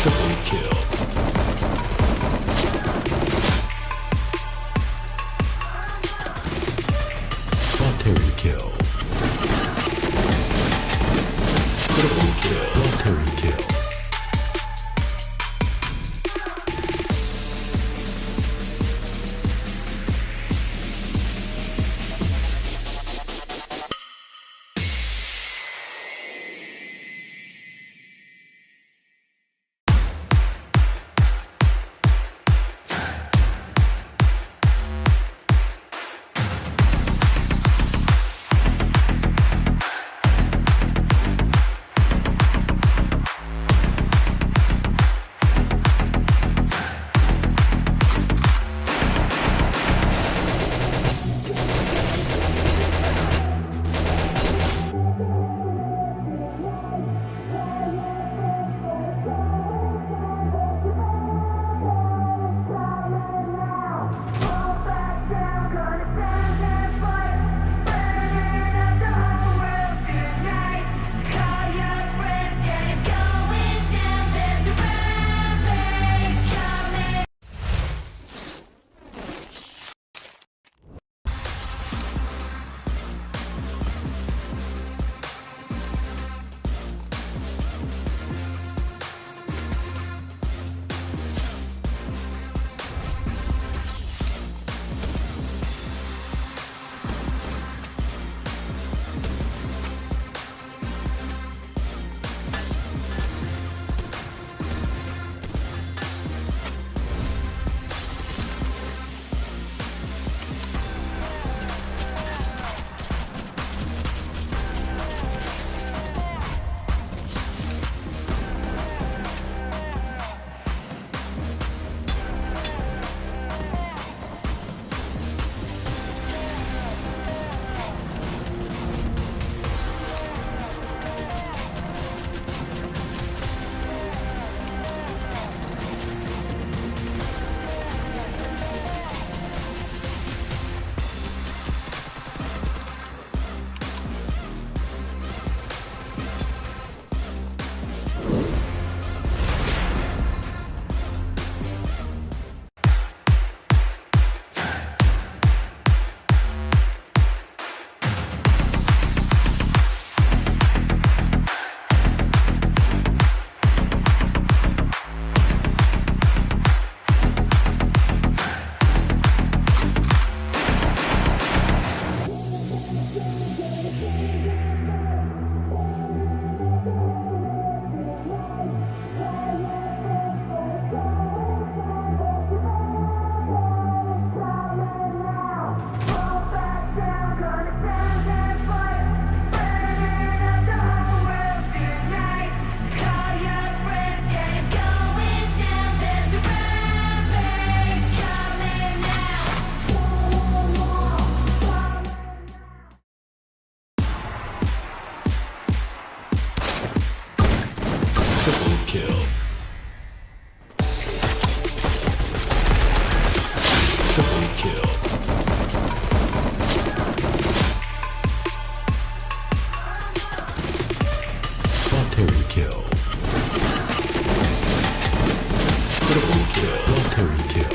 Triple kill. Terry kill. Triple kill. Terry kill. Triple kill. Triple kill. Terry kill. Triple kill. Terry kill.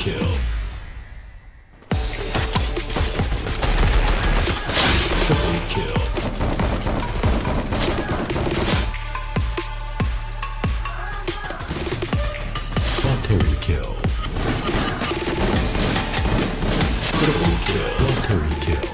kill. Triple kill. Quaternary kill. Triple kill. Quaternary kill.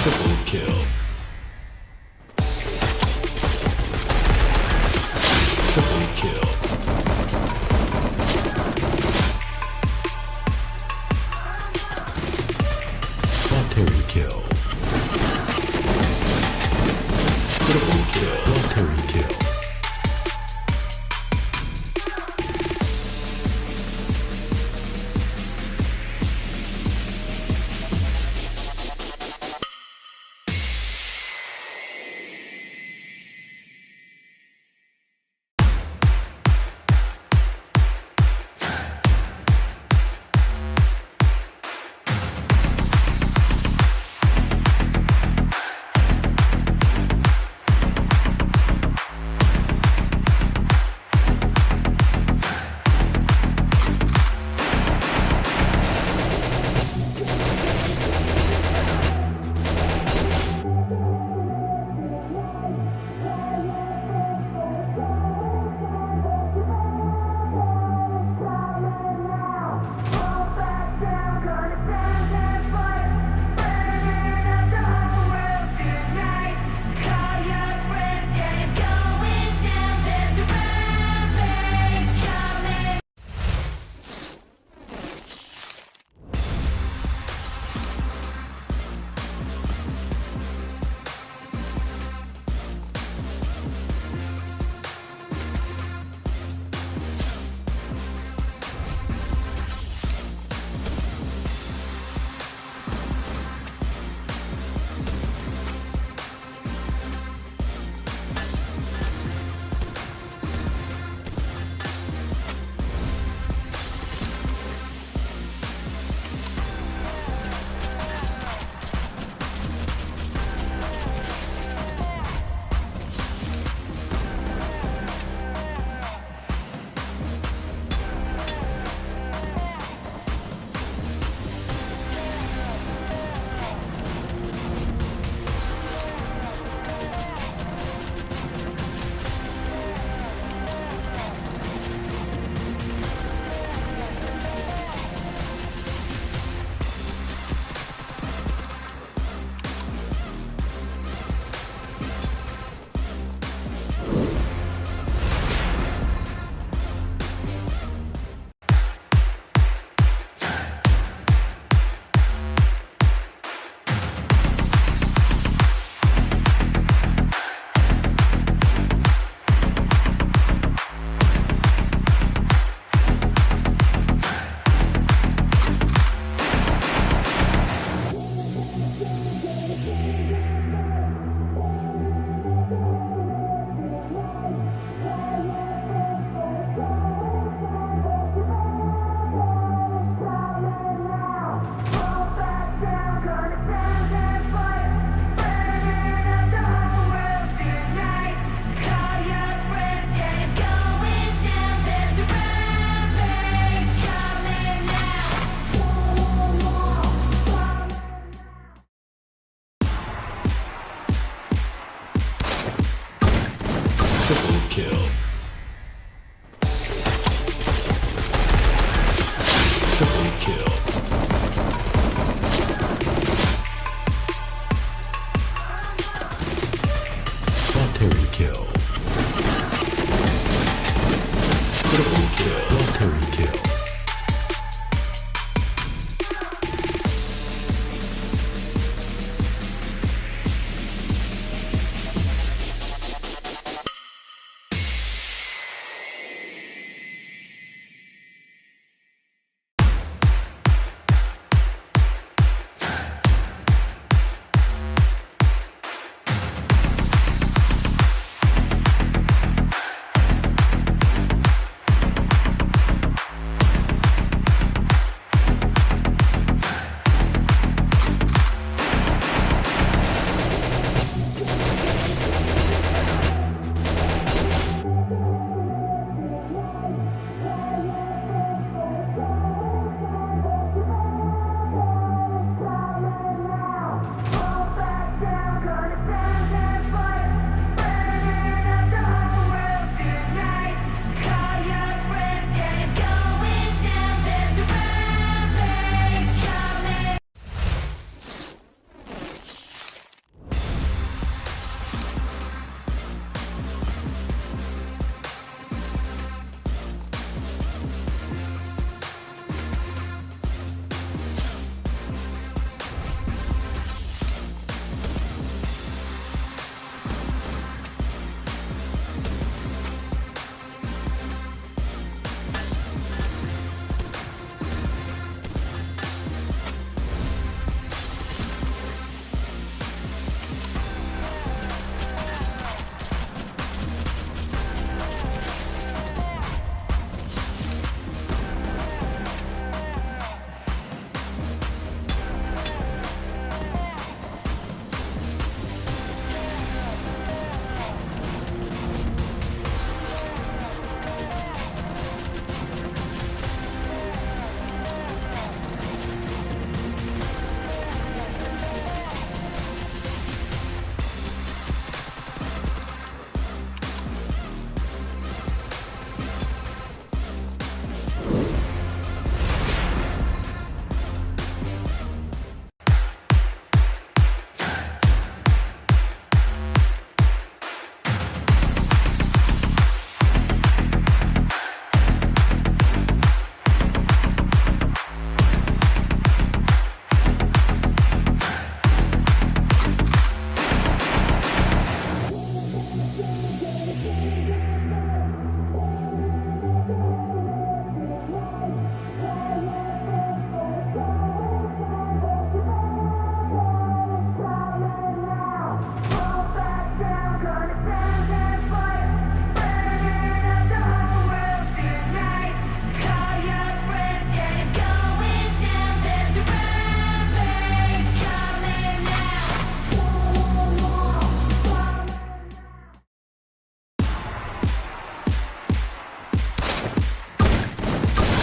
Triple kill. Triple kill. Triple kill. Lottery kill.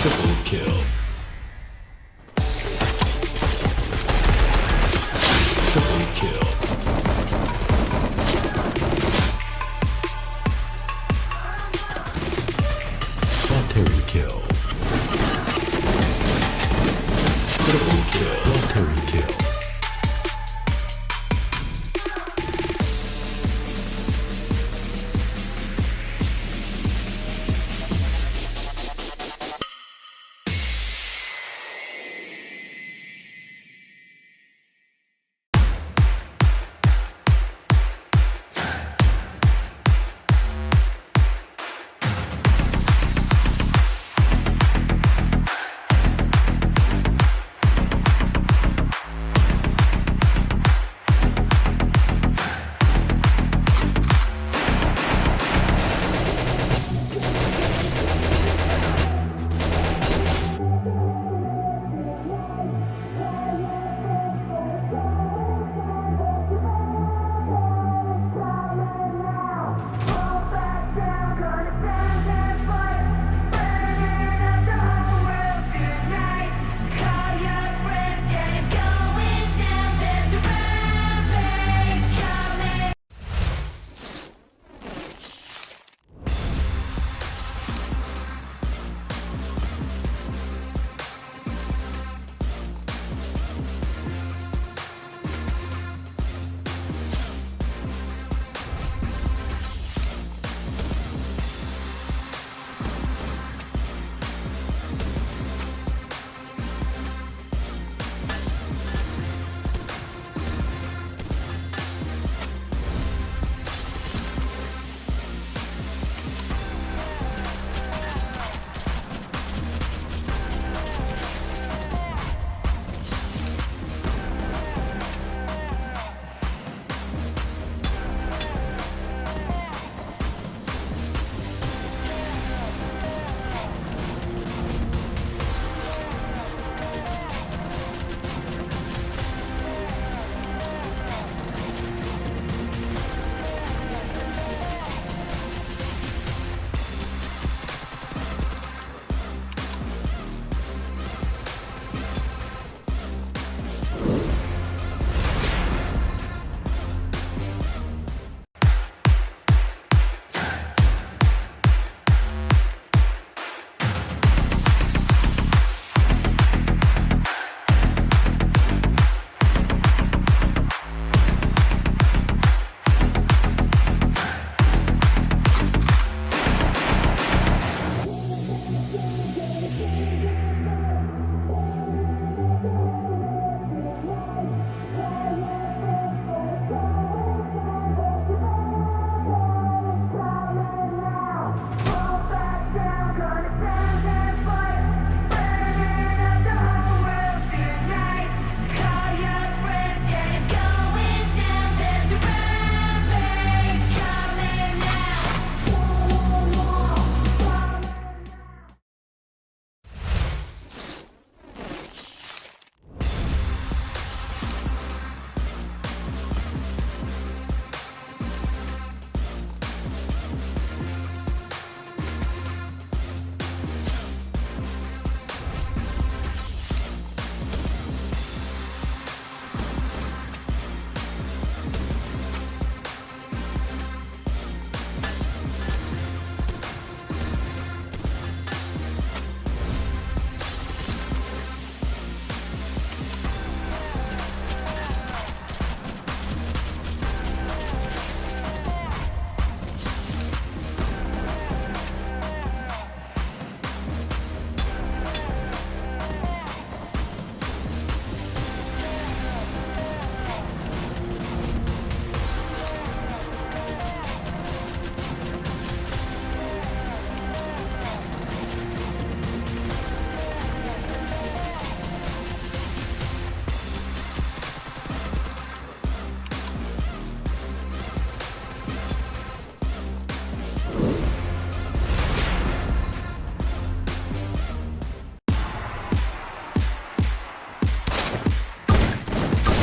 Triple kill. Triple kill. Lottery kill. Triple kill. Lottery kill.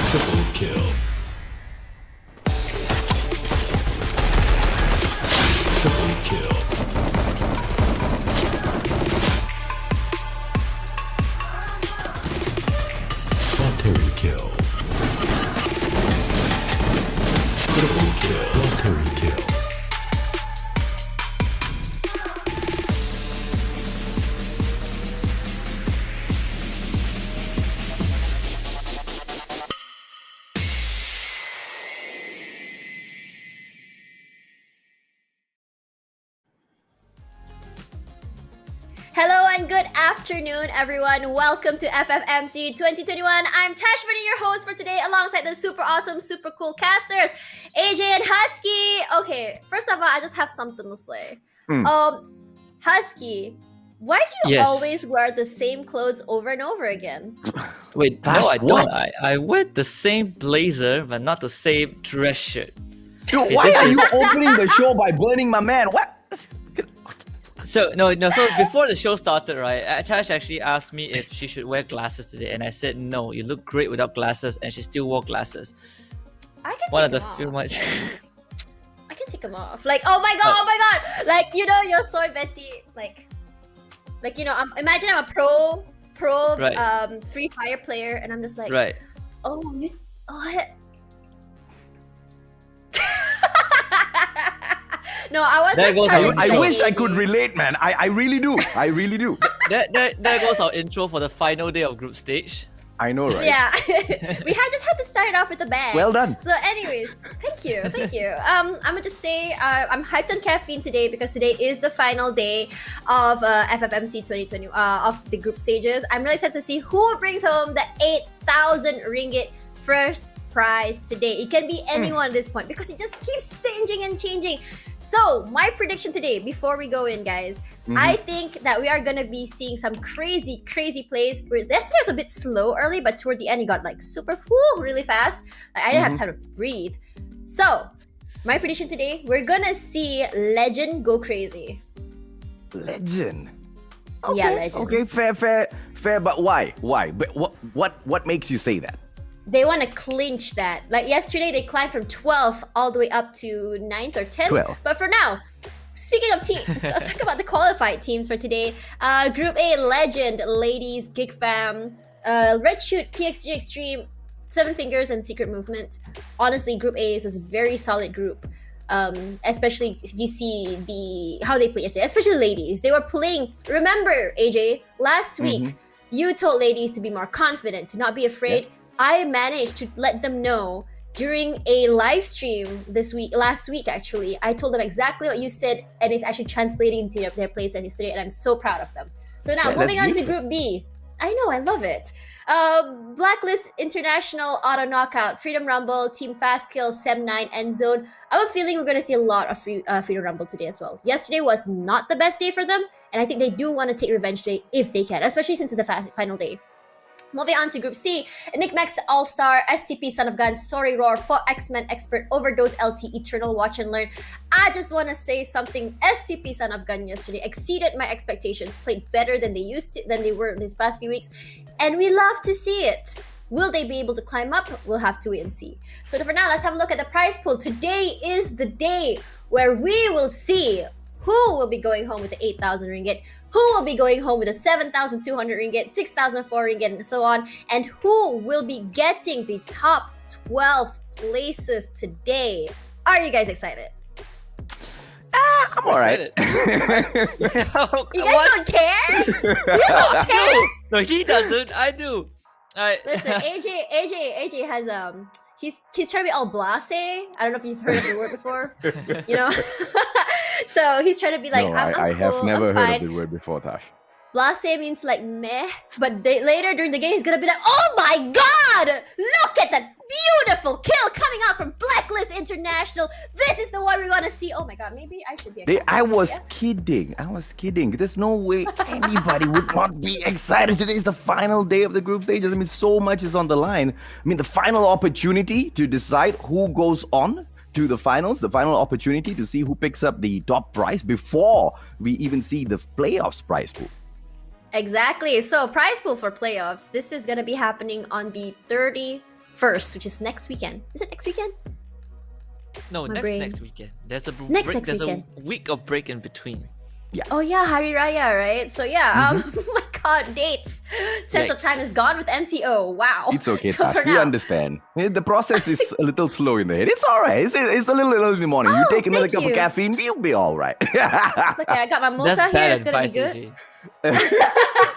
Triple kill. Triple kill. Lottery kill. Triple kill. Lottery kill. Hello and good afternoon, everyone. Welcome to FFMC 2021. I'm Tashmani, your host for today, alongside the super awesome, super cool casters, AJ and Husky. Okay, first of all, I just have something to say. Husky, why do you always wear the same clothes over and over again? Wait, no, I don't. I wear the same blazer, but not the same dress shirt. Dude, why are you opening the show by burning my man? What? So before the show started, right, Tash actually asked me if she should wear glasses today, and I said no. You look great without glasses, and she still wore glasses. I can take them off. I can take them off. Like, oh my god! Like, you know, you're so Betty. Like you know, imagine I'm a pro right. Free Fire player, and I'm just like, right. Oh, you. Oh, no, I was just trying to. I wish I could relate, man. I really do. I really do. There goes our intro for the final day of group stage. I know, right? Yeah, we just had to start it off with a bang. Well done. So, anyways, thank you. I'm gonna just say I'm hyped on caffeine today because today is the final day of FFMC 2020 of the group stages. I'm really excited to see who brings home the 8,000 ringgit first prize today. It can be anyone at this point because it just keeps changing. So, my prediction today, before we go in, guys, I think that we are going to be seeing some crazy plays. Yesterday was a bit slow early, but toward the end, it got like super really fast. Like, I didn't have time to breathe. So, my prediction today, we're going to see Legend go crazy. Legend? Okay, yeah, Legend. Okay, fair, but why? But what makes you say that? They want to clinch that. Like yesterday, they climbed from 12th all the way up to 9th or 10th. 12. But for now, speaking of teams, let's talk about the qualified teams for today. Group A, Legend, Ladies, Gig Fam, Red Shoot, PXG Extreme, Seven Fingers, and Secret Movement. Honestly, Group A is a very solid group. Especially if you see how they played yesterday, especially Ladies. They were playing, remember, AJ, last week, you told Ladies to be more confident, to not be afraid. Yeah. I managed to let them know during a live stream last week actually. I told them exactly what you said, and it's actually translating into their plays yesterday, and I'm so proud of them. So now, moving on to Group B. I know, I love it. Blacklist, International, Auto Knockout, Freedom Rumble, Team Fast Kill, Sem9, End Zone. I have a feeling we're going to see a lot of Freedom Rumble today as well. Yesterday was not the best day for them, and I think they do want to take revenge today if they can, especially since it's the final day. Moving on to Group C, Nick Max All-Star, STP Son of Gun, Sorry Roar, 4 X-Men Expert, Overdose LT, Eternal Watch and Learn. I just want to say something. STP Son of Gun yesterday exceeded my expectations, played better than they were in these past few weeks, and we love to see it. Will they be able to climb up? We'll have to wait and see. So for now, let's have a look at the prize pool. Today is the day where we will see who will be going home with the 8,000 ringgit, who will be going home with the 7,200 ringgit, 6,004 ringgit, and so on, and who will be getting the top 12 places today. Are you guys excited? I'm alright. You guys don't care? You don't care? No, he doesn't. I do. Listen, AJ has he's trying to be all blasé. I don't know if you've heard of the word before. You know? So he's trying to be like, no, I'm I cool, have never I'm heard fine. of the word before, Tash. Blasé means like meh, but later during the game he's gonna be like, oh my god! Look at that beautiful kill coming out from Blacklist International. This is the one we want to see. Oh my god, maybe I should be. I was kidding. There's no way anybody would not be excited. Today is the final day of the group stages. I mean, so much is on the line. I mean, the final opportunity to decide who goes on to the finals, the final opportunity to see who picks up the top prize before we even see the playoffs prize pool. Exactly. So prize pool for playoffs. This is going to be happening on the 31st 1st, which is next weekend. Is it next weekend? No, My next brain. weekend. There's a Next there's weekend. a week of break in between. Oh yeah, Hari Raya, right? So yeah, oh my god, dates. Sense of Yikes. time is gone with MTO. Wow. It's okay, So Tash. for We now, understand. The process is a little slow in the head. It's all right. It's a little early in the morning. You Oh, take another thank cup of you. caffeine, you'll be all right. it's okay. I got my mocha That's here. bad It's gonna be advice, good. AJ.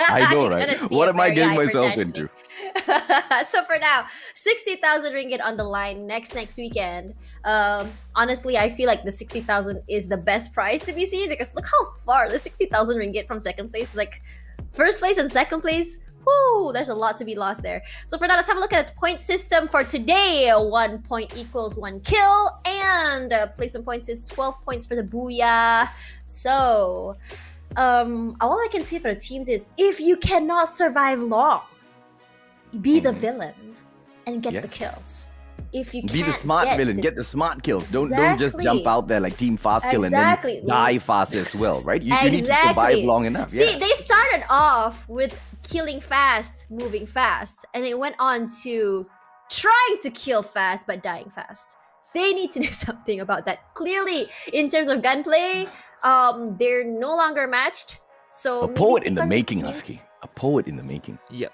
I know, You're right? gonna see What it am I very getting myself hypertension. into? So for now, 60,000 ringgit on the line next weekend. Honestly, I feel like the 60,000 is the best prize to be seen because look how far the 60,000 ringgit from second place is like first place and second place. Whoo, there's a lot to be lost there. So for now, let's have a look at the point system for today. 1 point equals 1 kill, and placement points is 12 points for the booyah. So, all I can say for the teams is if you cannot survive long, be the villain and get Yeah. the kills. If you Be the can't smart get villain. the- Get the smart kills. Don't just Exactly. jump out there like Team Fast Kill Exactly. and then die fast as well, right? You need to survive Exactly. long enough. See, Yeah. they started off with killing fast, moving fast, and they went on to trying to kill fast but dying fast. They need to do something about that. Clearly, in terms of gunplay, they're no longer matched. So A maybe poet pick in the on making, teams. Husky. A poet in the making. Yep.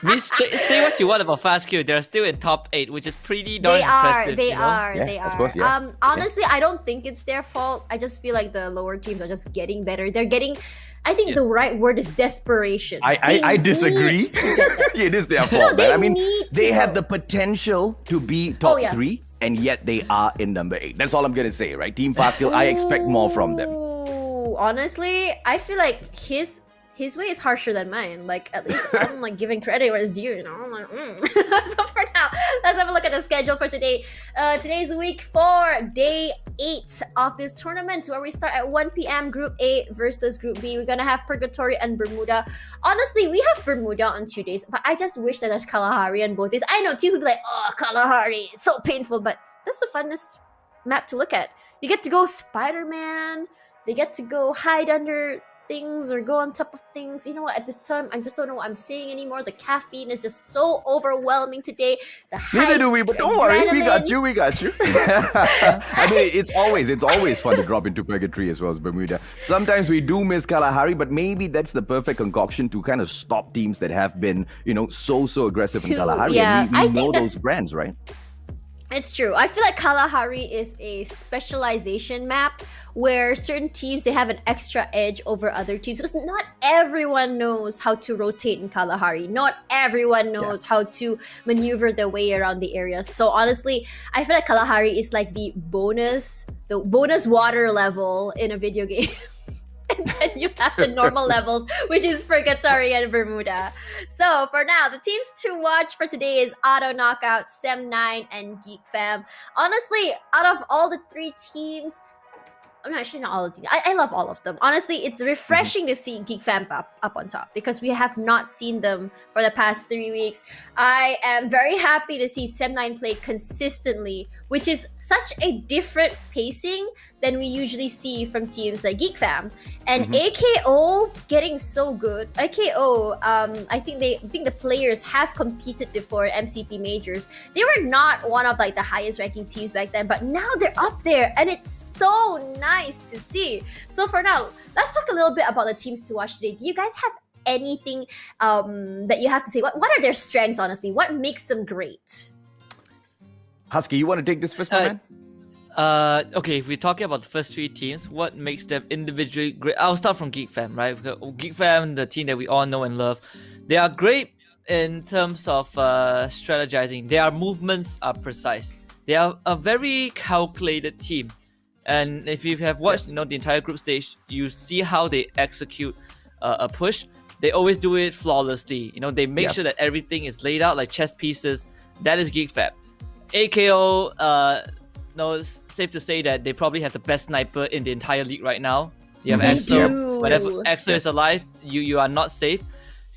Means say what you want about Fast Kill, they're still in top 8, which is pretty darn They are, impressive. they you know? are, Yeah, they of are. course, yeah. Honestly, I don't think it's their fault. I just feel like the lower teams are just getting better. They're getting, I think Yeah. the right word is desperation. I They disagree. need to get there. It is their fault. they man. I mean, need they to have go. the potential to be top yeah. 3, and yet they are in number 8. That's all I'm gonna say, right? Team Fast Kill, I expect more from them. Ooh, honestly, I feel like his way is harsher than mine. Like at least I'm like giving credit where it's due. You know, I'm like, So for now, let's have a look at the schedule for today. Today's week 4, day 8 of this tournament, where we start at 1 p.m. Group A versus Group B. We're gonna have Purgatory and Bermuda. Honestly, we have Bermuda on 2 days, but I just wish that there's Kalahari on both days. I know teams would be like, oh, Kalahari, it's so painful, but that's the funnest map to look at. You get to go Spider-Man. They get to go hide under things or go on top of things. You know what? At this time, I just don't know what I'm saying anymore. The caffeine is just so overwhelming today. The Neither hype, do we, but the don't worry, we got adrenaline. you, we got you. I mean, it's always fun to drop into Purgatory as well as Bermuda. Sometimes we do miss Kalahari, but maybe that's the perfect concoction to kind of stop teams that have been, so aggressive in To- Kalahari. yeah, And I we think know that- those brands, right? It's true. I feel like Kalahari is a specialization map where certain teams, they have an extra edge over other teams because not everyone knows how to rotate in Kalahari. Not everyone knows how to maneuver their way around the area. So honestly, I feel like Kalahari is like the bonus water level in a video game. And then you have the normal levels, which is Purgatory and Bermuda. So for now, the teams to watch for today is Auto Knockout, Sem9, and Geek Fam. Honestly, out of all the 3 teams, I'm not actually not all of them. I love all of them. Honestly, it's refreshing to see Geek Fam up on top because we have not seen them for the past 3 weeks. I am very happy to see Sem9 play consistently, which is such a different pacing than we usually see from teams like Geek Fam. And AKO getting so good. AKO, I think the players have competed before MCP majors. They were not one of like the highest ranking teams back then, but now they're up there, and it's so nice to see. So for now, let's talk a little bit about the teams to watch today. Do you guys have anything that you have to say? What are their strengths, honestly? What makes them great? Husky, you want to take this first one, man? Okay, if we're talking about the first 3 teams, what makes them individually great? I'll start from Geek Fam, right? Geek Fam, the team that we all know and love, they are great in terms of strategizing. Their movements are precise. They are a very calculated team. And if you have watched, the entire group stage, you see how they execute a push. They always do it flawlessly. They make sure that everything is laid out like chess pieces. That is Geek Fam. AKO, it's safe to say that they probably have the best sniper in the entire league right now. You have They Axel. do. Whenever Axel is alive, you are not safe.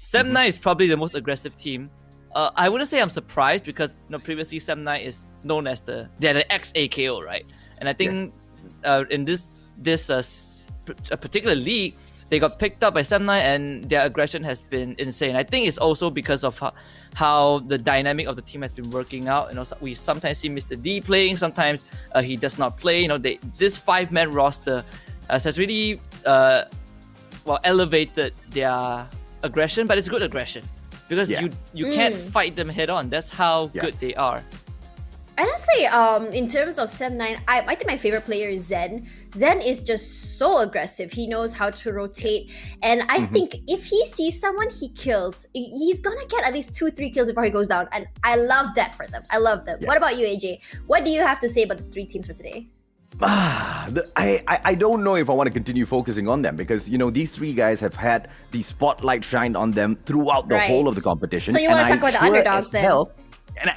Sem9 is probably the most aggressive team. I wouldn't say I'm surprised because previously Sem9 is known as they're the ex-AKO, right? And I think in this particular league, they got picked up by 7-9 and their aggression has been insane. I think it's also because of how the dynamic of the team has been working out. We sometimes see Mr. D playing, sometimes he does not play. This 5-man roster has really elevated their aggression, but it's good aggression because you can't fight them head on. That's how good they are. Honestly, in terms of 7-9, I think my favorite player is Zen. Zen is just so aggressive. He knows how to rotate. And I think if he sees someone he kills, he's gonna get at least 2-3 kills before he goes down. And I love that for them. I love them. What about you, AJ? What do you have to say about the 3 teams for today? I don't know if I want to continue focusing on them because, these 3 guys have had the spotlight shined on them throughout the whole of the competition. So you want to talk about the underdogs then?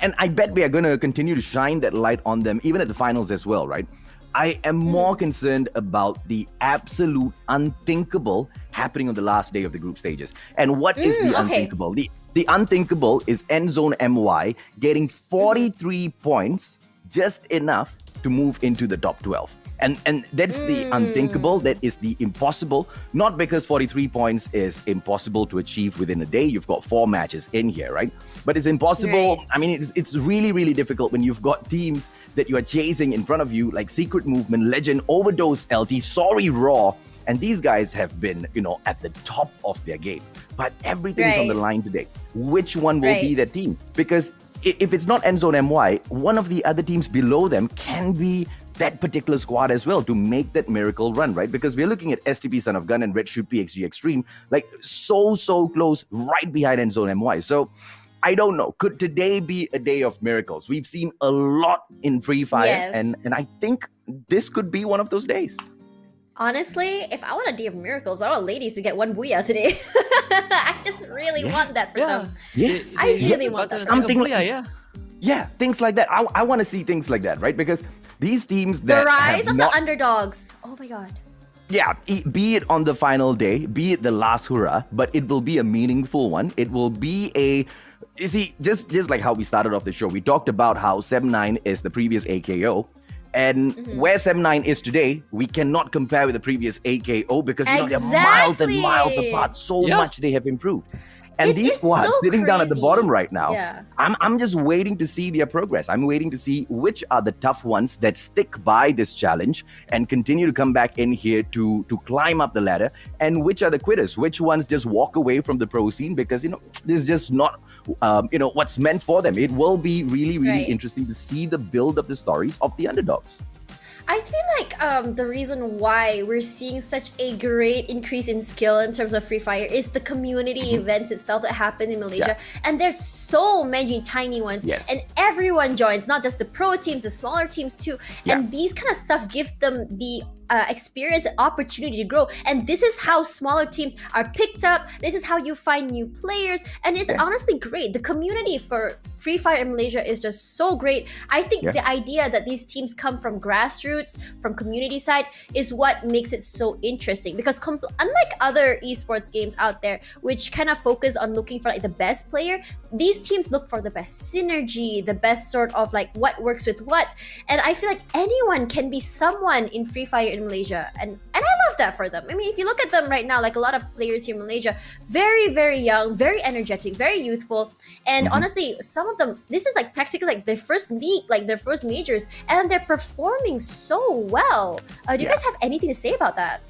And I bet we are going to continue to shine that light on them even at the finals as well, right? I am more concerned about the absolute unthinkable happening on the last day of the group stages. And what is the unthinkable? The unthinkable is Endzone MY getting 43 points, just enough to move into the top 12. And that's the unthinkable, that is the impossible, not because 43 points is impossible to achieve within a day. You've got 4 matches in here, right? But it's impossible. Right. I mean, it's really, really difficult when you've got teams that you are chasing in front of you, like Secret Movement, Legend, Overdose, LT, Sorry, Raw. And these guys have been, at the top of their game. But everything is on the line today. Which one will be that team? Because if it's not Endzone MY, one of the other teams below them can be that particular squad as well to make that miracle run, right? Because we're looking at STP Son of Gun and Red Shoot PXG Extreme, like so close, right behind Endzone MY. So I don't know. Could today be a day of miracles? We've seen a lot in Free Fire, and I think this could be one of those days. Honestly, if I want a day of miracles, I want ladies to get 1 booyah today. I just really want that for them. Yes. I really want that. Something things like that. I want to see things like that, right? Because these teams that the rise of the underdogs. Oh my god. Yeah, be it on the final day, be it the last hurrah, but it will be a meaningful one. It will be just like how we started off the show, we talked about how 7-9 is the previous AKO. And where 7-9 is today, we cannot compare with the previous AKO because they're miles and miles apart. So much they have improved. And these squads sitting down at the bottom right now, I'm just waiting to see their progress. I'm waiting to see which are the tough ones that stick by this challenge and continue to come back in here to climb up the ladder, and which are the quitters, which ones just walk away from the pro scene because, this is just not, what's meant for them. It will be really, really interesting to see the build of the stories of the underdogs. I feel like the reason why we're seeing such a great increase in skill in terms of Free Fire is the community events itself that happen in Malaysia. And there's so many tiny ones. And everyone joins, not just the pro teams, the smaller teams too. And these kind of stuff give them the experience and opportunity to grow. And this is how smaller teams are picked up. This is how you find new players. And it's honestly great. The community for Free Fire in Malaysia is just so great. I think the idea that these teams come from grassroots, from community side, is what makes it so interesting. Because unlike other esports games out there, which kind of focus on looking for like the best player, these teams look for the best synergy, the best sort of like what works with what. And I feel like anyone can be someone in Free Fire in Malaysia, and I love that for them. I mean, if you look at them right now, like a lot of players here in Malaysia, very, very young, very energetic, very youthful, and honestly, some of them, this is like practically like their first league, like their first majors, and they're performing so well. Do you guys have anything to say about that?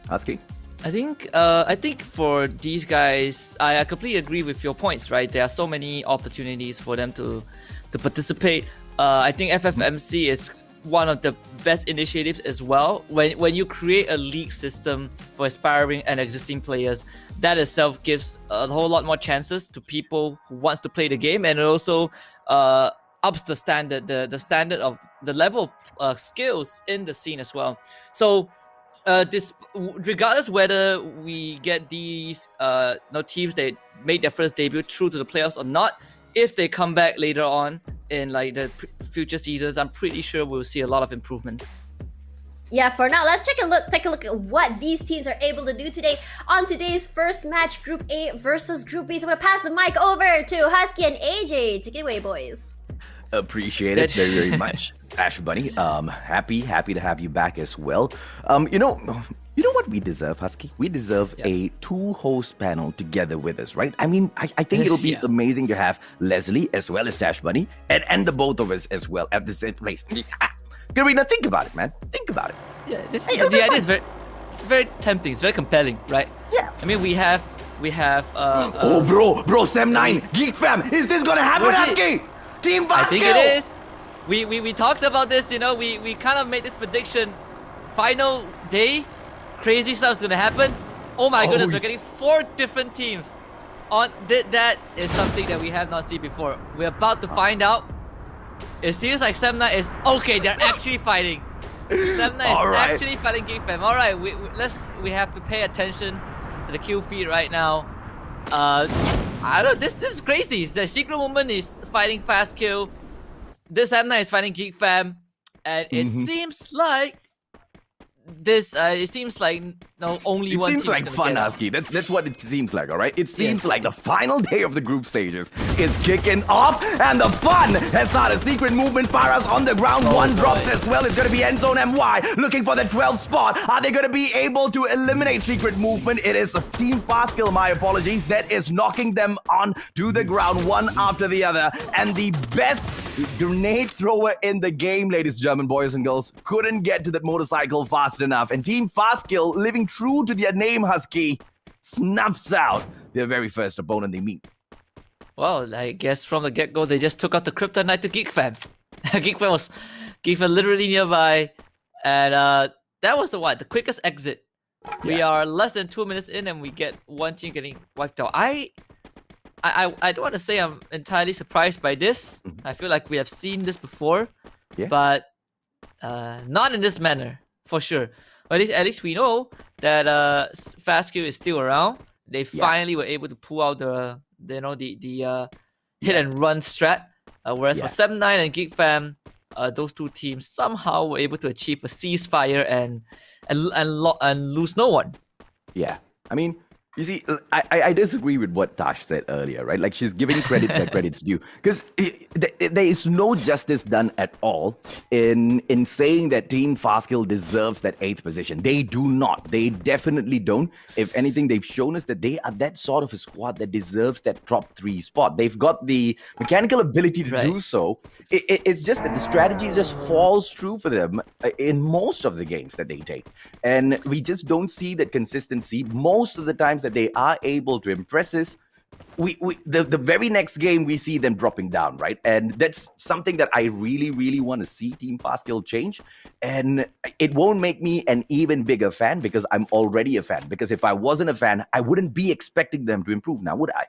Husky? I think for these guys, I completely agree with your points, right? There are so many opportunities for them to participate. I think FFMC is one of the best initiatives as well. When you create a league system for aspiring and existing players, that itself gives a whole lot more chances to people who wants to play the game, and it also ups the standard, the standard of the level of skills in the scene as well. So this, regardless whether we get these teams that made their first debut through to the playoffs or not, if they come back later on in like the future seasons, I'm pretty sure we'll see a lot of improvements. Yeah, for now, let's take a look at what these teams are able to do today on today's first match, Group A versus Group B. So I'm gonna pass the mic over to Husky and AJ. Take it away, boys. Appreciate it very much, Ash Bunny. Happy to have you back as well. You know what we deserve, Husky? We deserve Yeah. a two-host panel together with us, right? I mean, I think it'll be Yeah. amazing to have Leslie as well as Dash Bunny and the both of us as well at the same place. Karina, think about it, man. Think about it. Yeah, Hey, it'll be the idea fun. is very tempting. It's very compelling, right? Yeah. I mean, we have Oh, bro, Sam9, Geek Fam, is this gonna happen, Was it? Husky? Team Vasco! I think it is. We talked about this, you know, we kind of made this prediction. Final day, crazy stuff's gonna happen. Oh my goodness, yeah. we're getting 4 different teams. That is something that we have not seen before. We're about to find out. It seems like Semna is okay. They're actually fighting. Semna is Alright. actually fighting Geek Fam. All right, we have to pay attention to the kill feed right now. I don't. This is crazy. The Secret Woman is fighting Fast Kill. This Semna is fighting Geek Fam, and it seems like this. It seems like no only It one. seems team is like gonna fun, get out. Husky. That's what it seems like, all right? It seems Yes. like the final day of the group stages is kicking off, and the fun has started. Secret movement, Farah's on the ground. One drops as well. It's going to be Endzone MY looking for the 12th spot. Are they going to be able to eliminate Secret movement? It is Team Fastkill, my apologies, that is knocking them on to the ground one after the other. And the best grenade thrower in the game, ladies and gentlemen, boys and girls, couldn't get to that motorcycle fast enough. And Team Fastkill, living true to their name, Husky, snuffs out their very first opponent they meet. Well, I guess from the get-go, they just took out the Kryptonite to Geek Fam. Geek Fam literally nearby, and that was the quickest exit. We Yeah. are less than 2 minutes in, and we get one team getting wiped out. I don't want to say I'm entirely surprised by this. I feel like we have seen this before, Yeah. but not in this manner for sure. But at least we know that Fastkill is still around. They finally were able to pull out the hit and run strat. Whereas for 7-9 and Geek Fam, those two teams somehow were able to achieve a ceasefire and lose no one. Yeah. I mean, you see, I disagree with what Tash said earlier, right? Like, she's giving credit where credit's due. Because there is no justice done at all in saying that Team Fastkill deserves that 8th position. They do not. They definitely don't. If anything, they've shown us that they are that sort of a squad that deserves that top 3 spot. They've got the mechanical ability to do so. It's just that the strategy just falls through for them in most of the games that they take. And we just don't see that consistency most of the times that they are able to impress us. The very next game we see them dropping down, right? And that's something that I really want to see Team Fastkill change. And it won't make me an even bigger fan because I'm already a fan. Because if I wasn't a fan, I wouldn't be expecting them to improve now, would I?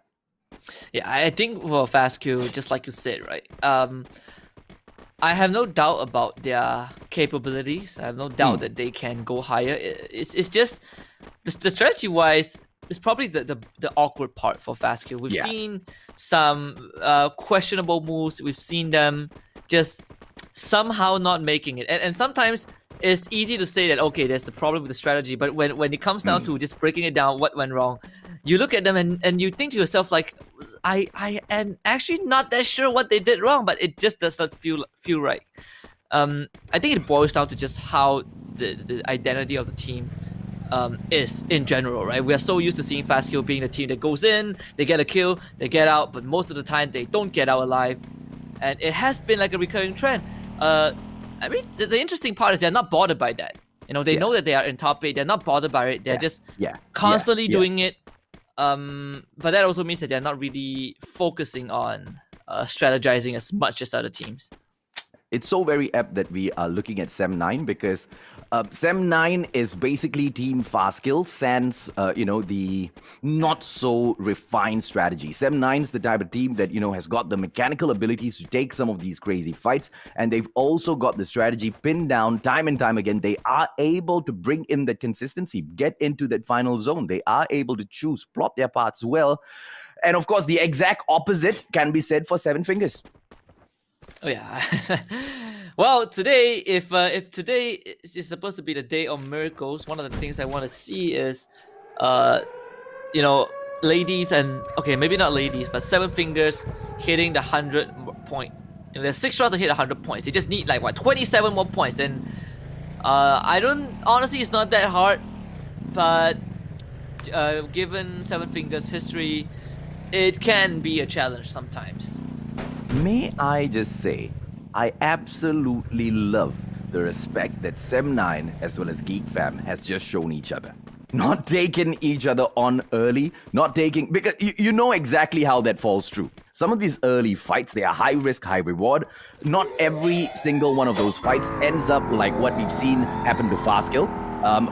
Yeah, I think for Fastkill, just like you said, right? I have no doubt about their capabilities. I have no doubt that they can go higher. It's just the strategy-wise, it's probably the awkward part for Fastkill. We've seen some questionable moves. We've seen them just somehow not making it. And sometimes it's easy to say that, okay, there's a problem with the strategy. But when it comes down to just breaking it down, what went wrong, you look at them and you think to yourself, like, I am actually not that sure what they did wrong, but it just does not feel right. I think it boils down to just how the identity of the team is in general, right? We are so used to seeing Fastkill being the team that goes in, they get a kill, they get out, but most of the time they don't get out alive. And it has been like a recurring trend. I mean, the interesting part is they're not bothered by that. You know, they know that they are in top 8, they're not bothered by it, they're just constantly doing it. But that also means that they're not really focusing on strategizing as much as other teams. It's so very apt that we are looking at Sem9 because Sem9 is basically Team Fastkill sans, the not so refined strategy. Sem9 is the type of team that, has got the mechanical abilities to take some of these crazy fights, and they've also got the strategy pinned down time and time again. They are able to bring in that consistency, get into that final zone. They are able to choose, plot their paths well. And of course, the exact opposite can be said for Seven Fingers. Oh yeah. Well, today, if today is supposed to be the day of miracles, one of the things I want to see is, ladies and maybe not ladies, but Seven Fingers hitting the 100 point. There's 6 rounds to hit 100 points. They just need 27 more points, and honestly, it's not that hard. but given Seven Fingers' history, it can be a challenge sometimes. May I just say, I absolutely love the respect that Sem9 as well as Geek Fam has just shown each other. Not taking each other on early, not taking, because you know exactly how that falls true. Some of these early fights, they are high risk, high reward. Not every single one of those fights ends up like what we've seen happen to Fastkill.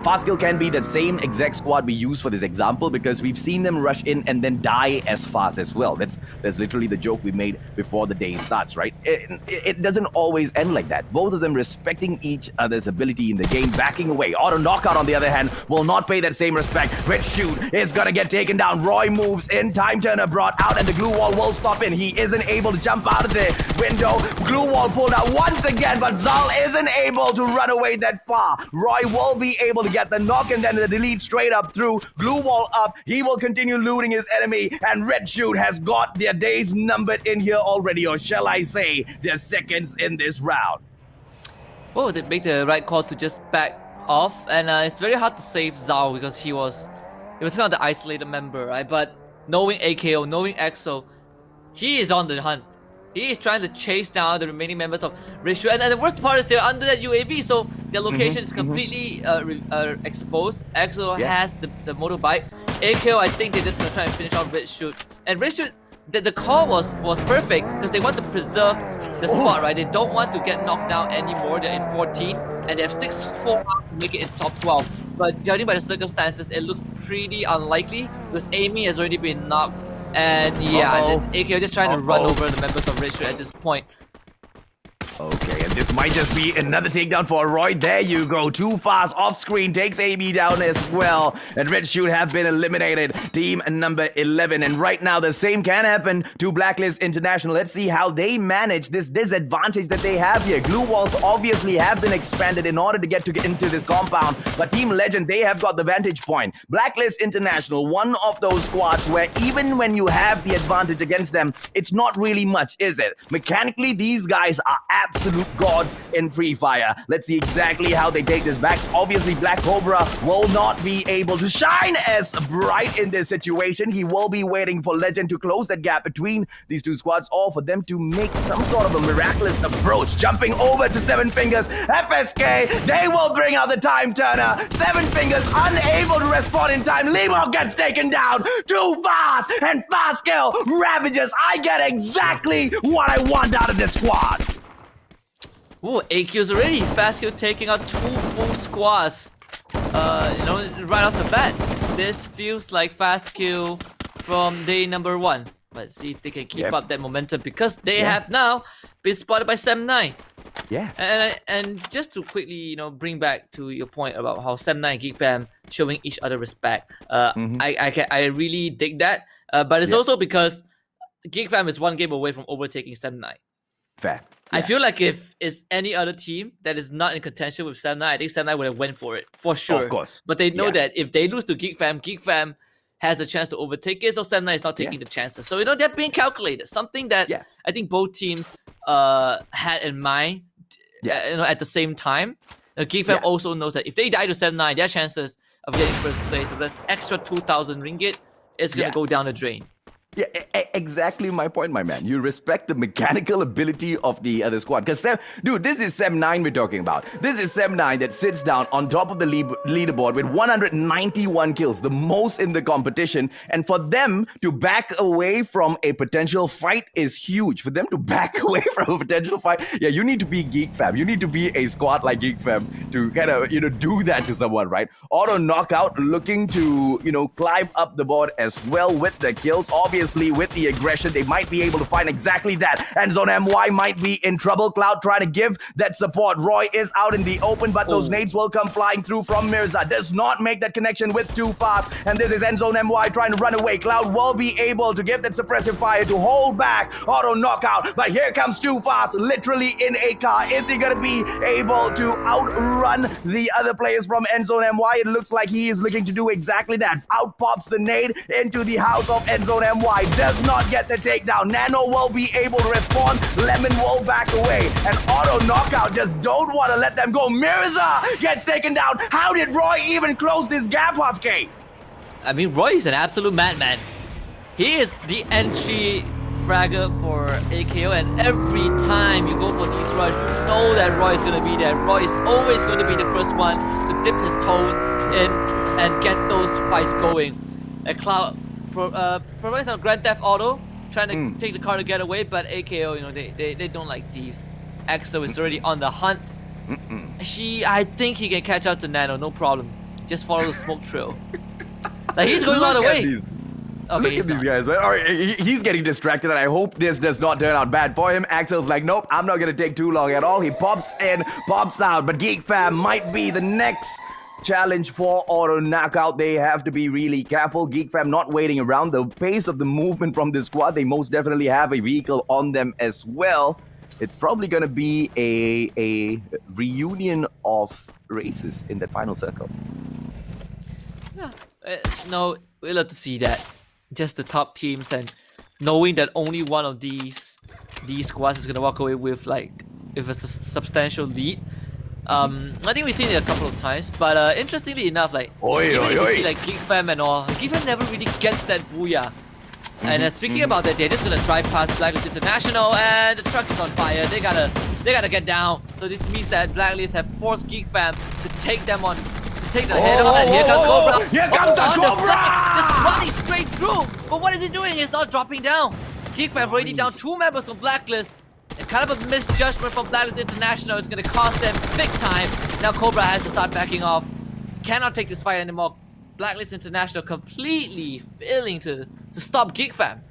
Fastkill can be that same exact squad we use for this example because we've seen them rush in and then die as fast as well. That's literally the joke we made before the day starts, right? It doesn't always end like that. Both of them respecting each other's ability in the game, backing away. Auto Knockout, on the other hand, will not pay that same respect. Red Shoot is gonna get taken down. Roy moves in. Time Turner brought out and the glue wall will stop in. He isn't able to jump out of the window. Glue wall pulled out once again, but Zal isn't able to run away that far. Roy will be able to get the knock and then the delete straight up through. Glue wall up. He will continue looting his enemy, and Red Shoot has got their days numbered in here already, or shall I say, their seconds in this round. Oh, they make the right call to just back off, and it's very hard to save Zhao because he was kind of the isolated member, right? But knowing AKO, knowing EXO, he is on the hunt. He is trying to chase down the remaining members of Ratio, and the worst part is they're under that UAV, so their location is completely exposed. EXO has the motorbike. AKO, I think they're just gonna try and finish off Red Shoot. And Red Shoot, the call was perfect because they want to preserve the spot, right? They don't want to get knocked down anymore. They're in 14, and they have 6-4 to make it in top 12. But judging by the circumstances, it looks pretty unlikely because Amy has already been knocked. And yeah, AKO just trying to run over the members of Red Shoot at this point. Okay, and this might just be another takedown for Roy. There you go. Too fast off screen takes AB down as well. And Red Shoot have been eliminated. Team number 11. And right now the same can happen to Blacklist International. Let's see how they manage this disadvantage that they have here. Glue walls obviously have been expanded in order to get into this compound. But Team Legend, they have got the vantage point. Blacklist International, one of those squads where even when you have the advantage against them, it's not really much, is it? Mechanically, these guys are absolute gods in Free Fire. Let's see exactly how they take this back. Obviously, Black Cobra will not be able to shine as bright in this situation. He will be waiting for Legend to close that gap between these two squads, or for them to make some sort of a miraculous approach. Jumping over to Seven Fingers. FSK, they will bring out the Time Turner. Seven Fingers unable to respond in time. Limo gets taken down. Too fast, and Fastkill ravages. I get exactly what I want out of this squad. Ooh, 8 kills already. Fastkill taking out 2 full squads. Right off the bat. This feels like Fastkill from day number 1. Let's see if they can keep up that momentum because they have now been spotted by Sem9. Yeah. And just to quickly, bring back to your point about how Sem9 and Geek Fam showing each other respect. I really dig that. But it's also because Geek Fam is 1 game away from overtaking Sem9. Fair. I feel like if it's any other team that is not in contention with Sem9, I think Sem9 would have went for it, for sure. Of course. But they know that if they lose to Geek Fam has a chance to overtake it, so Sem9 is not taking the chances. So, they're being calculated. Something that I think both teams had in mind at the same time. Geek Fam also knows that if they die to Sem9, their chances of getting first place, of this extra 2,000 ringgit, is going to go down the drain. Yeah, exactly my point, my man. You respect the mechanical ability of the other squad. Because, dude, this is Sem9 we're talking about. This is Sem9 that sits down on top of the leaderboard with 191 kills, the most in the competition. And for them to back away from a potential fight is huge. For them to back away from a potential fight, you need to be Geek Fam. You need to be a squad like Geek Fam to kind of, do that to someone, right? Auto Knockout looking to, climb up the board as well with the kills. Obviously, with the aggression, they might be able to find exactly that. And Zone MY might be in trouble. Cloud trying to give that support. Roy is out in the open, but those nades will come flying through from Mirza. Does not make that connection with Too Fast. And this is Endzone MY trying to run away. Cloud will be able to give that suppressive fire to hold back Auto Knockout. But here comes Too Fast, literally in a car. Is he going to be able to outrun the other players from Endzone MY? It looks like he is looking to do exactly that. Out pops the nade into the house of Endzone MY. wide, does not get the takedown. Nano will be able to respond. Lemon will back away. And auto knockout just don't want to let them go. Mirza gets taken down. How did Roy even close this gap, Husky? I mean, Roy is an absolute madman. He is the entry fragger for AKO, and every time you go for these runs, you know that Roy is going to be there. Roy is always going to be the first one to dip his toes in and get those fights going. And Cloud provides on Grand Theft Auto, trying to take the car to get away, but AKO, you know, they don't like thieves. Axel is already on the hunt. I think he can catch up to Nano, no problem. Just follow the smoke trail. Like, he's going all the way. Look at these guys, man. All right, he's getting distracted, and I hope this does not turn out bad for him. Axel's like, nope, I'm not going to take too long at all. He pops in, pops out, but Geek Fam might be the next challenge for auto knockout. They have to be really careful. Geek Fam not waiting around. The pace of the movement from this squad, they most definitely have a vehicle on them as well. It's probably going to be a reunion of races in that final circle. Yeah. No, we love to see that. Just the top teams, and knowing that only one of these squads is gonna walk away with a substantial lead. I think we've seen it a couple of times, but interestingly enough, see Geek Fam and all, Geek Fam never really gets that booyah. And speaking about that, they're just gonna drive past Blacklist International, and the truck is on fire. They gotta get down. So this means that Blacklist have forced Geek Fam to take them on. Take the head off, and here comes Cobra. Here comes the Cobra! Just running straight through. But what is he doing? He's not dropping down. Geek Fam already down 2 members from Blacklist. And kind of a misjudgment from Blacklist International is going to cost them big time. Now Cobra has to start backing off. Cannot take this fight anymore. Blacklist International completely failing to stop Geek Fam.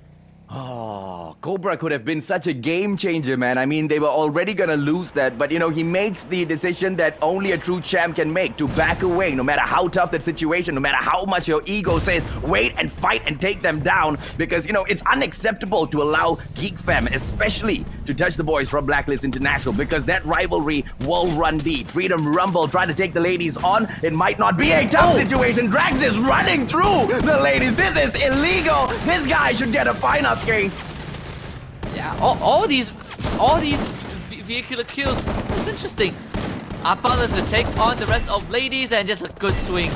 Oh, Cobra could have been such a game changer, man. I mean, they were already gonna lose that, but you know, he makes the decision that only a true champ can make, to back away, no matter how tough that situation, no matter how much your ego says, wait and fight and take them down, because, you know, it's unacceptable to allow Geek Fam, especially, to touch the boys from Blacklist International, because that rivalry will run deep. Freedom Rumble trying to take the ladies on. It might not be a tough situation. Drags is running through the ladies. This is illegal. This guy should get a fine. Yeah, all these vehicular kills. It's interesting. Our partner's gonna take on the rest of ladies, and just a good swing.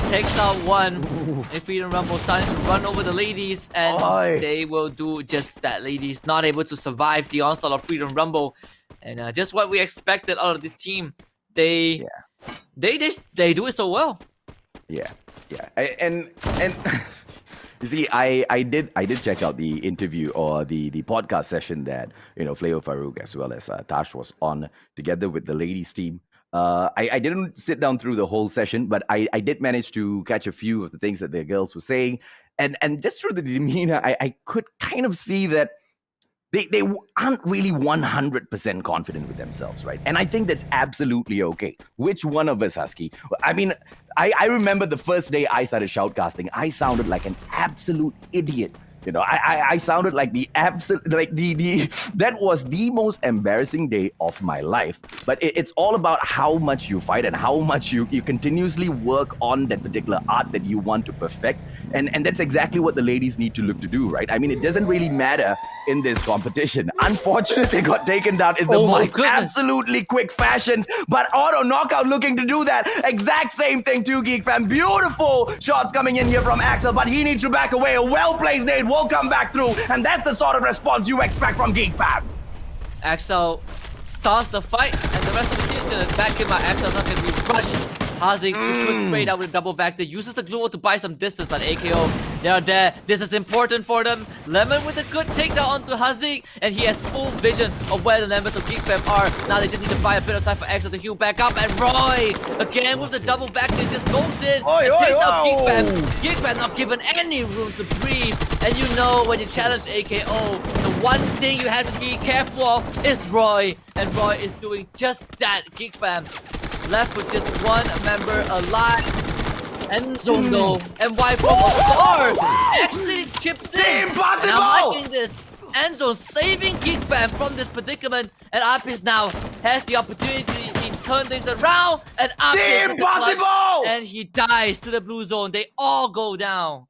Takes out one. And Freedom Rumble starting to run over the ladies, and they will do just that. Ladies not able to survive the onslaught of Freedom Rumble, and just what we expected out of this team. They do it so well. Yeah. And you see, I did check out the interview or the podcast session that, you know, Flavor Farouk as well as Tash was on together with the ladies team. I didn't sit down through the whole session, but I did manage to catch a few of the things that the girls were saying, and just through the demeanor, I could kind of see that they aren't really 100% confident with themselves, right? And I think that's absolutely okay. Which one of us, Husky? I mean, I remember the first day I started shoutcasting, I sounded like an absolute idiot. You know, I sounded like the absolute, that was the most embarrassing day of my life. But it's all about how much you fight and how much you continuously work on that particular art that you want to perfect. And that's exactly what the ladies need to look to do, right? I mean, it doesn't really matter in this competition. Unfortunately, they got taken down in the most absolutely quick fashions. But auto knockout looking to do that exact same thing too, Geek Fam. Beautiful shots coming in here from Axel, but he needs to back away. A well-placed nade will come back through, and that's the sort of response you expect from Geek Fam. Axel starts the fight, and the rest of the team is gonna back him, but Axel's not gonna be rushed. Hazik goes straight out with a double back. They uses the glue to buy some distance, but AKO, they are there. This is important for them. Lemon with a good takedown onto Hazik, and he has full vision of where the members of Geek Fam are. Now they just need to buy a bit of time for Axel to heal back up, and Roy, again with the double back, they just goes in and takes out Geek Fam. Geek Fam not given any room to breathe, and you know when you challenge AKO, the one thing you have to be careful of is Roy, and Roy is doing just that. Geek Fam left with just one member alive. Enzo though, and why from afar actually chips in. Impossible! And I'm liking this. Enzo saving Geek Fam from this predicament, and Apis now has the opportunity to turn things around, and Apis Impossible! and he dies to the blue zone. They all go down.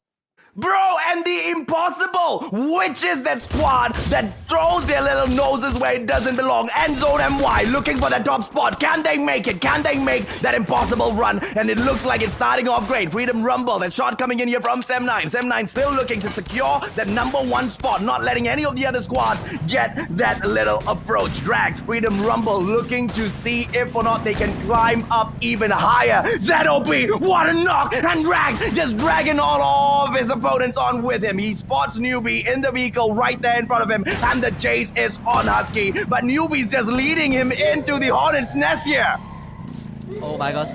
Bro, and the impossible, which is that squad that throws their little noses where it doesn't belong. End zone MY looking for the top spot. Can they make it? Can they make that impossible run? And it looks like it's starting off great. Freedom Rumble, that shot coming in here from Sem9. Sem9 still looking to secure that number one spot, not letting any of the other squads get that little approach. Drags, Freedom Rumble looking to see if or not they can climb up even higher. ZOP, what a knock! And Drags just dragging all of his opponents on with him. He spots Newbie in the vehicle right there in front of him, and the chase is on Husky. But Newbie's just leading him into the Hornet's nest here. Oh my god,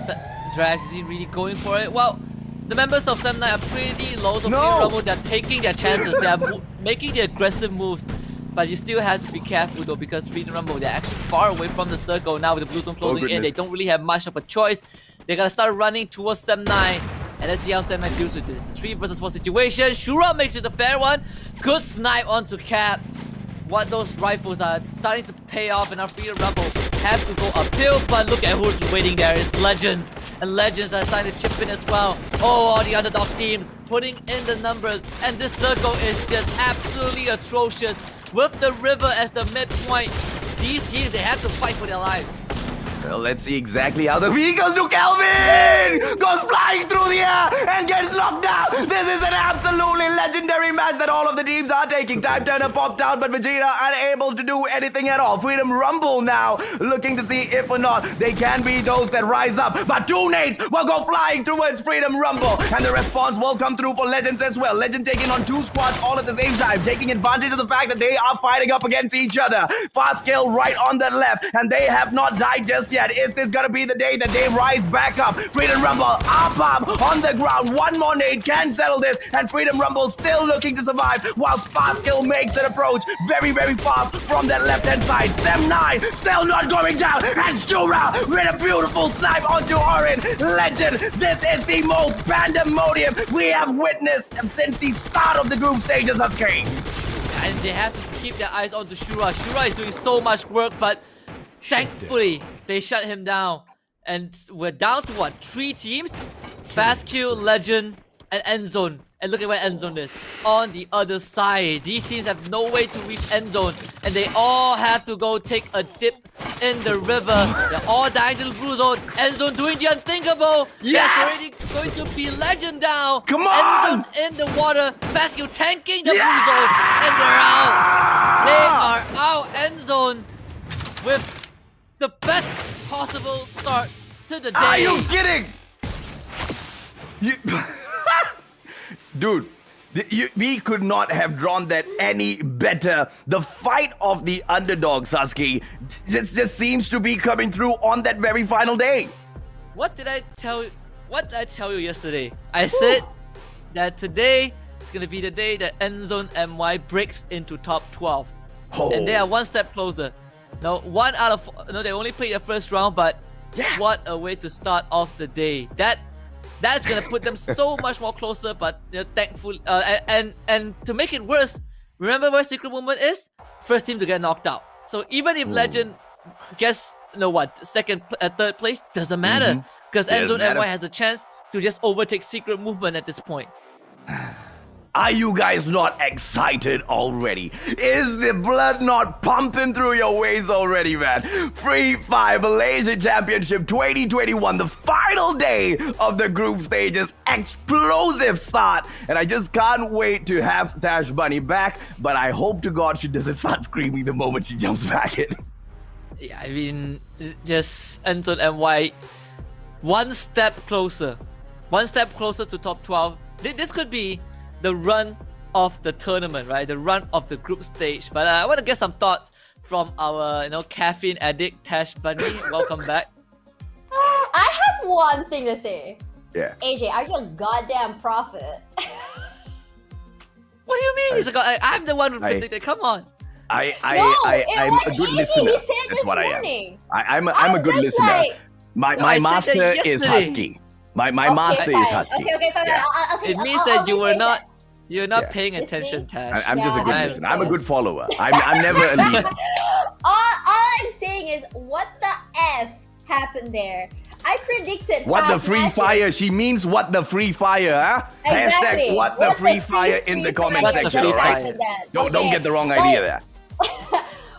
Drax, is he really going for it? Well, the members of Sem9 are pretty low, so Freedom Rumble, they're taking their chances. They are making the aggressive moves. But you still have to be careful though, because Freedom Rumble, they're actually far away from the circle now with the blue zone closing in. They don't really have much of a choice. They're gonna start running towards Sem9. And let's see how Sem9 deals with this. 3 versus 4 situation. Shura makes it a fair one. Good snipe onto Cap. What those rifles are starting to pay off, and our Freedom Rumble have to go uphill. But look at who's waiting there. It's Legend. And Legends are starting to chip in as well. Oh, the underdog team putting in the numbers. And this circle is just absolutely atrocious. With the river as the midpoint, these teams, they have to fight for their lives. Well, let's see exactly how the vehicles do. Kelvin goes flying through the air and gets knocked down. This is an absolutely legendary match that all of the teams are taking. Time Turner popped out, but Vegeta unable to do anything at all. Freedom Rumble now looking to see if or not they can be those that rise up. But 2 nades will go flying towards Freedom Rumble, and the response will come through for Legends as well. Legend taking on 2 squads all at the same time, taking advantage of the fact that they are fighting up against each other. Fast kill right on the left, and they have not died just yet. Is this gonna be the day that they rise back up? Freedom Rumble up on the ground. 1 more nade can settle this, and Freedom Rumble still looking to survive while Sparskill makes an approach very, very fast from that left-hand side. Sem9 still not going down, and Shura with a beautiful snipe onto Orin. Legend, this is the most pandemonium we have witnessed since the start of the group stages of King. And they have to keep their eyes on the Shura. Shura is doing so much work, but thankfully, they shut him down. And we're down to what? 3 teams? Fast Kill, Legend, and Endzone. And look at where Endzone is. On the other side. These teams have no way to reach Endzone. And they all have to go take a dip in the river. They're all dying to the blue zone. Endzone doing the unthinkable. Yes! That's already going to be Legend down. Come on! Endzone in the water. Fast Kill tanking the blue zone. And they're out. They are out. Endzone with the best possible start to the day. Are you kidding? Dude, we could not have drawn that any better. The fight of the underdog, Sasuke, just seems to be coming through on that very final day. What did I tell you? What did I tell you yesterday? I said that today is gonna be the day that Endzone MY breaks into top 12, and they are 1 step closer. Now, 1 out of 4, no, they only played the first round, but what a way to start off the day. That's gonna put them so much more closer. But thankfully, and to make it worse, remember where Secret Movement is? First team to get knocked out. So even if Legend gets second, third place, doesn't matter, because Endzone MY has a chance to just overtake Secret Movement at this point. Are you guys not excited already? Is the blood not pumping through your veins already, man? Free Fire Malaysia Championship 2021, the final day of the group stages. Explosive start. And I just can't wait to have Tash Bunny back, but I hope to God she doesn't start screaming the moment she jumps back in. Yeah, I mean, just Endzone MY 1 step closer. 1 step closer to top 12. This could be the run of the tournament, right? The run of the group stage. But I want to get some thoughts from our, caffeine addict Tash Bunny. Welcome back. I have one thing to say. Yeah. AJ, are you a goddamn prophet? What do you mean? I'm the one who predicted. Come on. I'm a good listener. That's what morning. I am. I'm a good listener. Like, my master is Husky. My master is Husky. Okay, fine. Yeah. I'll tell you. It means that you're not paying attention, Tash. I'm just a good listener. I'm a good follower. I'm never a leader. All I'm saying is, what the F happened there? I predicted What the fast free matches. fire? She means what the free fire, huh? Exactly. Hashtag what the free fire in the comment What the section, free alright? fire. Don't get the wrong idea there.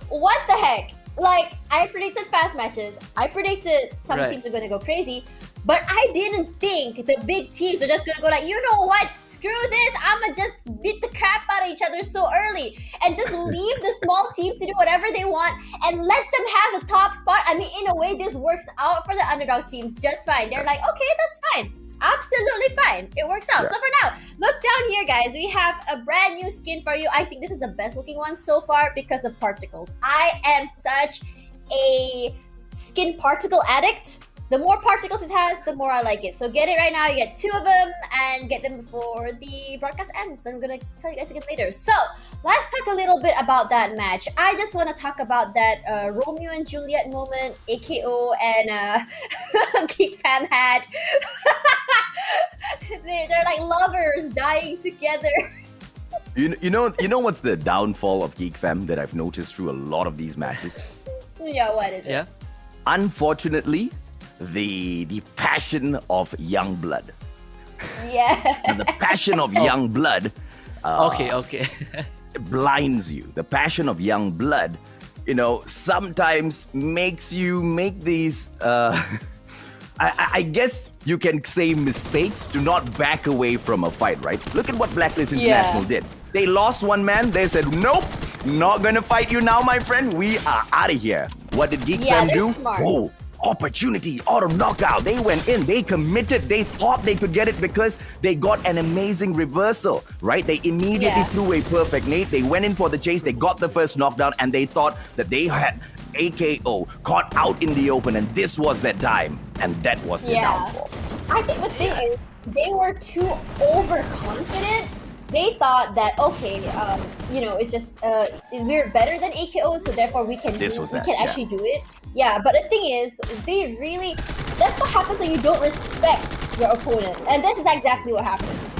What the heck? Like, I predicted fast matches. I predicted some Right. teams are gonna go crazy. But I didn't think the big teams are just gonna go like, you know what? Screw this. I'ma just beat the crap out of each other so early and just leave the small teams to do whatever they want and let them have the top spot. I mean, in a way, this works out for the underdog teams just fine. They're like, okay, that's fine. Absolutely fine. It works out. Yeah. So for now, look down here, guys. We have a brand new skin for you. I think this is the best looking one so far because of particles. I am such a skin particle addict. The more particles it has, the more I like it. So get it right now. You get 2 of them and get them before the broadcast ends. I'm gonna tell you guys again later. So let's talk a little bit about that match. I just want to talk about that Romeo and Juliet moment AKO and Geek Fam had. They're like lovers dying together. You know what's the downfall of Geek Fam that I've noticed through a lot of these matches? Yeah, what is it? Yeah. Unfortunately, the passion of young blood. Yeah. And the passion of young blood Okay. blinds you. The passion of young blood, sometimes makes you make these I guess you can say mistakes to not back away from a fight, right? Look at what Blacklist International did. They lost one man. They said, nope, not gonna fight you now, my friend. We are out of here. What did Geek Fam they're do? smart. Oh, opportunity, auto knockout. They went in, they committed, they thought they could get it because they got an amazing reversal, right? They immediately threw a perfect nade. They went in for the chase, they got the first knockdown, and they thought that they had AKO caught out in the open, and this was their time, and that was the downfall. I think the thing is, they were too overconfident. They thought that it's just we're better than AKO, so therefore we can actually do it. Yeah, but the thing is, that's what happens when you don't respect your opponent, and this is exactly what happens.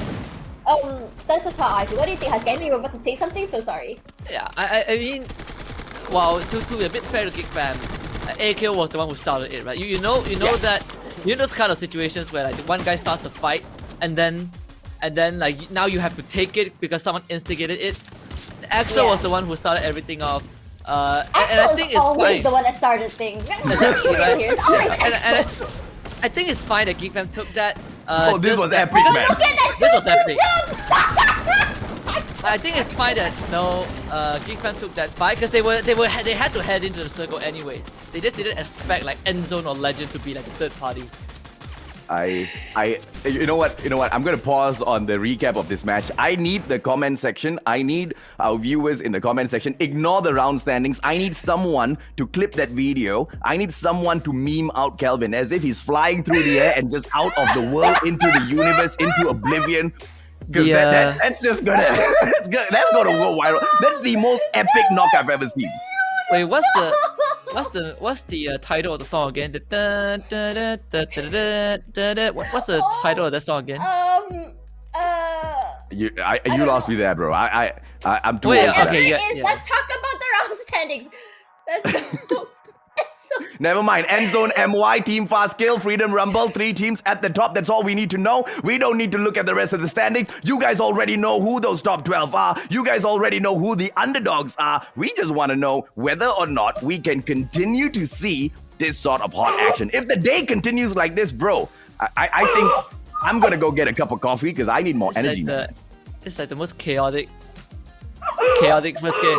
That's just how I feel. What do you think, Husky? You were about to say something, so sorry. Yeah, I mean, well, to be a bit fair to Geek Fam, AKO was the one who started it, right? You know that those kind of situations where like one guy starts the fight and then like now you have to take it because someone instigated it. Axel was the one who started everything off. And I think it's always fine. the one that started things. Exactly, right? It's always And Axel. I think it's fine that Geek Fam took that. This was epic, because man. Look at that This was choo-choo epic. jump! I think it's fine that Geek Fam took that fight because they had to head into the circle anyways. They just didn't expect like Endzone or Legend to be like a third party. You know what? I'm gonna pause on the recap of this match. I need the comment section. I need our viewers in the comment section. Ignore the round standings. I need someone to clip that video. I need someone to meme out Kelvin as if he's flying through the air and just out of the world into the universe, into oblivion. Because that's just gonna that's gonna go viral. That's the most epic knock I've ever seen. Wait, what's the title of the song again? What's the title of that song again? You lost me there, bro. I'm too Wait, old for that. okay, yeah. Let's talk about the round standings. That's so Never mind. Endzone, MY, Team Fast Kill, Freedom Rumble, 3 teams at the top. That's all we need to know. We don't need to look at the rest of the standings. You guys already know who those top 12 are. You guys already know who the underdogs are. We just want to know whether or not we can continue to see this sort of hot action. If the day continues like this, bro, I think I'm going to go get a cup of coffee because I need more energy. It's like the most chaotic first game.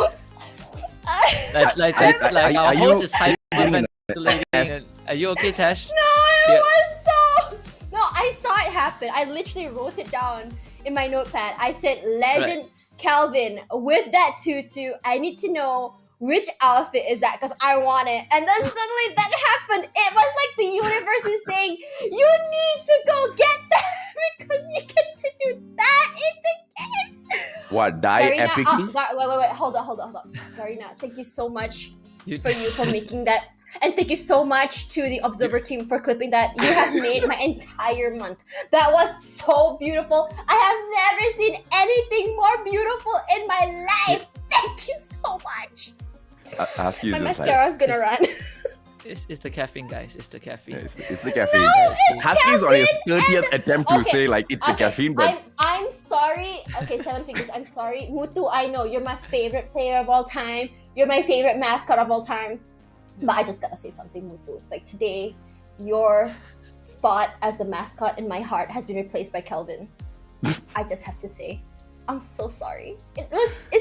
Like our host is hyperventilating. Are you okay, Tash? No, it was so. No, I saw it happen. I literally wrote it down in my notepad. I said, Legend Calvin with that tutu. I need to know which outfit is that because I want it. And then suddenly that happened. It was like the universe is saying, you need to go get that because you get to do that in the games. What, die Garina, epically? wait. Hold on. Garina, thank you so much for making that. And thank you so much to the Observer team for clipping that. You have made my entire month. That was so beautiful. I have never seen anything more beautiful in my life. Thank you so much. Ask you My this, mascara's gonna run. It's the caffeine, guys. It's the caffeine. It's the caffeine. it's Husky's on his caffeine 30th attempt to Okay, say like it's the okay, caffeine, but I'm sorry. Okay, Seven Fingers, I'm sorry. Mutu, I know you're my favorite player of all time. You're my favorite mascot of all time. But I just gotta say something, Mutu. Like today, your spot as the mascot in my heart has been replaced by Kelvin. I just have to say, I'm so sorry. It's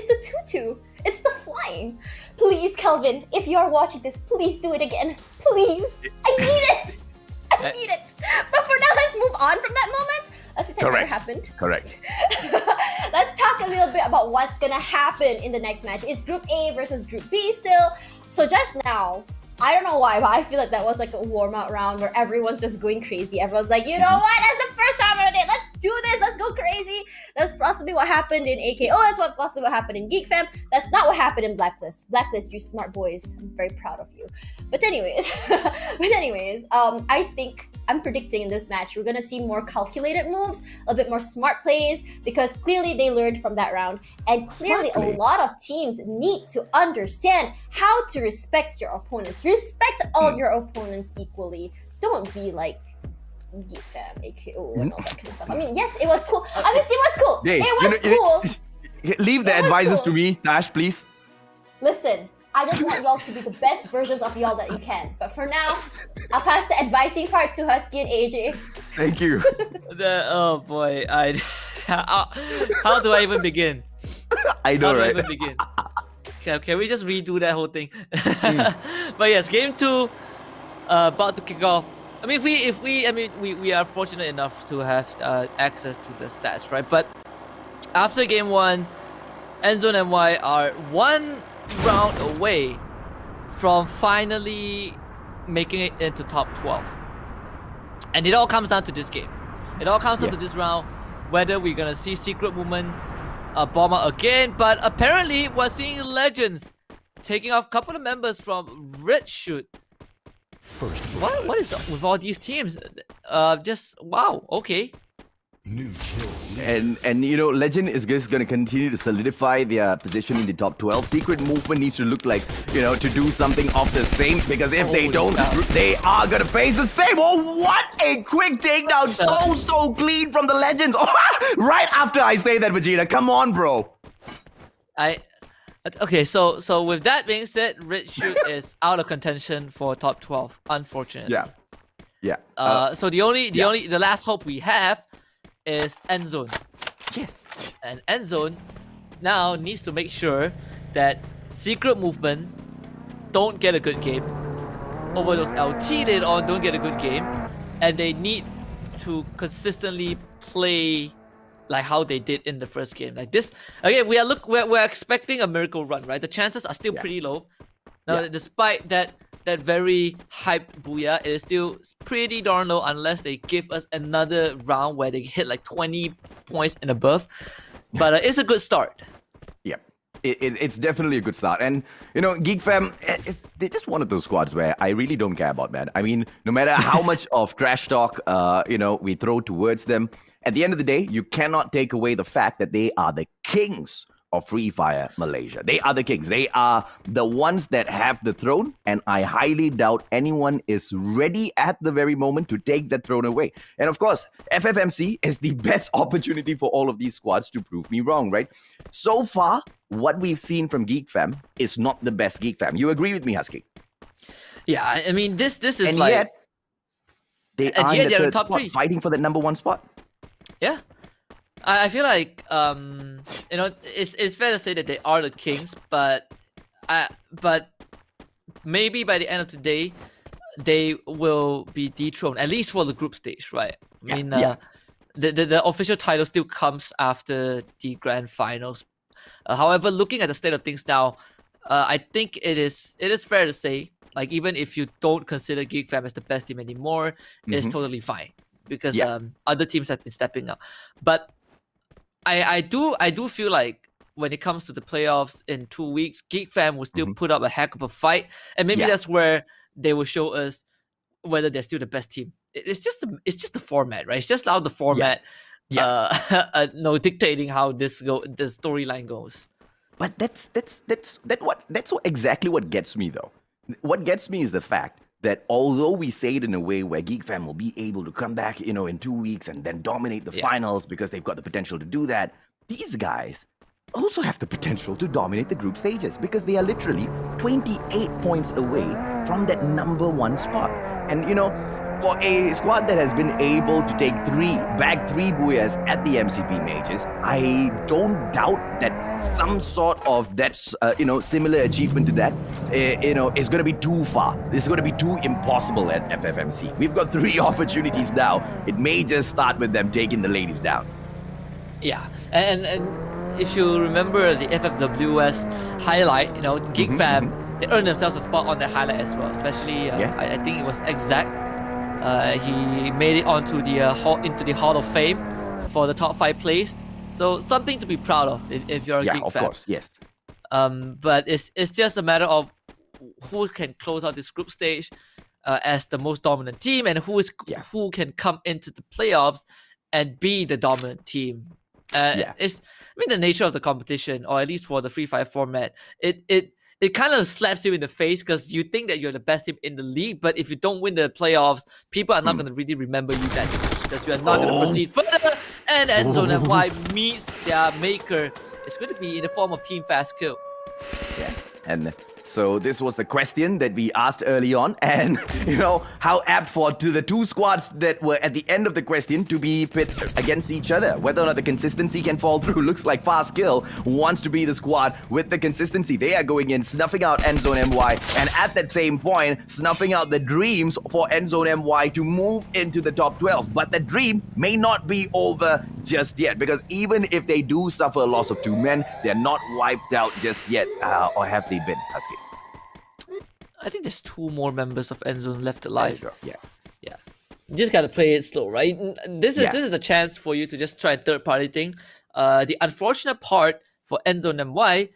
the tutu. It's the flying. Please, Kelvin, if you're watching this, please do it again. Please. I need it. I need it. But for now, let's move on from that moment. Let's pretend it never happened. correct. Let's talk a little bit about what's gonna happen in the next match. It's Group A versus Group B still. So just now, I don't know why, but I feel like that was like a warm-out round where everyone's just going crazy. Everyone's like, you know what? That's the first time of the day. Let's do this. Let's go crazy. That's possibly what happened in AKO. That's possibly what happened in Geek Fam. That's not what happened in Blacklist. Blacklist, you smart boys. I'm very proud of you. But anyways, I think I'm predicting in this match we're gonna see more calculated moves, a bit more smart plays, because clearly they learned from that round, and clearly a lot of teams need to understand how to respect your opponents. Respect all your opponents equally. Don't be like Geek Fam, AKO, and all that kind of stuff. I mean, yes, it was cool. I mean, it was cool. Hey, it was cool. Leave the It was advices cool. to me, Tash, please. Listen, I just want y'all to be the best versions of y'all that you can. But for now, I'll pass the advising part to Husky and AJ. Thank you. Oh boy, how do I even begin? I know, How do I right? even begin? Can we just redo that whole thing? But yes, game 2 about to kick off. I mean, we are fortunate enough to have access to the stats, right? But after game 1, Endzone and Y are one round away from finally making it into top 12. And it all comes down to this game. It all comes down to this round, whether we're gonna see Secret Movement bomb out again. But apparently we're seeing Legends taking off a couple of members from Red Shoot. First What is up with all these teams? Just wow, okay. new kill. And you know, Legend is just going to continue to solidify their position in the top 12. Secret Movement needs to look like, you know, to do something of the same, because if they Holy don't, cow. they are going to face the same. Oh, what a quick takedown. So clean from the Legends. Oh, right after I say that, Vegeta. Come on, bro. Okay, so with that being said, Red Shoot is out of contention for top 12, unfortunately. Yeah. So the last hope we have is Endzone. Yes. And Endzone now needs to make sure that Secret Movement don't get a good game. Over those LT later on don't get a good game. And they need to consistently play like how they did in the first game. Like this, again, we're expecting a miracle run, right? The chances are still pretty low. Now, despite that very hyped booyah, it is still pretty darn low unless they give us another round where they hit like 20 points and above. But it's a good start. Yep. It's definitely a good start. And, you know, Geek Fam, they're just one of those squads where I really don't care about, man. I mean, no matter how much of trash talk, you know, we throw towards them, at the end of the day, you cannot take away the fact that they are the kings of Free Fire Malaysia. They are the kings. They are the ones that have the throne, and I highly doubt anyone is ready at the very moment to take that throne away. And of course, FFMC is the best opportunity for all of these squads to prove me wrong, right? So far, what we've seen from Geek Fam is not the best Geek Fam. You agree with me, Husky? Yeah, I mean this is And like yet, they are in the they're in third top spot, 3. fighting for the number 1 spot. Yeah. I feel like you know, it's fair to say that they are the kings, but maybe by the end of the day they will be dethroned, at least for the group stage, right? I mean the official title still comes after the grand finals. However, looking at the state of things now, I think it is fair to say, like, even if you don't consider Geek Fam as the best team anymore, it's totally fine, because other teams have been stepping up. But I do feel like when it comes to the playoffs in 2 weeks, Geek Fam will still put up a heck of a fight, and maybe that's where they will show us whether they're still the best team. It's just the format, right? It's just how the format, no, dictating how the storyline goes. But that's exactly what gets me, though. What gets me is the fact that although we say it in a way where Geek Fam will be able to come back, in 2 weeks and then dominate the finals because they've got the potential to do that, these guys also have the potential to dominate the group stages because they are literally 28 points away from that number 1 spot. And for a squad that has been able to bag three Booyahs at the MCP majors, I don't doubt that some sort of that, similar achievement to that, is going to be too far. It's going to be too impossible at FFMC. We've got 3 opportunities now. It may just start with them taking the ladies down. Yeah, and if you remember the FFWS highlight, Geek Fam, they earned themselves a spot on the highlight as well. Especially, I think it was Exact. He made it onto into the Hall of Fame for the top 5 place. So something to be proud of if you're a Geek Fam. Yeah, of course, yes. But it's just a matter of who can close out this group stage as the most dominant team, and who can come into the playoffs and be the dominant team. It's the nature of the competition, or at least for the Free Fire format, it kind of slaps you in the face because you think that you're the best team in the league, but if you don't win the playoffs, people are not going to really remember you that much because you are not going to proceed further. And Endzone NY meets their maker. It's going to be in the form of Team Fast Kill. Yeah, and so this was the question that we asked early on, and how apt for the 2 squads that were at the end of the question to be pit against each other. Whether or not the consistency can fall through looks like Fast Kill wants to be the squad with the consistency. They are going in, snuffing out Endzone MY, and at that same point, snuffing out the dreams for Endzone MY to move into the top 12. But the dream may not be over just yet, because even if they do suffer a loss of 2 men, they're not wiped out just yet. Or have they been, Husky? I think there's 2 more members of Endzone left alive. Yeah. You just gotta play it slow, right? This is the chance for you to just try a third-party thing. The unfortunate part for Endzone NY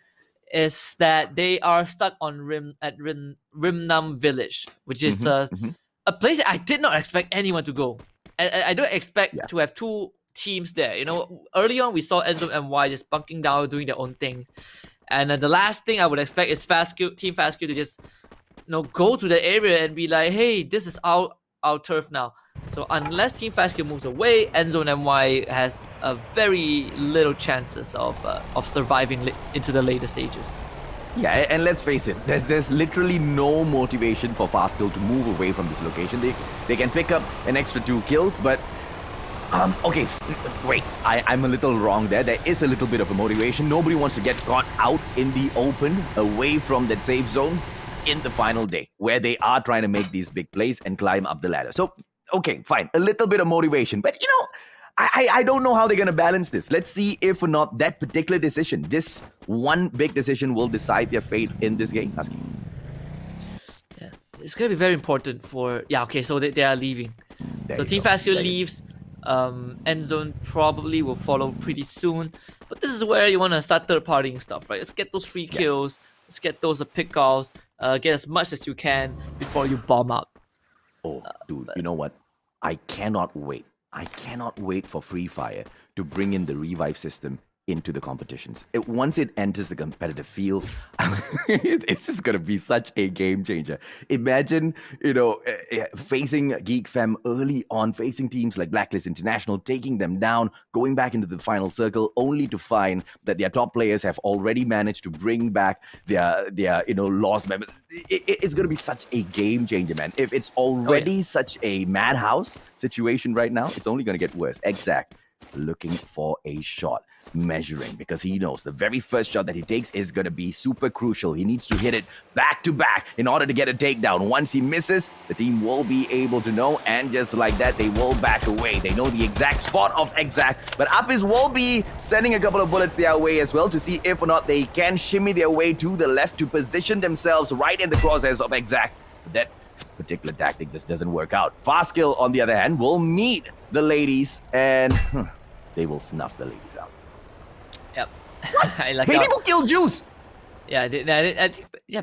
is that they are stuck on Rimnam Village, which is a place that I did not expect anyone to go. I don't expect to have 2 teams there. Early on we saw Endzone NY just bunking down, doing their own thing. And the last thing I would expect is Team Fast Kill to just go to the area and be like, hey, this is our turf now. So unless Team Fast Kill moves away, Endzone NY has a very little chances of surviving into the later stages. Yeah, and let's face it, there's literally no motivation for Fast Kill to move away from this location. They can pick up an extra 2 kills, but okay, wait, I'm a little wrong there. There is a little bit of a motivation. Nobody wants to get caught out in the open, away from that safe zone in the final day, where they are trying to make these big plays and climb up the ladder. So, okay, fine, a little bit of motivation. But, I don't know how they're going to balance this. Let's see if or not that particular decision, this one big decision, will decide their fate in this game, Husky. Yeah, it's going to be very important for... Yeah, okay, so they are leaving. So Team Fast Kill leaves. Endzone probably will follow pretty soon, but this is where you want to start third-partying stuff, right? Let's get those free kills, let's get those pick-offs, get as much as you can before you bomb out. Oh, dude, you know what? I cannot wait for Free Fire to bring in the revive system into the competitions. Once it enters the competitive field, it's just going to be such a game changer. Imagine, facing Geek Fam early on, facing teams like Blacklist International, taking them down, going back into the final circle, only to find that their top players have already managed to bring back their lost members. It's going to be such a game changer, man. If it's already such a madhouse situation right now, it's only going to get worse. Exact. Looking for a shot, measuring, because he knows the very first shot that he takes is going to be super crucial. He needs to hit it back to back in order to get a takedown. Once he misses, the team will be able to know, and just like that, they will back away. They know the exact spot of Exact, but Apis will be sending a couple of bullets their way as well to see if or not they can shimmy their way to the left to position themselves right in the crosshairs of Exact. That particular tactic just doesn't work out. Fast Kill, on the other hand, will meet the ladies, and they will snuff the ladies out. Yep. I like Baby Boo killed Juice! Yeah, I think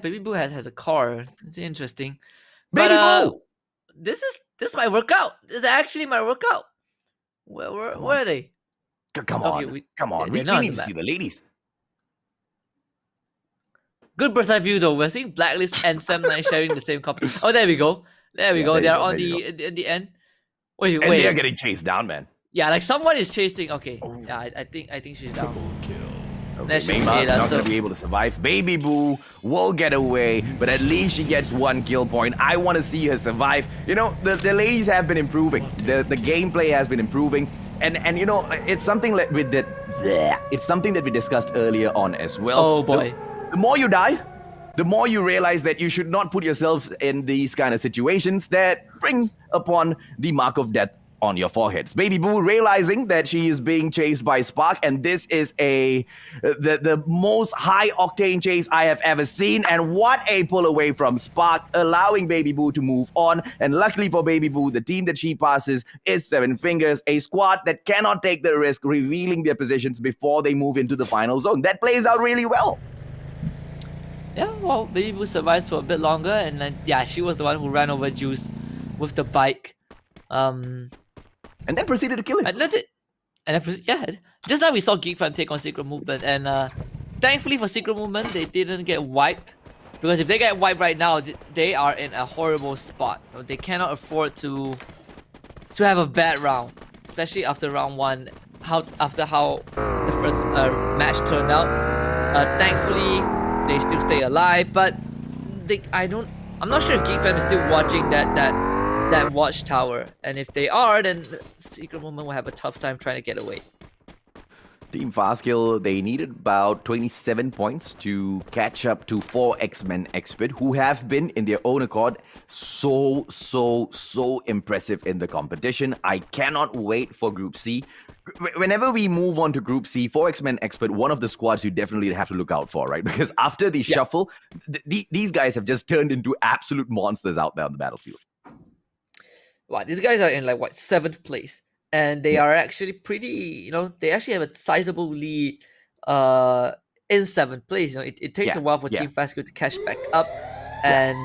Baby Boo has a car. It's interesting. Baby But Boo! this is my workout. This is actually my workout. Where are they? Come on. Okay, Come on. they're We not on need the to see map. the ladies. Good bird's eye view though. We're seeing Blacklist and Sam9 sharing the same copy. Oh, there we go. There we Yeah, go. there you They're go, on there you the end. Wait, And wait. they're getting chased down, man. Yeah, like someone is chasing. Okay. Yeah, I think she's down. Triple kill. Okay, That should be Mayma's data, not going so- to be able to survive. Baby Boo will get away, but at least she gets 1 kill point. I want to see her survive. You know, the ladies have been improving. The gameplay has been improving. And you know, it's something that it's something that we discussed earlier on as well. Oh, boy. The more you die, the more you realize that you should not put yourselves in these kind of situations that bring upon the mark of death on your foreheads. Baby Boo realizing that she is being chased by Spark, and this is the most high octane chase I have ever seen. And what a pull away from Spark, allowing Baby Boo to move on. And luckily for Baby Boo, the team that she passes is Seven Fingers, a squad that cannot take the risk revealing their positions before they move into the final zone. That plays out really well. Yeah, well, Baby Boo survives for a bit longer, and then yeah, she was the one who ran over Juice with the bike. And then proceeded to kill him. And let it. And yeah, just now we saw Geek Fam take on Secret Movement, and thankfully for Secret Movement, they didn't get wiped. Because if they get wiped right now, they are in a horrible spot. They cannot afford to have a bad round, especially after round 1. After how the first match turned out. Thankfully, they still stay alive, but I'm not sure if Geek Fam is still watching that watchtower, and if they are, then Secret Movement will have a tough time trying to get away. Team Fastkill, they needed about 27 points to catch up to 4 X-Men Expert, who have been, in their own accord, so impressive in the competition. I cannot wait for Group C. Whenever we move on to Group C, 4 X-Men Expert, one of the squads you definitely have to look out for, right? Because after the shuffle, these guys have just turned into absolute monsters out there on the battlefield. Wow, these guys are in 7th place, and they are actually pretty. They actually have a sizable lead. In 7th place, it takes a while for Team Fastkill to catch back up, and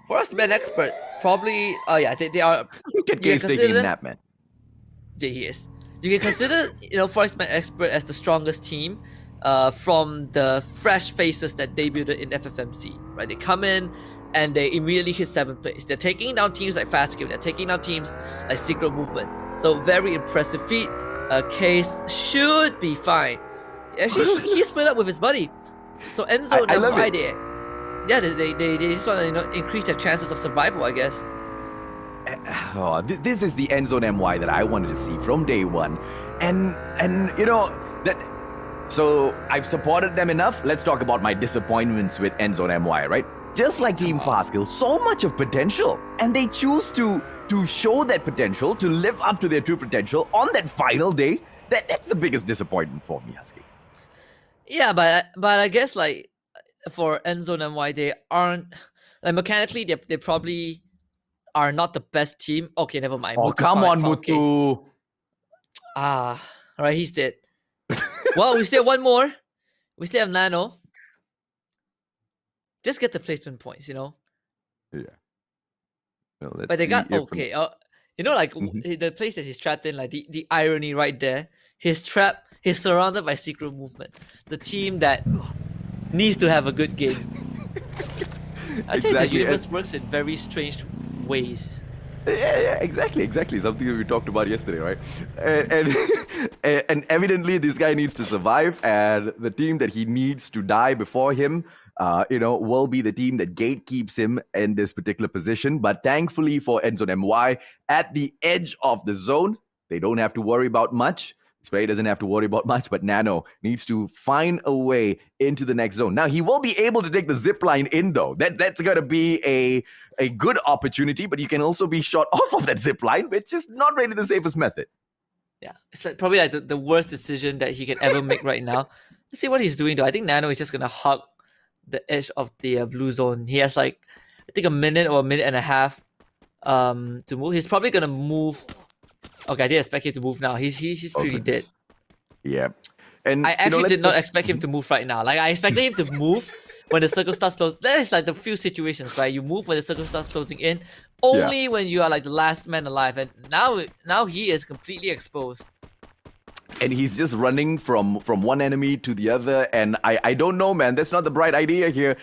for us to be an expert, probably. Oh yeah, they are. Look at Case taking a nap, man. Yeah, he is. You can consider, Forest Man Expert as the strongest team from the fresh faces that debuted in FFMC, right? They come in and they immediately hit 7th place. They're taking down teams like Fastkill, they're taking down teams like Secret Movement. So very impressive feat. Case should be fine. Actually, he split up with his buddy. So Enzo I and love why it. they just want to increase their chances of survival, I guess. Oh, this is the end zone MY that I wanted to see from day one. And that. So I've supported them enough. Let's talk about my disappointments with end zone MY, right? Just like Team Fastkill, so much of potential, and they choose to show that potential, to live up to their true potential on that final day. That's the biggest disappointment for me, Husky. Yeah, but I guess for Endzone and why they aren't mechanically they probably are not the best team. Okay, never mind. Oh, Muthu come fine, on, fine, Muthu. okay. Alright, he's dead. Well, we still have one more. We still have Nano. Just get the placement points, Yeah. Well, But they got let's see okay. The place that he's trapped in, the irony right there. He's trapped. He's surrounded by Secret Movement, the team that needs to have a good game. I think the Exactly, universe works in very strange ways. Yeah, exactly. Something that we talked about yesterday, right? And evidently, this guy needs to survive, and the team that he needs to die before him, will be the team that gatekeeps him in this particular position. But thankfully for Endzone MY, at the edge of the zone, they don't have to worry about much. Spray doesn't have to worry about much, but Nano needs to find a way into the next zone. Now, he will be able to take the zip line in, though. That's going to be a good opportunity, but you can also be shot off of that zip line, which is not really the safest method. Yeah, it's probably the worst decision that he can ever make right now. Let's see what he's doing, though. I think Nano is just going to hug the edge of the blue zone. He has, I think a minute or a minute and a half to move. He's probably going to move. Okay, I didn't expect him to move now. He's pretty dead. Yeah. And I actually did not expect him to move right now. I expected him to move when the circle starts closing. That is the few situations, right? You move when the circle starts closing in. Only when you are the last man alive. And now he is completely exposed. and he's just running from one enemy to the other. And I don't know, man. That's not the bright idea here.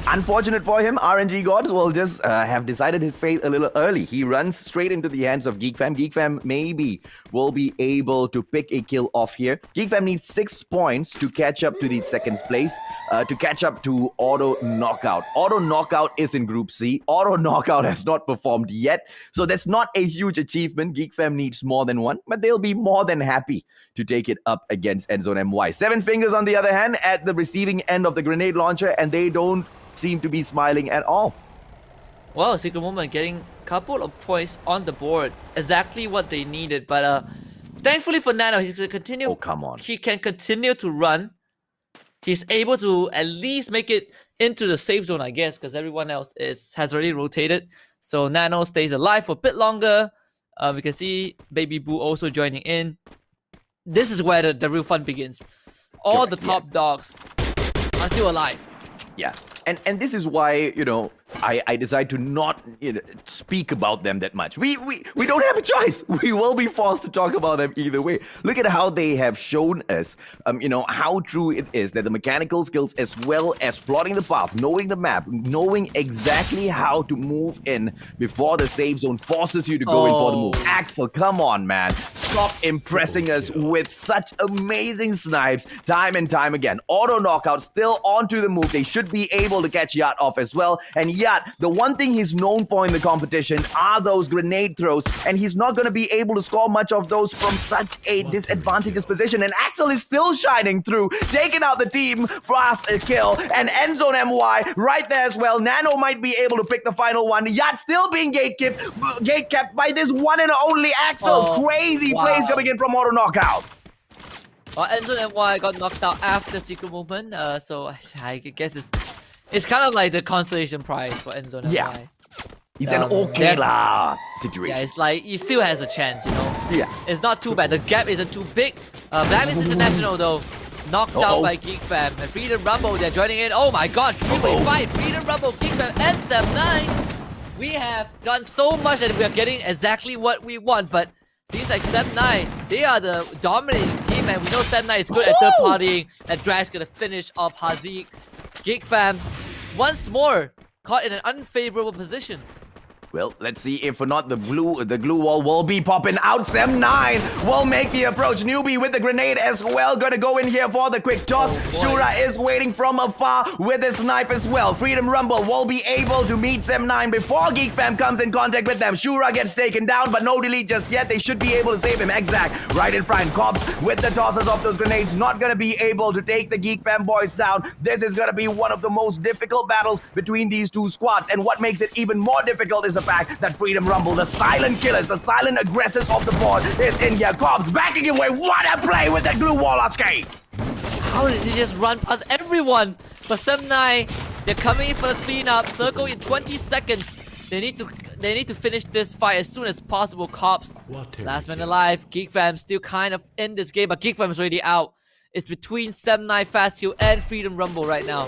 Unfortunate for him, RNG Gods will just have decided his fate a little early. He runs straight into the hands of GeekFam. GeekFam maybe will be able to pick a kill off here. GeekFam needs 6 points to catch up to the second place, to catch up to Auto Knockout. Auto Knockout is in Group C. Auto Knockout has not performed yet, so that's not a huge achievement. GeekFam needs more than one, but they'll be more than happy to take it up against Endzone MY. Seven Fingers, on the other hand, at the receiving end of the grenade launcher, and they don't seem to be smiling at all. Well, Secret Moment getting a couple of points on the board. Exactly what they needed. But thankfully for Nano, he can continue. Oh, come on. He can continue to run. He's able to at least make it into the safe zone, I guess, because everyone else has already rotated. So Nano stays alive for a bit longer. We can see Baby Boo also joining in. This is where the real fun begins. All the top dogs are still alive. Yeah. And this is why, I decide to not speak about them that much. We don't have a choice. We will be forced to talk about them either way. Look at how they have shown us, how true it is that the mechanical skills, as well as plotting the path, knowing the map, knowing exactly how to move in before the safe zone forces you to go in for the move. Axel, come on, man. Stop impressing us with such amazing snipes time and time again. Auto Knockout still onto the move. They should be able to catch Yacht off as well. And Yacht, the one thing he's known for in the competition are those grenade throws, and he's not going to be able to score much of those from such a disadvantageous position. And Axel is still shining through, taking out the team fast a kill, and Endzone MY right there as well. Nano might be able to pick the final one. Yacht still being gatekept by this one and only Axel. Crazy plays coming in from Auto Knockout. Endzone MY got knocked out after Secret Movement, so I guess it's kind of like the consolation prize for Endzone MY. It's an okay situation. Yeah, it's like he still has a chance, Yeah. It's not too bad. The gap isn't too big. Blacklist International though, knocked out by GeekFam. And Freedom Rumble, they're joining in. Oh my god, 3-way fight. Freedom Rumble, GeekFam, and Sem9. We have done so much that we are getting exactly what we want, but seems like Sem9, they are the dominating team, and we know Sem9 is good at third partying, and Drag's gonna finish off Haziq. GeekFam, once more, caught in an unfavorable position. Well, let's see if or not the glue wall will be popping out. Sem9 will make the approach. Newbie with the grenade as well. Gonna go in here for the quick toss. Shura is waiting from afar with the snipe as well. Freedom Rumble will be able to meet Sem9 before GeekFam comes in contact with them. Shura gets taken down, but no delete just yet. They should be able to save him. Exact right in front. Cobbs with the tosses of those grenades. Not gonna be able to take the GeekFam boys down. This is gonna be one of the most difficult battles between these two squads. And what makes it even more difficult is the fact that Freedom Rumble, the silent killers, the silent aggressors of the board, is in here. Cobbs backing away. What a play with the glue wall escape! How did he just run past everyone? But Sem9, they're coming in for the cleanup. Circle in 20 seconds. They need to finish this fight as soon as possible. Cobbs, last man alive. GeekFam still kind of in this game, but GeekFam is already out. It's between Sem9 Fast Kill and Freedom Rumble right now.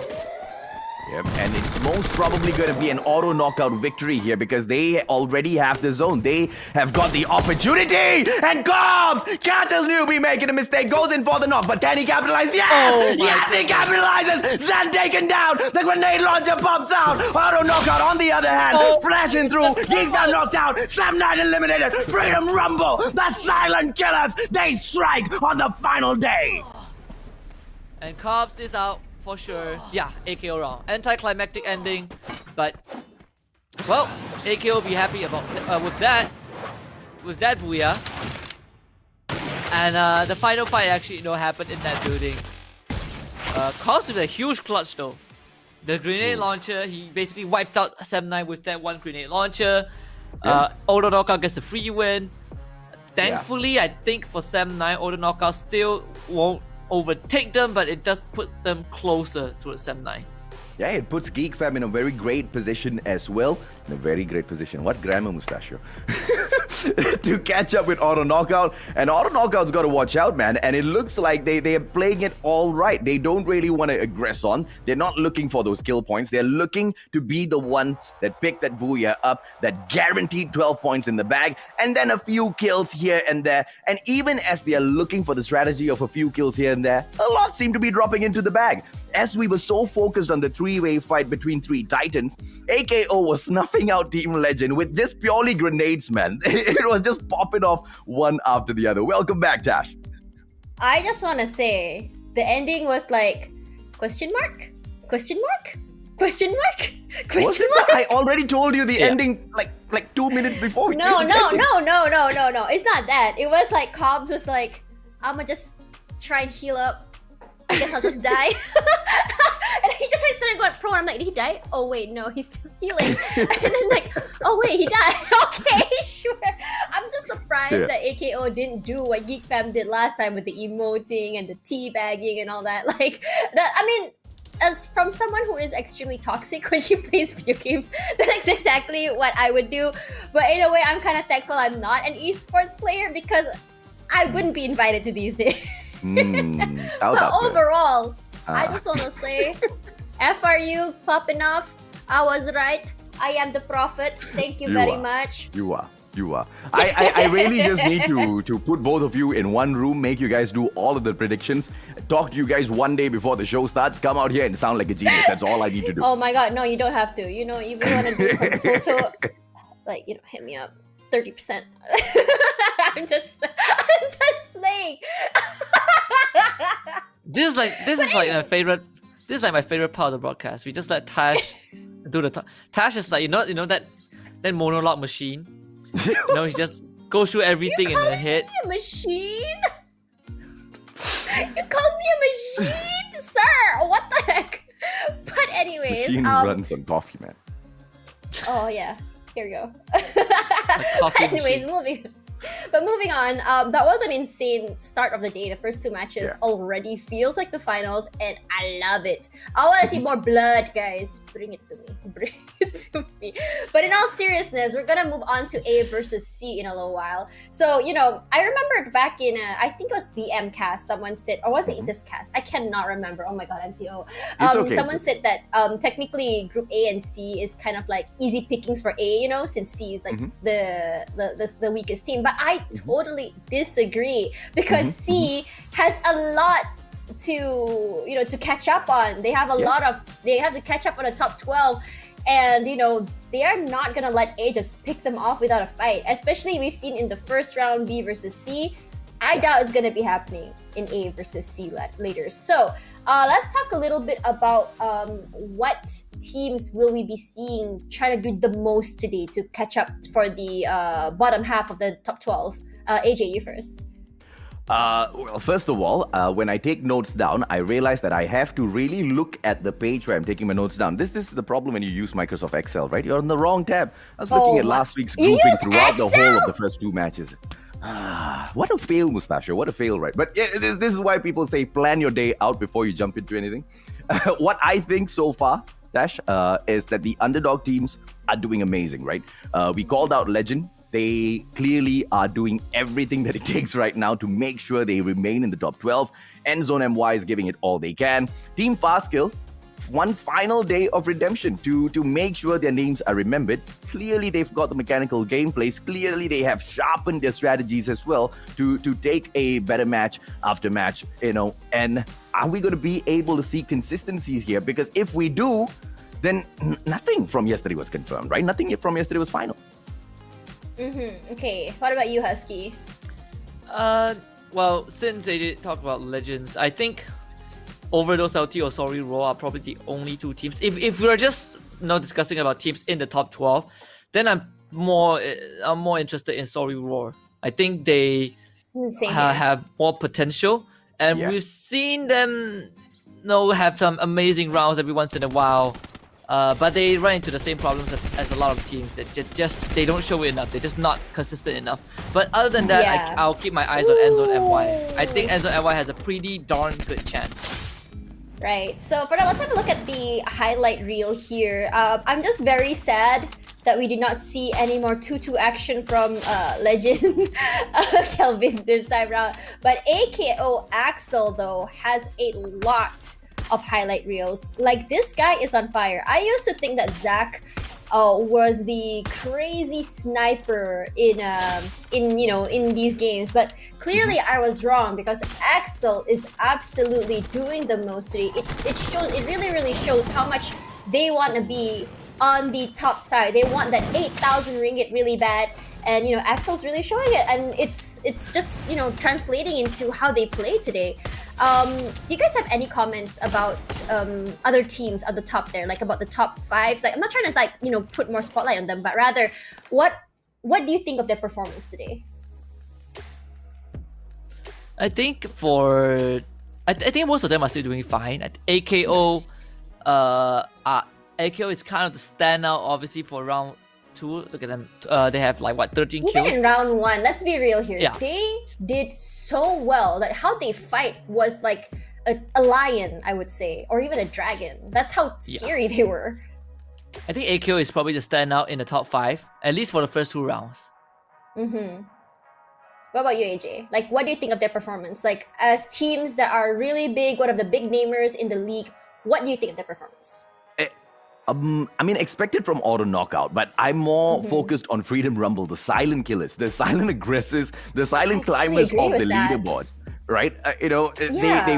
Yep, and it's most probably going to be an auto knockout victory here because they already have the zone. They have got the opportunity, and Cobbs catches Newbie making a mistake, goes in for the knock, but can he capitalize? Yes! Yes, he capitalizes! Zen taken down! The grenade launcher pops out! Auto knockout on the other hand, flashing through, GeekFam knocked out, Sem9 eliminated, Freedom Rumble, the silent killers, they strike on the final day! And Cobbs is out. For sure. Yeah, AKO round. Anticlimactic ending. But, well, AK will be happy about with that booyah. And the final fight actually, happened in that building. Cobbs with a huge clutch though. The grenade launcher, he basically wiped out Sem9 with that one grenade launcher. Auto Knockout gets a free win. Thankfully, I think for Sem9, Auto Knockout still won't overtake them, but it does put them closer towards Sem9. Yeah, it puts GeekFam in a very great position as well. In a very great position. What grammar, Mustachio? to catch up with Auto Knockout. And Auto Knockout's got to watch out, man. And it looks like they are playing it all right. They don't really want to aggress on. They're not looking for those kill points. They're looking to be the ones that pick that Booyah up, that guaranteed 12 points in the bag, and then a few kills here and there. And even as they are looking for the strategy of a few kills here and there, a lot seem to be dropping into the bag. As we were so focused on the three-way fight between three titans, AKO was snuffing out Team Legend with just purely grenades, man. It was just popping off one after the other. Welcome back, Tash. I just want to say the ending was like question mark, question mark, question mark, question mark. I already told you the ending like 2 minutes before. No. It's not that. It was like Cobbs was like, I'ma just try and heal up. I guess I'll just die. And he just like started going prone. I'm like, did he die? Oh wait, no, he's still healing. And then like, oh wait, he died. Okay, sure. I'm just surprised that AKO didn't do what Geek Fam did last time with the emoting and the teabagging and all that. Like that. I mean, as from someone who is extremely toxic when she plays video games, that's exactly what I would do. But in a way, I'm kind of thankful I'm not an esports player because I wouldn't be invited to these days. But overall, I just want to say, FRU popping off. I was right. I am the prophet. Thank you very much. You are. I really just need to put both of you in one room, make you guys do all of the predictions, talk to you guys one day before the show starts, come out here and sound like a genius. That's all I need to do. Oh my god, no, you don't have to. You know, if you want to do some total, like, you know, hit me up. 30%. I'm just playing. This is like my favorite. This is like my favorite part of the broadcast. We just let Tash do the. Tash is like you know that monologue machine. You know, he just goes through everything in the head. You call me a machine? You called me a machine, sir? What the heck? But anyways, machine runs on coffee, man. Oh yeah. Here we go. Anyways, moving on. That was an insane start of the day. The first two matches already feels like the finals, and I love it. I want to see more blood, guys. Bring it to me. Bring it to me. But in all seriousness, we're gonna move on to A versus C in a little while. So, you know, I remembered back in I think it was BM cast, someone said, or was it this cast? I cannot remember. Oh my god, MCO. Someone said that technically Group A and C is kind of like easy pickings for A, you know, since C is like the weakest team. But I totally disagree because C has a lot to catch up on. They have they have to catch up on the top 12, and they are not gonna let A just pick them off without a fight. Especially we've seen in the first round B versus C. I doubt it's gonna be happening in A versus C later. So let's talk a little bit about what teams will we be seeing trying to do the most today to catch up for the bottom half of the top 12. AJ, you first. Well, first of all, when I take notes down, I realize that I have to really look at the page where I'm taking my notes down. This is the problem when you use Microsoft Excel, right? You're on the wrong tab. I was looking at last week's grouping throughout the whole of the first two matches. What a fail, Mustachio. What a fail, right? But this is why people say plan your day out before you jump into anything. What I think so far, Dash, is that the underdog teams are doing amazing, right? We called out Legend. They clearly are doing everything that it takes right now to make sure they remain in the top 12. Endzone MY is giving it all they can. Team Fastkill, one final day of redemption to make sure their names are remembered. Clearly, they've got the mechanical gameplays. Clearly, they have sharpened their strategies as well to take a better match after match, And are we going to be able to see consistency here? Because if we do, then nothing from yesterday was confirmed, right? Nothing from yesterday was final. Okay, what about you, Husky? Well, since they did talk about Legends, I think Overdose LT or Sorry Raw are probably the only two teams. If we're just discussing about teams in the top 12, then I'm more interested in Sorry Raw. I think they have more potential, and we've seen them have some amazing rounds every once in a while. But they run into the same problems as a lot of teams. That they don't show it enough. They're just not consistent enough. But other than that, I'll keep my eyes on Endzone MY. I think Endzone MY has a pretty darn good chance. Right. So for now, let's have a look at the highlight reel here. I'm just very sad that we did not see any more 2-2 action from Legend Kelvin this time round. But AKO Axel, though, has a lot of highlight reels. Like, this guy is on fire. I used to think that Zach was the crazy sniper in these games, but clearly I was wrong, because Axel is absolutely doing the most today. It really shows how much they want to be on the top side. They want that 8,000 ringgit really bad, and Axel's really showing it, and it's just translating into how they play today. Do you guys have any comments about other teams at the top there, like about the top fives? Like, I'm not trying to put more spotlight on them, but rather, what do you think of their performance today? I think I think most of them are still doing fine. AKO is kind of the standout, obviously, for round 2. Look at them. They have 13 Even kills. in round 1, let's be real here. Yeah. They did so well. Like, how they fight was like a lion, I would say, or even a dragon. That's how scary they were. I think AKO is probably the standout in the top 5, at least for the first 2 rounds. Mm-hmm. What about you, AJ? Like, what do you think of their performance? Like, as teams that are really big, one of the big namers in the league, what do you think of their performance? Expected from auto knockout, but I'm more focused on Freedom Rumble, the silent killers, the silent aggressors, the silent climbers of the leaderboards. Right? They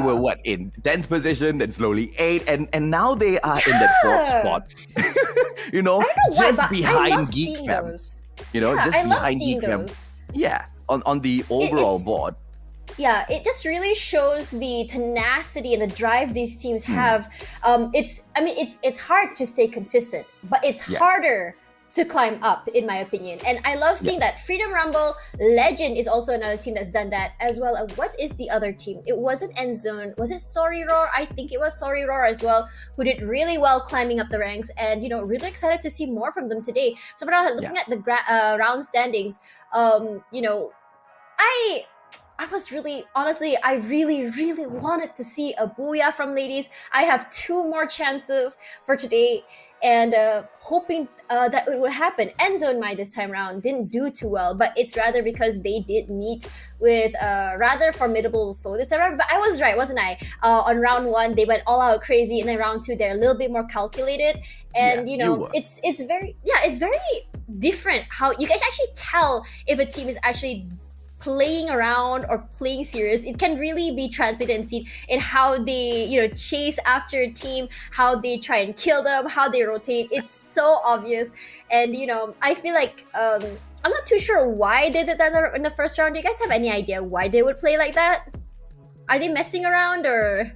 were in 10th position, then slowly 8th, and now they are in that 4th spot. I don't know why, just but behind I love Geek seeing Fam. those. Just I love behind seeing Geek Fam. those. Yeah, on the overall board. Yeah, it just really shows the tenacity and the drive these teams have. It's hard to stay consistent, but it's harder to climb up, in my opinion. And I love seeing that. Freedom Rumble, Legend is also another team that's done that as well. And what is the other team? It wasn't Endzone. Was it Sorry Roar? I think it was Sorry Roar as well, who did really well climbing up the ranks. And, really excited to see more from them today. So for now, looking at the round standings, I was really, honestly, I really wanted to see a booyah from ladies. I have 2 more chances for today, and hoping that it would happen. Endzone Mai this time around didn't do too well, but it's rather because they did meet with a rather formidable foe this time around. But I was right, wasn't I? On round 1, they went all out crazy, and then round 2, they're a little bit more calculated. And it's very different how you can actually tell if a team is actually playing around or playing serious. It can really be translated and seen in how they chase after a team, how they try and kill them, how they rotate. It's so obvious. And I feel like I'm not too sure why they did that in the first round. Do you guys have any idea why they would play like that? Are they messing around, or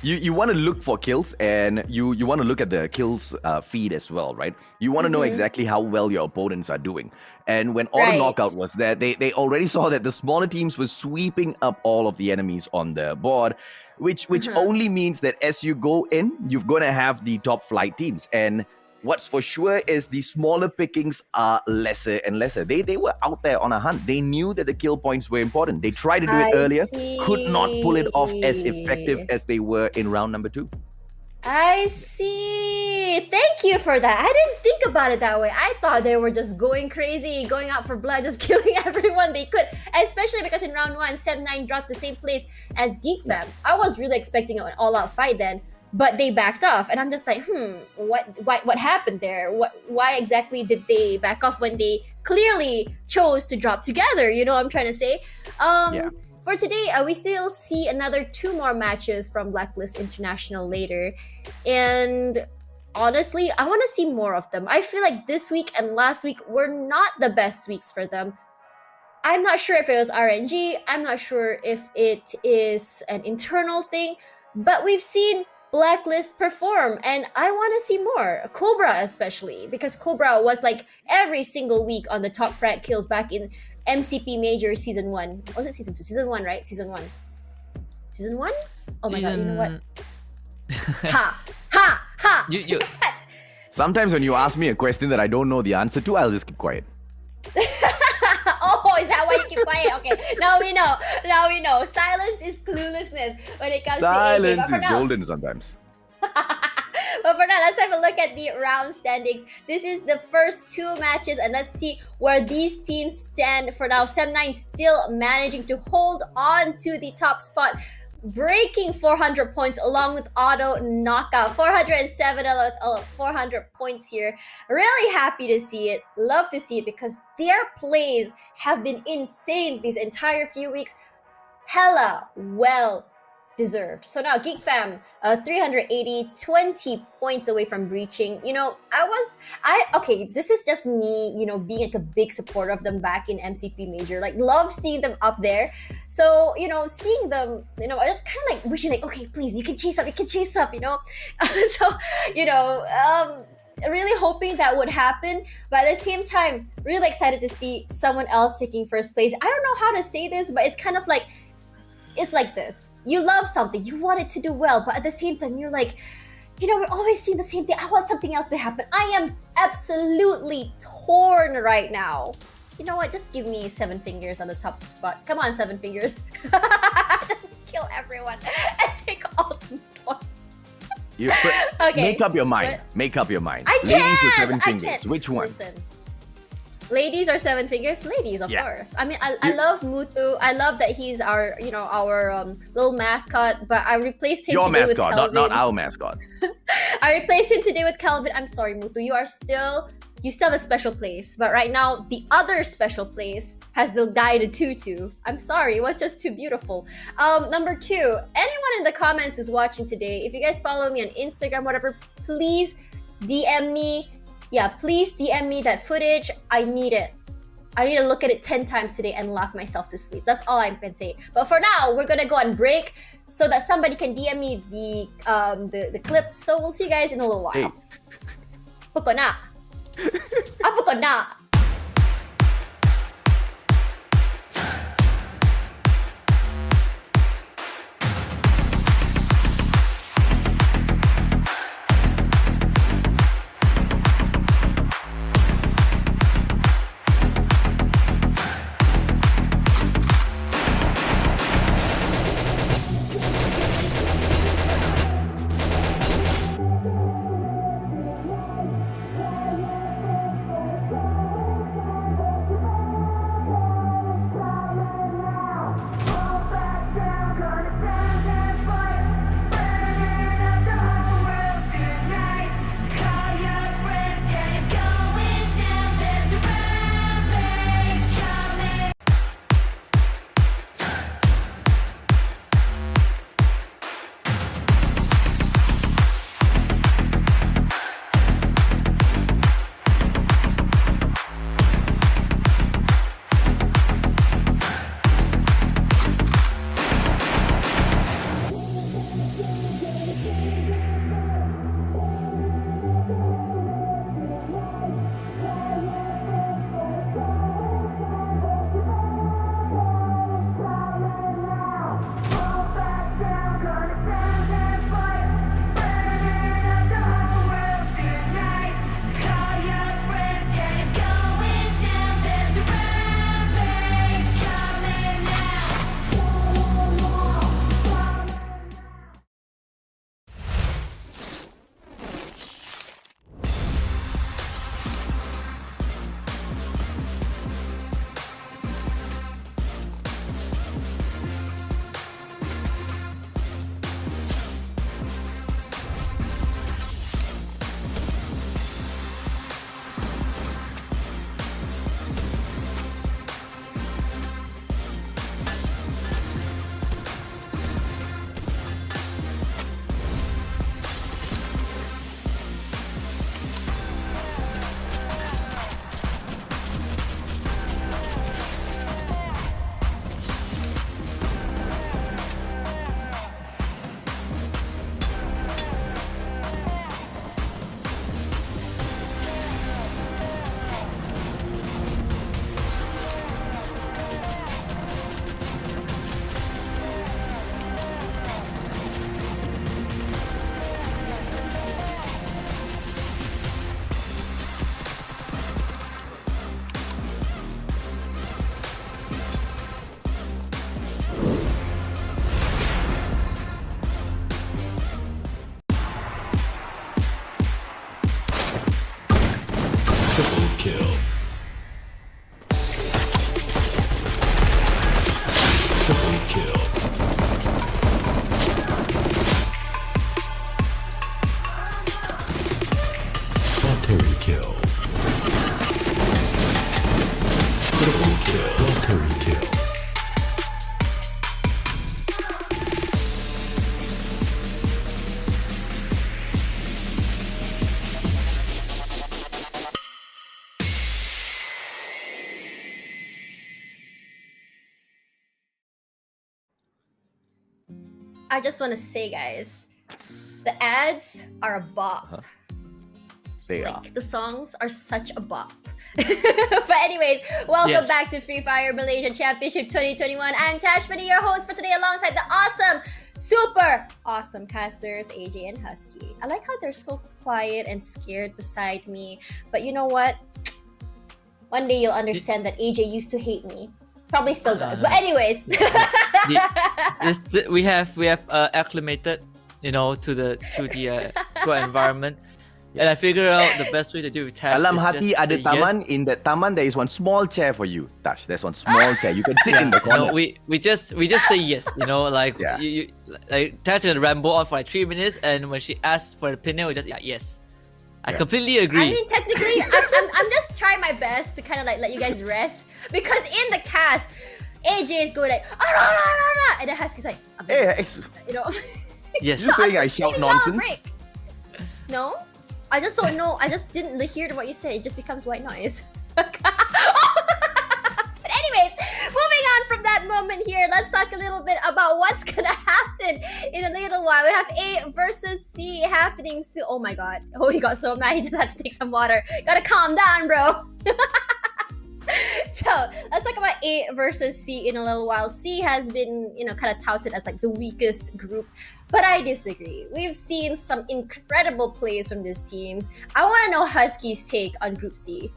you want to look for kills, and you want to look at the kills feed as well, right? You want to know exactly how well your opponents are doing. And when auto knockout was there, they already saw that the smaller teams were sweeping up all of the enemies on the board, which only means that as you go in, you're going to have the top flight teams. And what's for sure is the smaller pickings are lesser and lesser. They were out there on a hunt. They knew that the kill points were important. They tried to do it earlier, could not pull it off as effective as they were in round number 2. I see. Thank you for that. I didn't think about it that way. I thought they were just going crazy, going out for blood, just killing everyone they could. Especially because in round 1, 7-9 dropped the same place as Geek Fam. I was really expecting an all-out fight then, but they backed off, and I'm just like, what happened there? Why exactly did they back off when they clearly chose to drop together? You know what I'm trying to say? For today, we still see another 2 more matches from Blacklist International later. And honestly, I want to see more of them. I feel like this week and last week were not the best weeks for them. I'm not sure if it was RNG. I'm not sure if it is an internal thing. But we've seen Blacklist perform, and I want to see more. Cobra especially, because Cobra was like every single week on the top frag kills back in MCP Major Season 1. Was it Season 2? Season 1, right? Season 1. Season 1? Oh my god, you know what? Ha! You Sometimes when you ask me a question that I don't know the answer to, I'll just keep quiet. Oh, is that why you keep quiet? Okay, now we know. Silence is cluelessness when it comes to AJ. Silence is golden sometimes. But for now, let's have a look at the round standings. This is the first 2 matches, and let's see where these teams stand for now. Sem9 still managing to hold on to the top spot, breaking 400 points along with Auto Knockout. 407 out of 400 points here. Really happy to see it. Love to see it because their plays have been insane these entire few weeks. Hella well deserved. So now Geek Fam, 380, 20 points away from breaching. You know, okay, this is just me, you know, being like a big supporter of them back in MCP Major. Like, love seeing them up there. So, you know, seeing them, you know, I just kind of like wishing like, okay, please, you can chase up, you know? So, you know, really hoping that would happen, but at the same time, really excited to see someone else taking first place. I don't know how to say this, but it's kind of like, it's like this. You love something, you want it to do well, but at the same time, you're like, you know, we're always seeing the same thing. I want something else to happen. I am absolutely torn right now. You know what? Just give me 7 fingers on the top spot. Come on, 7 fingers. Just kill everyone and take all the points. Okay. Make up your mind. Make up your mind. I can't. Ladies or 7 I fingers? can't. Which one? Listen. Ladies or 7 fingers? Ladies, of course. I mean, I love Mutu. I love that he's our, you know, our little mascot. But I replaced him today with Kelvin. not our mascot. I replaced him today with Kelvin. I'm sorry, Mutu. You still have a special place. But right now, the other special place has the guy in a tutu. I'm sorry, it was just too beautiful. Number 2, anyone in the comments who's watching today, if you guys follow me on Instagram, whatever, please DM me. Yeah, please DM me that footage. I need it. I need to look at it 10 times today and laugh myself to sleep. That's all I can say. But for now, we're gonna go on break so that somebody can DM me the clips. So we'll see you guys in a little while. Hey. Apa ko na? Apa ko na? I just want to say, guys, the ads are a bop. They are. Like, the songs are such a bop. But anyways, welcome Yes. back to Free Fire Malaysia Championship 2021. I'm Tashmani, your host for today, alongside the awesome, super awesome casters, AJ and Husky. I like how they're so quiet and scared beside me. But you know what? One day you'll understand that AJ used to hate me. Probably still does. But anyways. We have acclimated, to our environment. And I figured out the best way to do with Tash Dalam is hati just ada say taman. yes. In that taman, there is one small chair for you. Tash, there's one small chair. You can sit in the corner. No, we just say yes, like Yeah. like Tash gonna ramble on for like 3 minutes, and when she asks for an opinion, we just yes. I Yeah. completely agree. I mean, technically, I'm just trying my best to kind of like let you guys rest, because in the cast, AJ is going like, "Ah, rah, rah, rah, rah," and then Husky's like, Hey, you know. yes. You saying I I'm shout giving y'all a nonsense? break. No, I just don't know. I just didn't hear what you said. It just becomes white noise. But anyways, moving on from that moment here, let's talk a little bit about what's gonna happen in a little while. We have A versus C happening soon. Oh my god. Oh, he got so mad. He just had to take some water. Gotta calm down, bro. So let's talk about A versus C in a little while. C has been, kind of touted as like the weakest group, but I disagree. We've seen some incredible plays from these teams. I want to know Husky's take on Group C.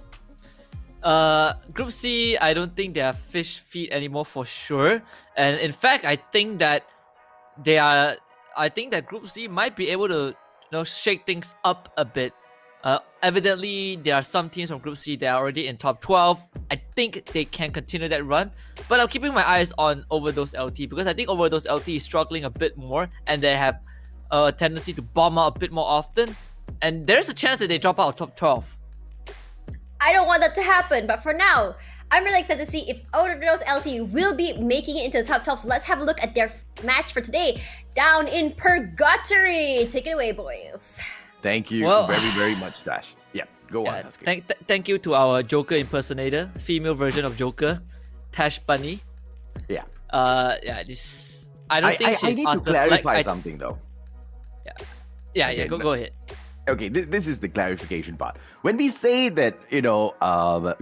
Group C, I don't think they are fish feet anymore for sure. And in fact, I think that Group C might be able to, shake things up a bit. Evidently, there are some teams from Group C that are already in top 12. I think they can continue that run. But I'm keeping my eyes on Overdose LT, because I think Overdose LT is struggling a bit more, and they have a tendency to bomb out a bit more often. And there's a chance that they drop out of top 12. I don't want that to happen, but for now, I'm really excited to see if Overdose LT will be making it into the top 12. So let's have a look at their match for today down in Purgatory. Take it away, boys. Thank you Well- very, very much, Tash. Yeah, go on, Yeah, Husky. thank you to our Joker impersonator, female version of Joker, Tash Bunny. Yeah. This I don't think I she's need to utter- clarify like, I- something though. Yeah, Okay, go ahead. Okay, this is the clarification part. When we say that,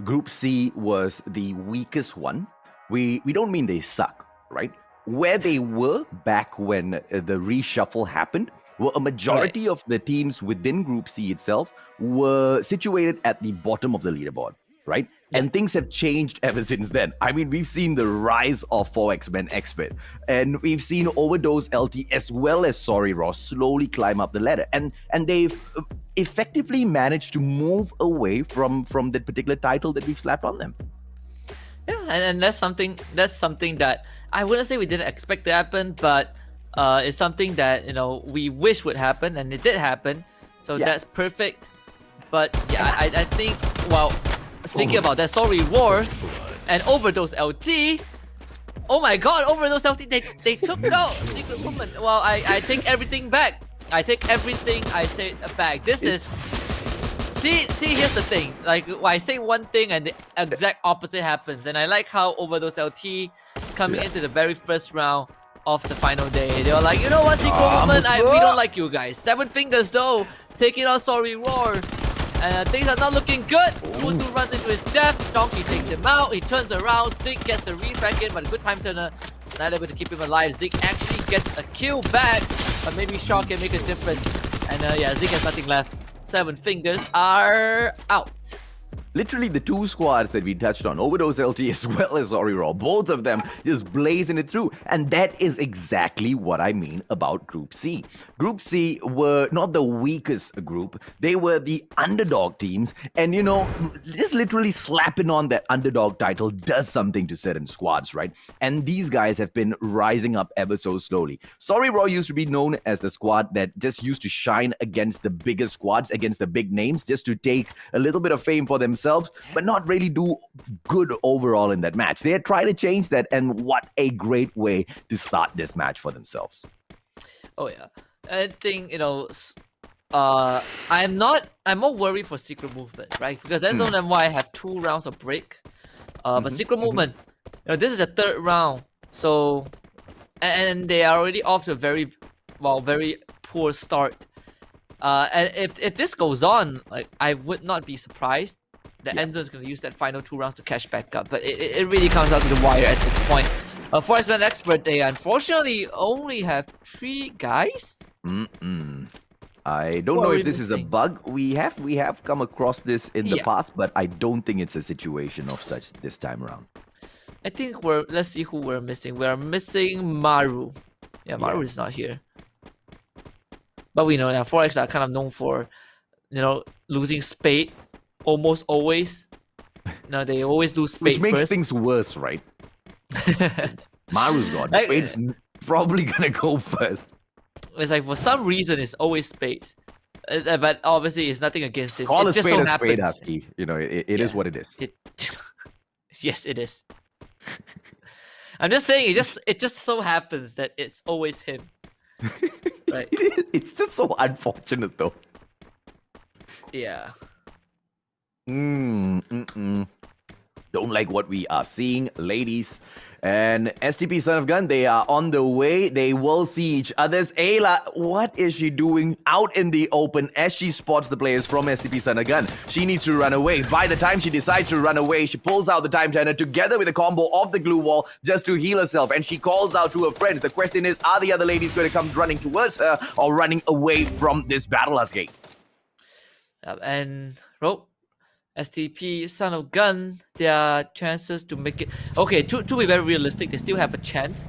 Group C was the weakest one, we don't mean they suck, right? Where they were back when the reshuffle happened, well, a majority of the teams within Group C itself were situated at the bottom of the leaderboard, right? And things have changed ever since then. I mean, we've seen the rise of 4X-Men Expert, and we've seen Overdose LT as well as Sorry Raw slowly climb up the ladder. And they've effectively managed to move away from that particular title that we've slapped on them. Yeah, and that's something that I wouldn't say we didn't expect to happen, but it's something that we wish would happen, and it did happen. So Yeah. that's perfect. But yeah, I think speaking about that, Sorry War and Overdose LT. Oh my God, Overdose LT, they took out Secret Woman. Well, I take everything back. I take everything I said back. This is. See, here's the thing. Like, I say one thing and the exact opposite happens. And I like how Overdose LT coming into the very first round of the final day, they were like, you know what, Secret Woman, we don't like you guys. 7 fingers though, taking on Sorry Roar. And things are not looking good. Mutu runs into his death. Donkey takes him out. He turns around. Zeke gets the refract in, but a good time turner. Not able to keep him alive. Zeke actually gets a kill back, but maybe Shaw can make a difference. And Zeke has nothing left. 7 fingers are out. Literally the two squads that we touched on, Overdose LT as well as Sorry Raw, both of them just blazing it through. And that is exactly what I mean about Group C. Group C were not the weakest group. They were the underdog teams. And, just literally slapping on that underdog title does something to certain squads, right? And these guys have been rising up ever so slowly. Sorry Raw used to be known as the squad that just used to shine against the biggest squads, against the big names, just to take a little bit of fame for themselves, but not really do good overall in that match. They had tried to change that, and what a great way to start this match for themselves. Oh yeah, I think I'm more worried for Secret Movement, right? Because that's the only why I have 2 rounds of break. But Secret Movement, this is the 3rd round, so and they are already off to a very poor start. And if this goes on, like I would not be surprised that Enzo is going to use that final 2 rounds to catch back up. But it really comes out to the wire at this point. Forest Man Expert, they unfortunately only have 3 guys. I don't know if this is a bug. We have come across this in the past, but I don't think it's a situation of such this time around. I think let's see who we're missing. We're missing Maru. Yeah, Maru is not here. But we know that 4X are kind of known for, losing Spade almost always. No, they always lose Spade Which makes first. things worse, right? Maru's gone. Spade's probably gonna go first. It's like for some reason it's always Spades. But obviously it's nothing against it. Call it a just spade so a spade, happens. Husky. It is what it is. Yes, it is. I'm just saying it just so happens that it's always him. Right. It's just so unfortunate though. Yeah. Don't like what we are seeing, ladies. And STP Son of Gun, they are on the way. They will see each other's. Ayla, what is she doing out in the open as she spots the players from STP Son of Gun? She needs to run away. By the time she decides to run away, she pulls out the time turner together with a combo of the glue wall just to heal herself. And she calls out to her friends. The question is, are the other ladies going to come running towards her or running away from this battle, Husky? And Rope, STP, Son of Gun, their chances to make it... Okay, to be very realistic, they still have a chance.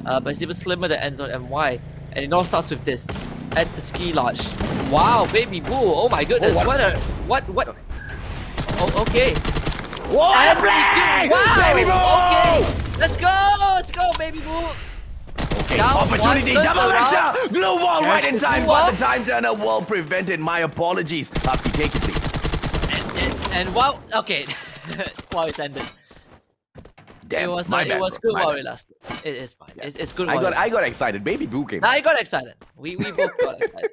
But it's even slimmer than Enzo and MY. And it all starts with this. At the ski lodge. Wow, Baby Boo. Oh my goodness. What? Oh, okay. Whoa, And wow! Baby Boo! Okay. Let's go, Baby Boo. Okay, Down opportunity, one, double turn around. vector! Glue wall right in time, glue wall. but the time turner will prevent it. My apologies. Husky, take it, please. And wow, okay. Wow, it's ended. Damn, it was my bad, good bro, my while bad. it lasted. It's fine. It's good. I got excited. Baby Boo came. I got excited. We both got excited.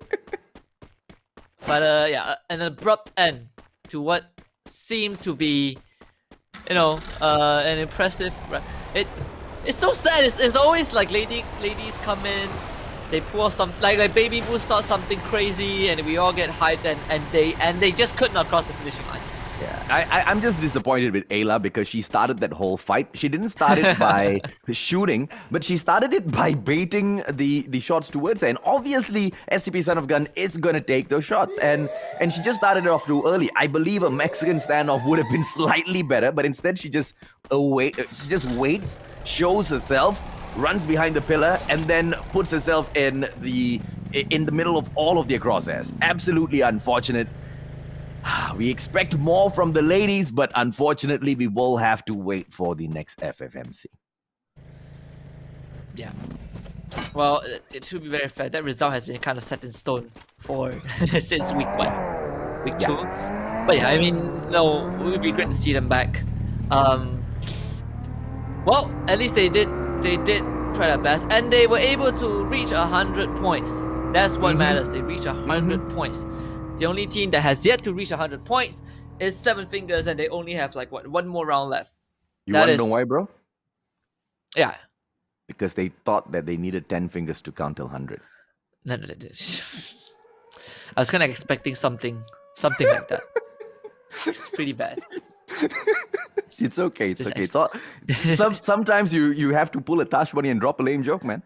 But yeah, an abrupt end to what seemed to be, an impressive. It's so sad. It's always like ladies come in, they pull off some like Baby Boo starts something crazy, and we all get hyped, and they just could not cross the finishing line. Yeah, I'm just disappointed with Ayla because she started that whole fight. She didn't start it by shooting, but she started it by baiting the shots towards her. And obviously, STP Son of Gun is going to take those shots. And she just started it off too early. I believe a Mexican standoff would have been slightly better, but instead she just waits, shows herself, runs behind the pillar, and then puts herself in the middle of all of their crosshairs. Absolutely unfortunate. We expect more from the ladies, but unfortunately, we will have to wait for the next FFMC. Yeah. Well, it should be very fair. That result has been kind of set in stone for since week 1, week 2. But yeah, I mean, it would be great to see them back. Well, at least they did try their best, and they were able to reach 100 points. That's what matters. They reached 100 points. The only team that has yet to reach 100 points is Seven Fingers, and they only have one more round left. You want to know why, bro? Yeah. Because they thought that they needed 10 fingers to count till 100. No. I was kind of expecting something like that. It's pretty bad. It's okay. It's okay. It's all. Sometimes you have to pull a Tash Bunny and drop a lame joke, man.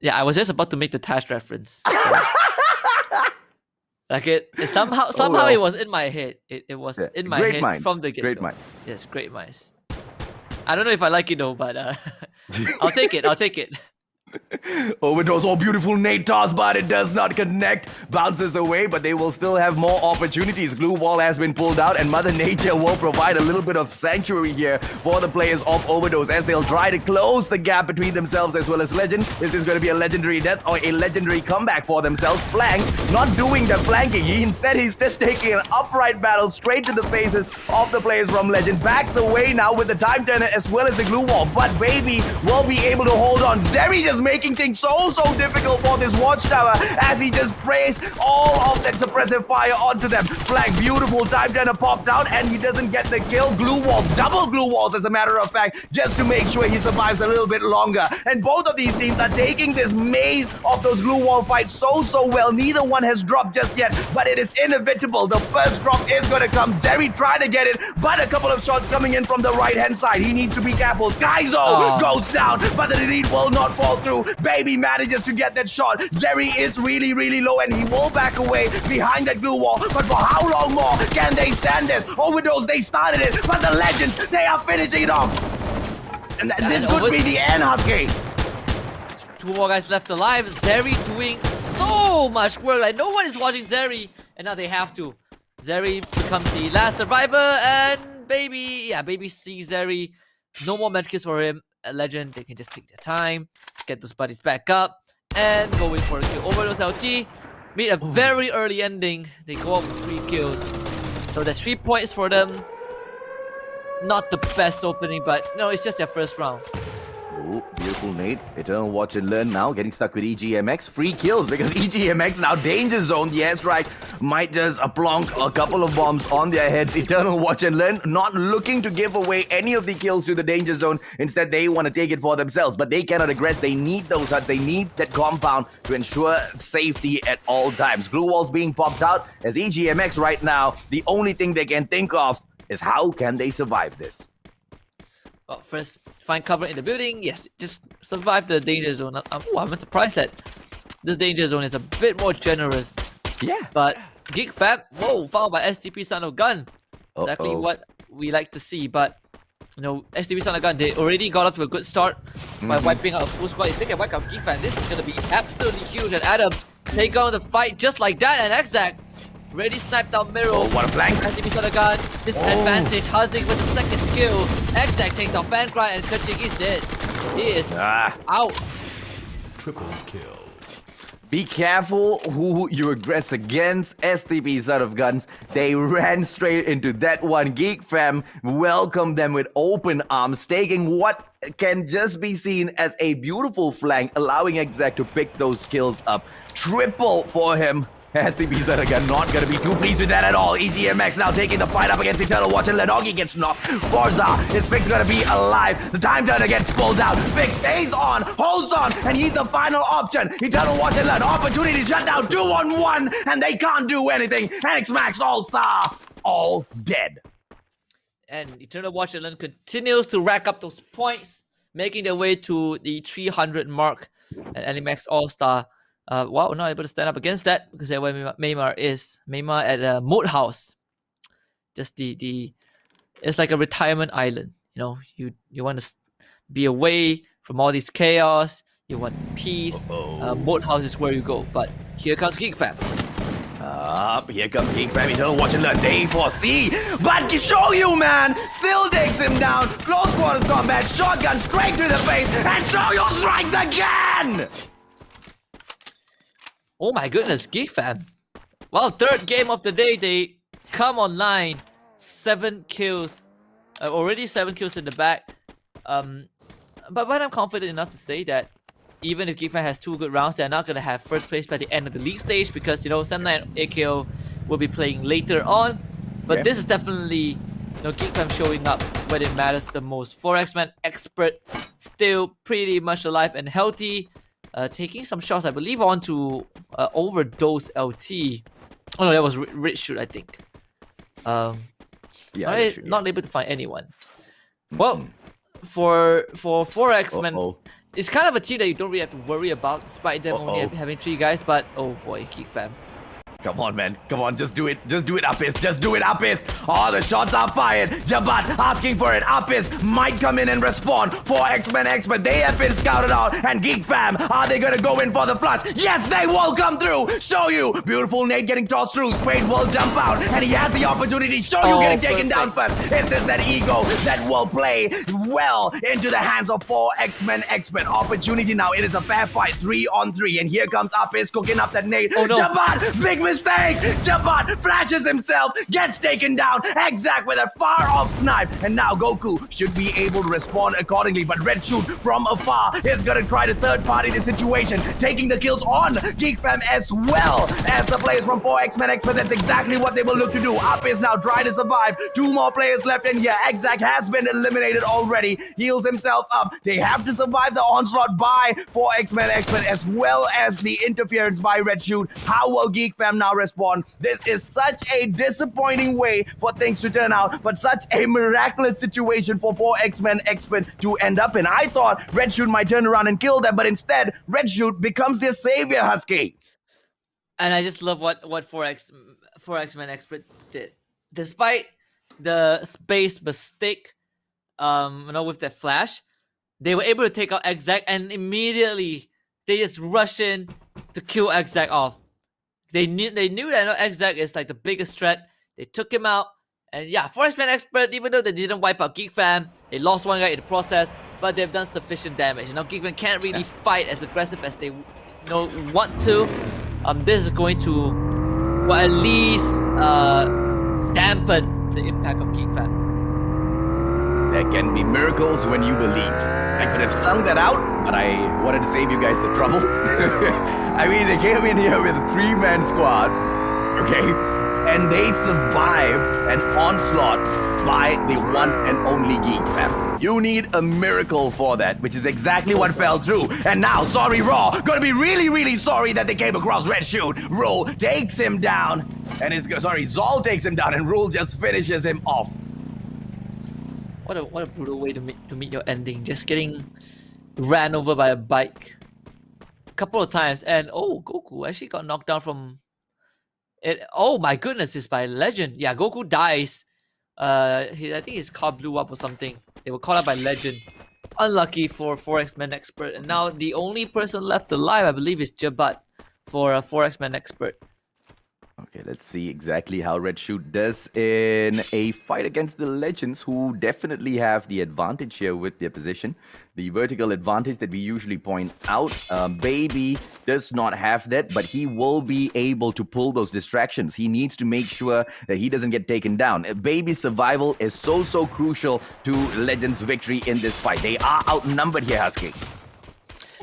Yeah, I was just about to make the Tash reference. So. Like it somehow it was in my head. It was in my great head minds. from the get-go. Great minds. Yes, great minds. I don't know if I like it though, but I'll take it. Overdose, beautiful Nate toss, but it does not connect. Bounces away, but they will still have more opportunities. Glue wall has been pulled out, and Mother Nature will provide a little bit of sanctuary here for the players of Overdose as they'll try to close the gap between themselves as well as Legend. This is going to be a legendary death or a legendary comeback for themselves. Flank, not doing the flanking. Instead, he's just taking an upright battle straight to the faces of the players from Legend. Backs away now with the time turner as well as the glue wall, but Baby will be able to hold on. Zeri just making things so difficult for this watchtower as he just sprays all of that suppressive fire onto them. Flag, beautiful time turner popped out and he doesn't get the kill. Glue walls, double glue walls as a matter of fact, just to make sure he survives a little bit longer. And both of these teams are taking this maze of those glue wall fights so well. Neither one has dropped just yet, but it is inevitable. The first drop is going to come. Zeri trying to get it, but a couple of shots coming in from the right-hand side. He needs to be careful. Skyzo goes down, but the delete will not fall through. Baby manages to get that shot. Zeri is really low, and he will back away behind that glue wall. But for how long more can they stand this? Overdose, they started it, but the Legends, they are finishing it off. And this could be the end, Husky. 2 more guys left alive. Zeri doing so much work. Like, no one is watching Zeri, and now they have to. Zeri becomes the last survivor, and Baby sees Zeri. No more medkits for him. A Legend, they can just take their time, get those buddies back up, and go in for a kill. Overdose LT made a very early ending. They go out with 3 kills. So that's 3 points for them. Not the best opening, but no, it's just their first round. Oh, beautiful Nate. Eternal Watch and Learn now getting stuck with EGMX. Free kills because EGMX now danger zone. The airstrike might just plonk a couple of bombs on their heads. Eternal Watch and Learn not looking to give away any of the kills to the danger zone. Instead, they want to take it for themselves, but they cannot aggress. They need those huts. They need that compound to ensure safety at all times. Glue walls being popped out as EGMX right now, the only thing they can think of is how can they survive this? Well, first, find cover in the building. Yes, just survive the danger zone. I'm surprised that this danger zone is a bit more generous. Yeah. But Geek Fab, found by STP Son of Gun. Exactly what we like to see. But, you know, STP Son of Gun, they already got off to a good start by wiping out a full squad. If they can wipe out Geek Fab, this is going to be absolutely huge. And Adam take on the fight just like that. And Xac ready sniped out Miro. Oh, what a flank. STP Son of Gun, disadvantage. Hazding with the second kill. Xac takes out Fancry and Kachik is dead. He is out. Triple kill. Be careful who you aggress against. STPs out of guns. They ran straight into that one. Geek Fam welcomed them with open arms, taking what can just be seen as a beautiful flank, allowing Exec to pick those kills up. Triple for him. STPs out of gun, not gonna be too pleased with that at all. EGMX now taking the fight up against Eternal Watch, and Lenogi gets knocked. Forza, his Fix gonna be alive. The time turner gets pulled out. Fix stays on, holds on, and he's the final option. Eternal Watch and Len, opportunity shut down 2-on-1, and they can't do anything. X Max All-Star, all dead. And Eternal Watch and Len continues to rack up those points, making their way to the 300 mark. And Animax All-Star, not able to stand up against that because that's where Maymar is. Maymar at a moat house. Just it's like a retirement island. You know, you want to be away from all this chaos. You want peace. Moat house is where you go. But here comes Geek Fam. Here comes Geek Fam. Eternal Watch and Learn. They foresee, but show you, man, still takes him down. Close quarters combat, shotgun straight to the face, and show you strikes again. Oh my goodness, Geek Fam. Well, third game of the day, they come online. 7 kills. Already 7 kills in the back. But I'm confident enough to say that even if Geek Fam has 2 good rounds, they're not going to have first place by the end of the league stage because, you know, Sunlight and AKO will be playing later on. But this is definitely, you know, Geek Fam showing up when it matters the most. 4X-Man expert, still pretty much alive and healthy. Taking some shots, I believe, onto Overdose LT. Oh no, that was Rich Shoot, I think. Not able to find anyone. Well, for 4X-Men, it's kind of a team that you don't really have to worry about, despite them only having 3 guys. But oh boy, Geek Fam. Come on, man. Come on, just do it. Just do it, Apis. Just do it, Apis. Oh, the shots are fired. Jabat asking for it. Apis might come in and respond. 4X-Men expert. They have been scouted out. And Geek Fam, are they gonna go in for the flush? Yes, they will come through. Show you. Beautiful Nate getting tossed through. Spade will jump out. And he has the opportunity. Show you getting taken down first. Is this that ego that will play? well into the hands of 4 X-Men Expert. Opportunity now. It is a fair fight, 3-on-3. And here comes Apis cooking up that nade. Oh, no. Jabat, big mistake. Jabat flashes himself, gets taken down. Exact with a far-off snipe. And now Goku should be able to respond accordingly. But Red Shoot from afar is going to try to third-party the situation, taking the kills on Geek Fam as well as the players from 4 X-Men Expert. That's exactly what they will look to do. Apis now trying to survive. 2 more players left in here. Exact has been eliminated already. Heals himself up. They have to survive the onslaught by 4 X-Men Expert as well as the interference by Red Shoot. How will Geek Fam now respond? This is such a disappointing way for things to turn out, but such a miraculous situation for 4 X-Men Expert to end up in. I thought Red Shoot might turn around and kill them, but instead, Red Shoot becomes their savior, Husky. And I just love what 4X-Men Expert did. Despite the space mistake, with that flash, they were able to take out Exact, and immediately they just rush in to kill Exact off. They knew that Exact is like the biggest threat. They took him out, and yeah, 4X-Men Expert, even though they didn't wipe out Geek Fam, they lost one guy in the process, but they've done sufficient damage. Geek Fam can't really fight as aggressive as they want to. This is going to, at least dampen the impact of Geek Fam. There can be miracles when you believe. I could have sung that out, but I wanted to save you guys the trouble. I mean, they came in here with a 3-man squad, okay? And they survived an onslaught by the one and only Geek Fam. You need a miracle for that, which is exactly what fell through. And now, sorry Raw, gonna be really, really sorry that they came across Red Shoot. Rule takes him down, and Zol takes him down, and Rule just finishes him off. What a brutal way to meet your ending. Just getting ran over by a bike a couple of times, and Goku actually got knocked down from it. Oh my goodness, it's by Legend. Yeah, Goku dies. I think his car blew up or something. They were caught up by Legend. Unlucky for 4X-Men Expert, and now the only person left alive, I believe, is Jabat for 4X-Men Expert. Okay, let's see exactly how Red Shoot does in a fight against the Legends, who definitely have the advantage here with their position. The vertical advantage that we usually point out. Baby does not have that, but he will be able to pull those distractions. He needs to make sure that he doesn't get taken down. Baby's survival is so crucial to Legends' victory in this fight. They are outnumbered here, Husky.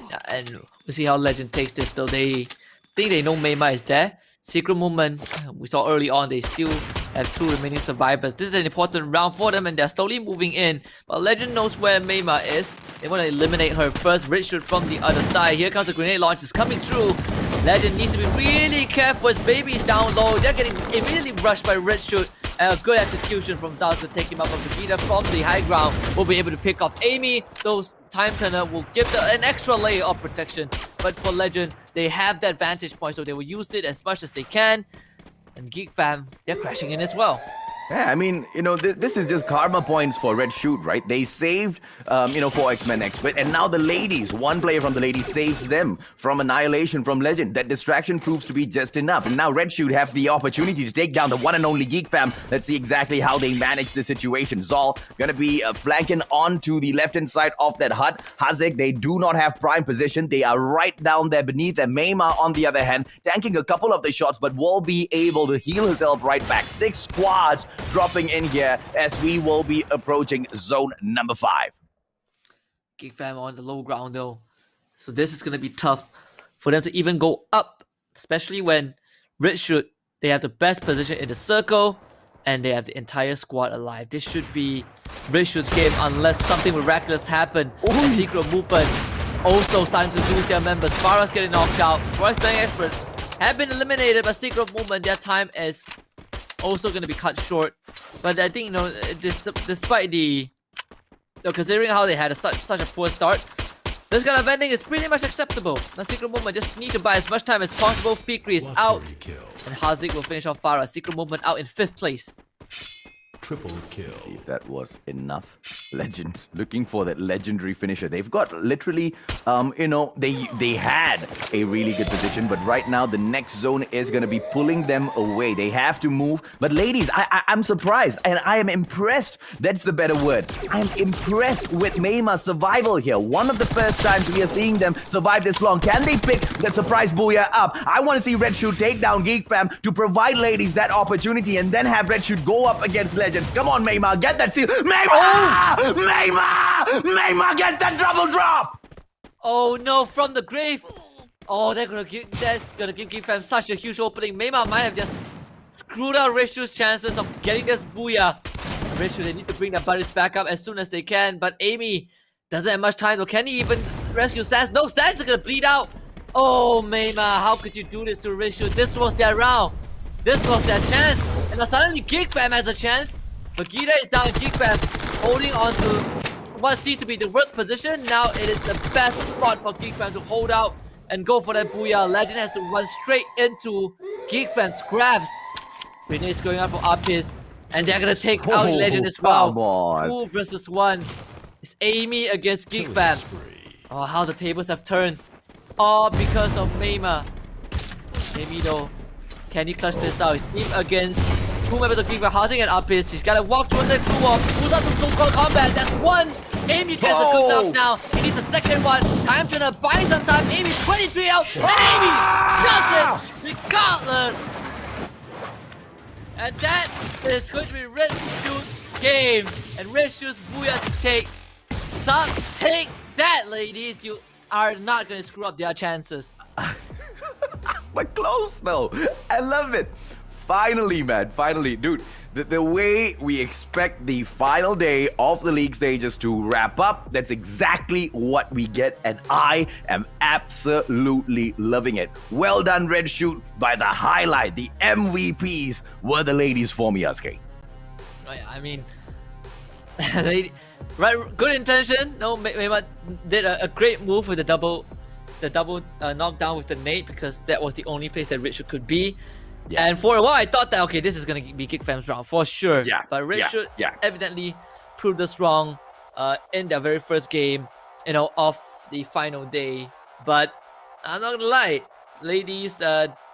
Yeah, and we'll see how Legend takes this, though. They think they know Meima is there. Secret Movement, we saw early on, they still have 2 remaining survivors. This is an important round for them, and they're slowly moving in. But Legend knows where Meima is. They want to eliminate her first. Red Shoot from the other side. Here comes the grenade launch. It's coming through. Legend needs to be really careful. His baby's down low. They're getting immediately rushed by Red Shoot. And a good execution from Zao to take him up on Vegeta from the high ground. Will be able to pick off Amy. Those Time Turner will give an extra layer of protection. But for Legend, they have that vantage point, so they will use it as much as they can. And Geek Fam, they're crashing in as well. Yeah, I mean, this is just karma points for Red Shoot, right? They saved, 4 X-Men Expert, and now the ladies, one player from the ladies saves them from annihilation from Legend. That distraction proves to be just enough. And now Red Shoot have the opportunity to take down the one and only Geek Fam. Let's see exactly how they manage the situation. Zol gonna be flanking onto the left-hand side of that hut. Hazik, they do not have prime position. They are right down there beneath them. Meima, on the other hand, tanking a couple of the shots, but will be able to heal herself right back. 6 squads dropping in here as we will be approaching zone number 5. Geek Fam on the low ground though. So this is going to be tough for them to even go up. Especially when Red Shoot, they have the best position in the circle and they have the entire squad alive. This should be Red Shoot's game unless something miraculous happens. Secret Movement also starting to lose their members. Farah's getting knocked out. Royce Bang Experts have been eliminated, but Secret Movement, their time is also going to be cut short. But I think, despite considering how they had such a poor start, this kind of ending is pretty much acceptable. The Secret Movement just need to buy as much time as possible. Fikri is out, and Hazik will finish off Farah. Secret Movement out in 5th place. Triple kill. See if that was enough. Legend. Looking for that legendary finisher. They've got literally, they had a really good position, but right now the next zone is going to be pulling them away. They have to move. But ladies, I'm surprised and I am impressed. That's the better word. I'm impressed with Mayma's survival here. One of the first times we are seeing them survive this long. Can they pick that surprise booyah up? I want to see Red Shoot take down Geek Fam to provide ladies that opportunity and then have Red Shoot go up against Legends. Come on, Mayma, get that steal. Mayma! Mayma, get that double drop! Oh no, from the grave. Oh, that's gonna give Geek Fam such a huge opening. Mayma might have just screwed out Rishu's chances of getting this booyah. Rishu, they need to bring their buddies back up as soon as they can, but Amy doesn't have much time, so can he even rescue Stats? No, Stats is gonna bleed out. Oh, Mayma, how could you do this to Rishu? This was their round. This was their chance. And now suddenly Geek Fam has a chance. Vegeta is down, Geek Fam holding on to what seems to be the worst position. Now it is the best spot for Geek Fam to hold out and go for that booyah. Legend has to run straight into Geek Fam's grabs. Renee's going out for Apis, and they're gonna take out Legend as well. Come on. 2 versus 1. It's Amy against Geek Fam. Oh, how the tables have turned. All because of Mayma. Amy though, can he clutch this out? It's him against 2 members of Geek Fam housing and Apis. He's gotta walk towards the blue wall. Who's out some so-called combat? That's 1. Amy gets a good knock now. He needs a second one. Time's gonna buy some time. Amy's 23 out. And Amy does it regardless. And that is going to be Red Shoot's game. And Red Shoot's booyah to take. Sucks. Take that, ladies. You are not going to screw up their chances. But close though. I love it. Finally, man. Finally. Dude, the way we expect the final day of the league stages to wrap up, that's exactly what we get. And I am absolutely loving it. Well done, Red Shoot. By the highlight, the MVPs were the ladies for me, Aske. Oh, yeah, I mean, right, good intention. No, Mayma did a great move with the double knockdown with the nade, because that was the only place that Richard could be. Yeah. And for a while, I thought that, okay, this is going to be Geek Fam's round for sure. Yeah. But Richard evidently proved us wrong in their very first game, of the final day. But I'm not going to lie, ladies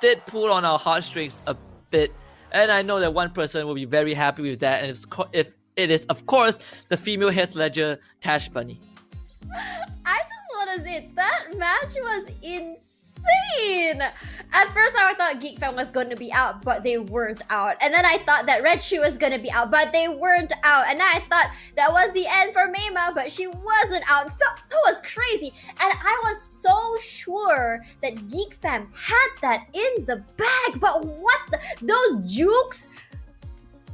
did pull on our heartstrings a bit. And I know that one person will be very happy with that. And if it is, of course, the female head ledger, Tash Bunny. I just want to say that match was insane. At first, I thought Geek Fam was going to be out, but they weren't out. And then I thought that Red Shoe was going to be out, but they weren't out. And I thought that was the end for Mayma, but she wasn't out. That was crazy. And I was so sure that Geek Fam had that in the bag. But what those jukes?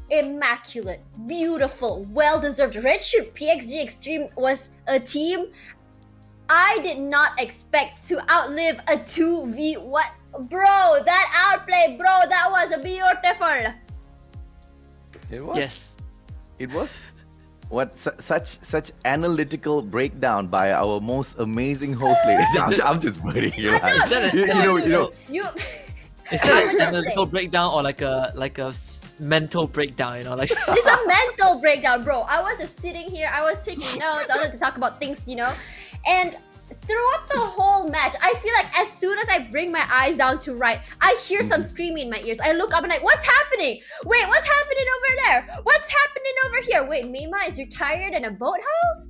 Immaculate, beautiful, well-deserved. Red Shoe PXG Extreme was a team I did not expect to outlive a 2v1. Bro, that outplay, bro, that was beautiful. It was. Yes. It was. What such analytical breakdown by our most amazing host, ladies. I'm just biting you. You. Is that an analytical breakdown or like a mental breakdown? Like It's a mental breakdown, bro. I was just sitting here. I was taking notes. I wanted to talk about things, And throughout the whole match, I feel like as soon as I bring my eyes down to right, I hear some screaming in my ears. I look up and like, what's happening? Wait, what's happening over there? What's happening over here? Wait, Mayma is retired in a boathouse?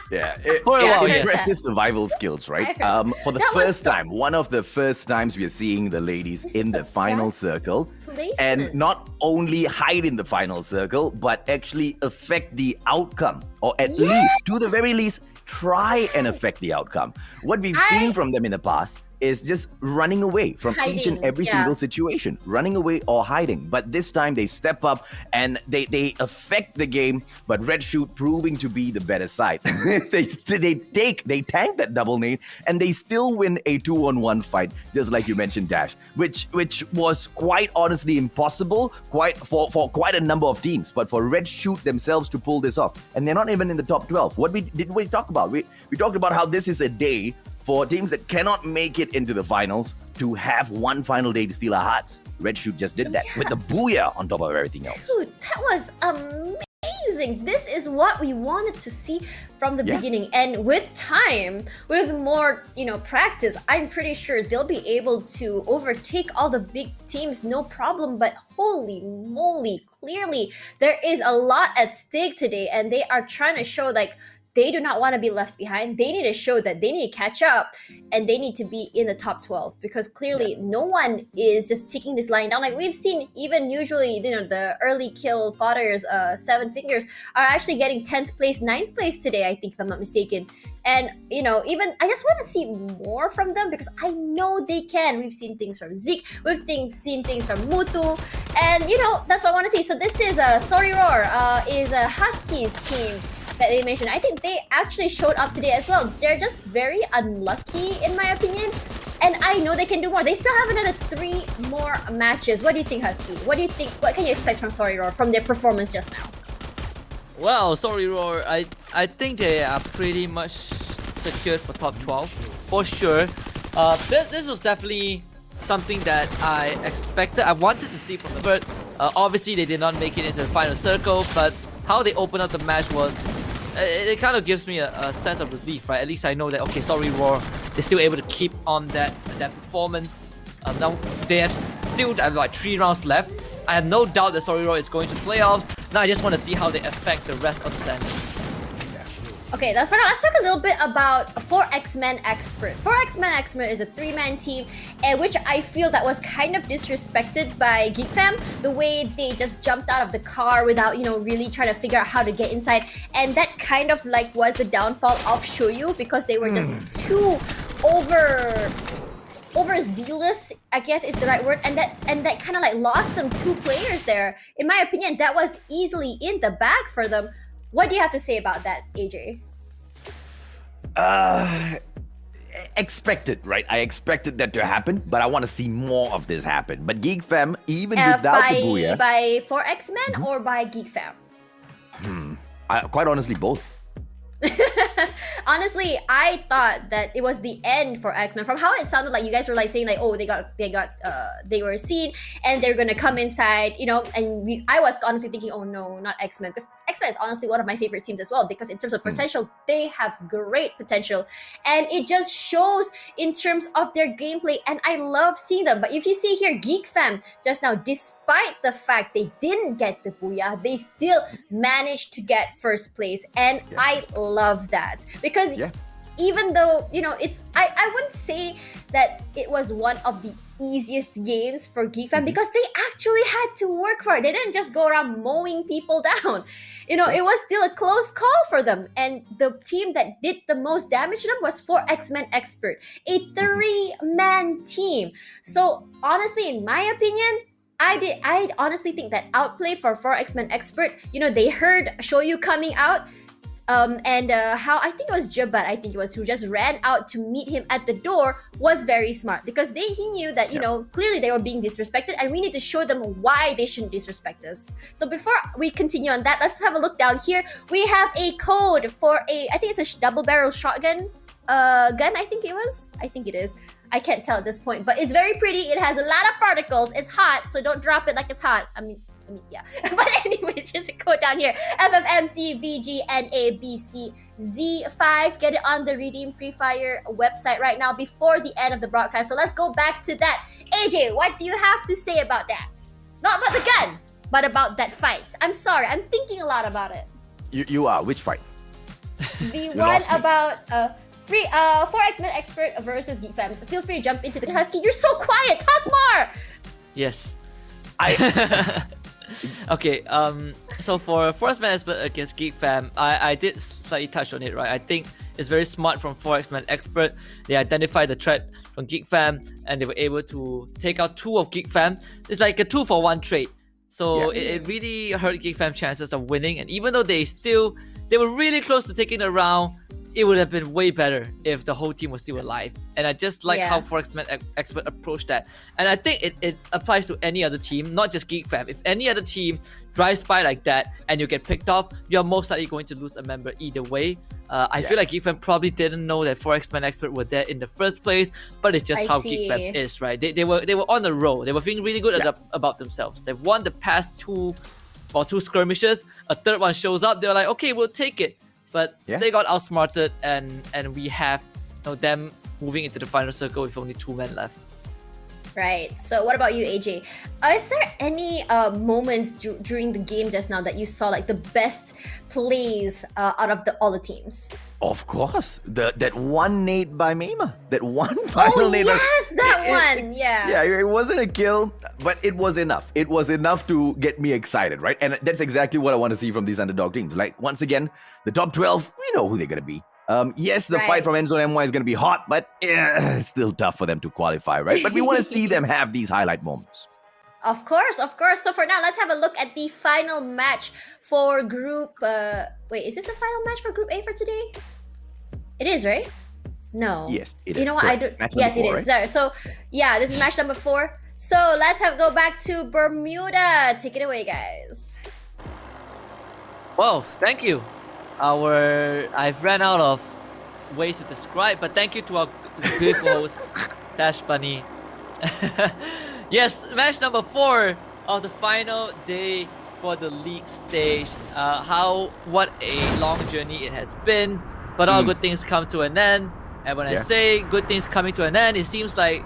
Yeah, impressive survival skills, right? For the first time, one of the first times we are seeing the ladies in the final circle, and not only hide in the final circle, but actually affect the outcome, or at least, to the very least, try and affect the outcome. What we've seen from them in the past is just running away from each and every single situation, running away or hiding. But this time they step up and they affect the game, but Red Shoot proving to be the better side. they tank that double nade and they still win a 2-on-1 fight, just like you mentioned, Dash, which was quite honestly impossible for quite a number of teams, but for Red Shoot themselves to pull this off. And they're not even in the top 12. What we talk about? We talked about how this is a day for teams that cannot make it into the finals to have one final day to steal our hearts. Red Shoot just did that with the booyah on top of everything else. Dude, that was amazing. This is what we wanted to see from the beginning. And with time, with more, practice, I'm pretty sure they'll be able to overtake all the big teams, no problem. But holy moly, clearly there is a lot at stake today, and they are trying to show they do not want to be left behind. They need to show that they need to catch up, and they need to be in the top 12, because clearly no one is just taking this line down. Like we've seen, even usually, the early kill fodders, Seven Fingers, are actually getting 10th place, 9th place today, I think, if I'm not mistaken. And, even I just want to see more from them, because I know they can. We've seen things from Zeke, seen things from Mutu, and, that's what I want to see. So this is Sorry Roar, is a Huskies team that they mentioned. I think they actually showed up today as well. They're just very unlucky, in my opinion. And I know they can do more. They still have another 3 more matches. What do you think, Husky? What do you think? What can you expect from Sorry Roar from their performance just now? Well, Sorry Roar, I think they are pretty much secured for top 12 for sure. This was definitely something that I expected. I wanted to see from the first. Obviously, they did not make it into the final circle, but how they opened up the match was. It kind of gives me a sense of relief, right? At least I know that, okay, Sorry Roar, they're still able to keep on that performance. Now they have still like 3 rounds left. I have no doubt that Sorry Roar is going to playoffs. Now I just want to see how they affect the rest of the standings. Okay, that's fine. Let's talk a little bit about 4X-Men Expert. 4X-Men Expert is a 3-man team, which I feel that was kind of disrespected by Geek Fam. The way they just jumped out of the car without, really trying to figure out how to get inside. And that kind of was the downfall of Shoyu, because they were just too overzealous, I guess is the right word, and that kind of lost them 2 players there. In my opinion, that was easily in the bag for them. What do you have to say about that, AJ? Expected, right? I expected that to happen, but I want to see more of this happen. But Geek Fam, even without the booyah... By 4X-Men or by Geek Fam? Quite honestly, both. Honestly, I thought that it was the end for X-Men. From how it sounded like, you guys were saying oh, they were seen and they're gonna come inside, and I was honestly thinking, oh no, not X-Men, because X-Men is honestly one of my favorite teams as well, because in terms of potential, they have great potential, and it just shows in terms of their gameplay, and I love seeing them. But if you see here, Geek Fam just now, despite the fact they didn't get the booyah, they still managed to get first place, and I love that, because even though it's I wouldn't say that it was one of the easiest games for Geek Fam, because they actually had to work for it. They didn't just go around mowing people down. It was still a close call for them, and the team that did the most damage to them was 4X-Men Expert, a 3-man team. So honestly, in my opinion, I honestly think that outplay for 4X-Men Expert, they heard Shoyu coming out, and how I think it was Jabat, who just ran out to meet him at the door, was very smart, because he knew that clearly they were being disrespected, and we need to show them why they shouldn't disrespect us. So before we continue on that, let's have a look down here. We have a code for I think it's a double barrel shotgun gun. I think it is. I can't tell at this point, but it's very pretty. It has a lot of particles. It's hot, so don't drop it like it's hot. I mean, yeah. But anyways, here's a code down here. FFMCVGNABCZ5. Get it on the Redeem Free Fire website right now before the end of the broadcast. So let's go back to that. AJ, what do you have to say about that? Not about the gun, but about that fight. I'm sorry, I'm thinking a lot about it. You are? Which fight? The one about 4X-Men Expert versus Geek Fam. Feel free to jump into the Husky. You're so quiet. Talk more. Yes. Okay, so for X-Men Expert against Geek Fam, I did slightly touch on it, right? I think it's very smart from 4X-Men Expert. They identified the threat from Geek Fam, and they were able to take out 2 of Geek Fam. It's like a 2-for-1 trade. So it really hurt Geek Fam's chances of winning, and even though they were really close to taking the round, it would have been way better if the whole team was still alive. And I just like how Yeah. Forex-Man Expert approached that. And I think it applies to any other team, not just Geek Fam. If any other team drives by like that and you get picked off, you're most likely going to lose a member either way. I feel like Geek Fam probably didn't know that Forex-Man Expert were there in the first place, but it's just I how see. Geek Fam is, right? They were on a roll. They were feeling really good about themselves. They've won the past two skirmishes. A third one shows up. They're like, okay, we'll take it. But they got outsmarted, and we have them moving into the final circle with only 2 men left. Right. So what about you, AJ? Is there any moments during the game just now that you saw like the best plays out of all the teams? Of course, that one nade by Mima, that one final nade. Yes, that one. Yeah. Yeah, it wasn't a kill, but it was enough. It was enough to get me excited, right? And that's exactly what I want to see from these underdog teams. Like, once again, the top 12, we know who they're going to be. Yes, the fight from Endzone MY is going to be hot, but it's still tough for them to qualify, right? But we want to see them have these highlight moments. Of course, of course. So for now, let's have a look at the final match for Group... wait, is this the final match for Group A for today? It is, right? No. Yes, it is. You know what? Yes, it is. Right? So, yeah, this is match number 4. So let's go back to Bermuda. Take it away, guys. Well, thank you. I've ran out of ways to describe, but thank you to our beautiful host, Dash Bunny. Yes, match number 4 of the final day for the league stage. What a long journey it has been, but all good things come to an end. And when I say good things coming to an end, it seems like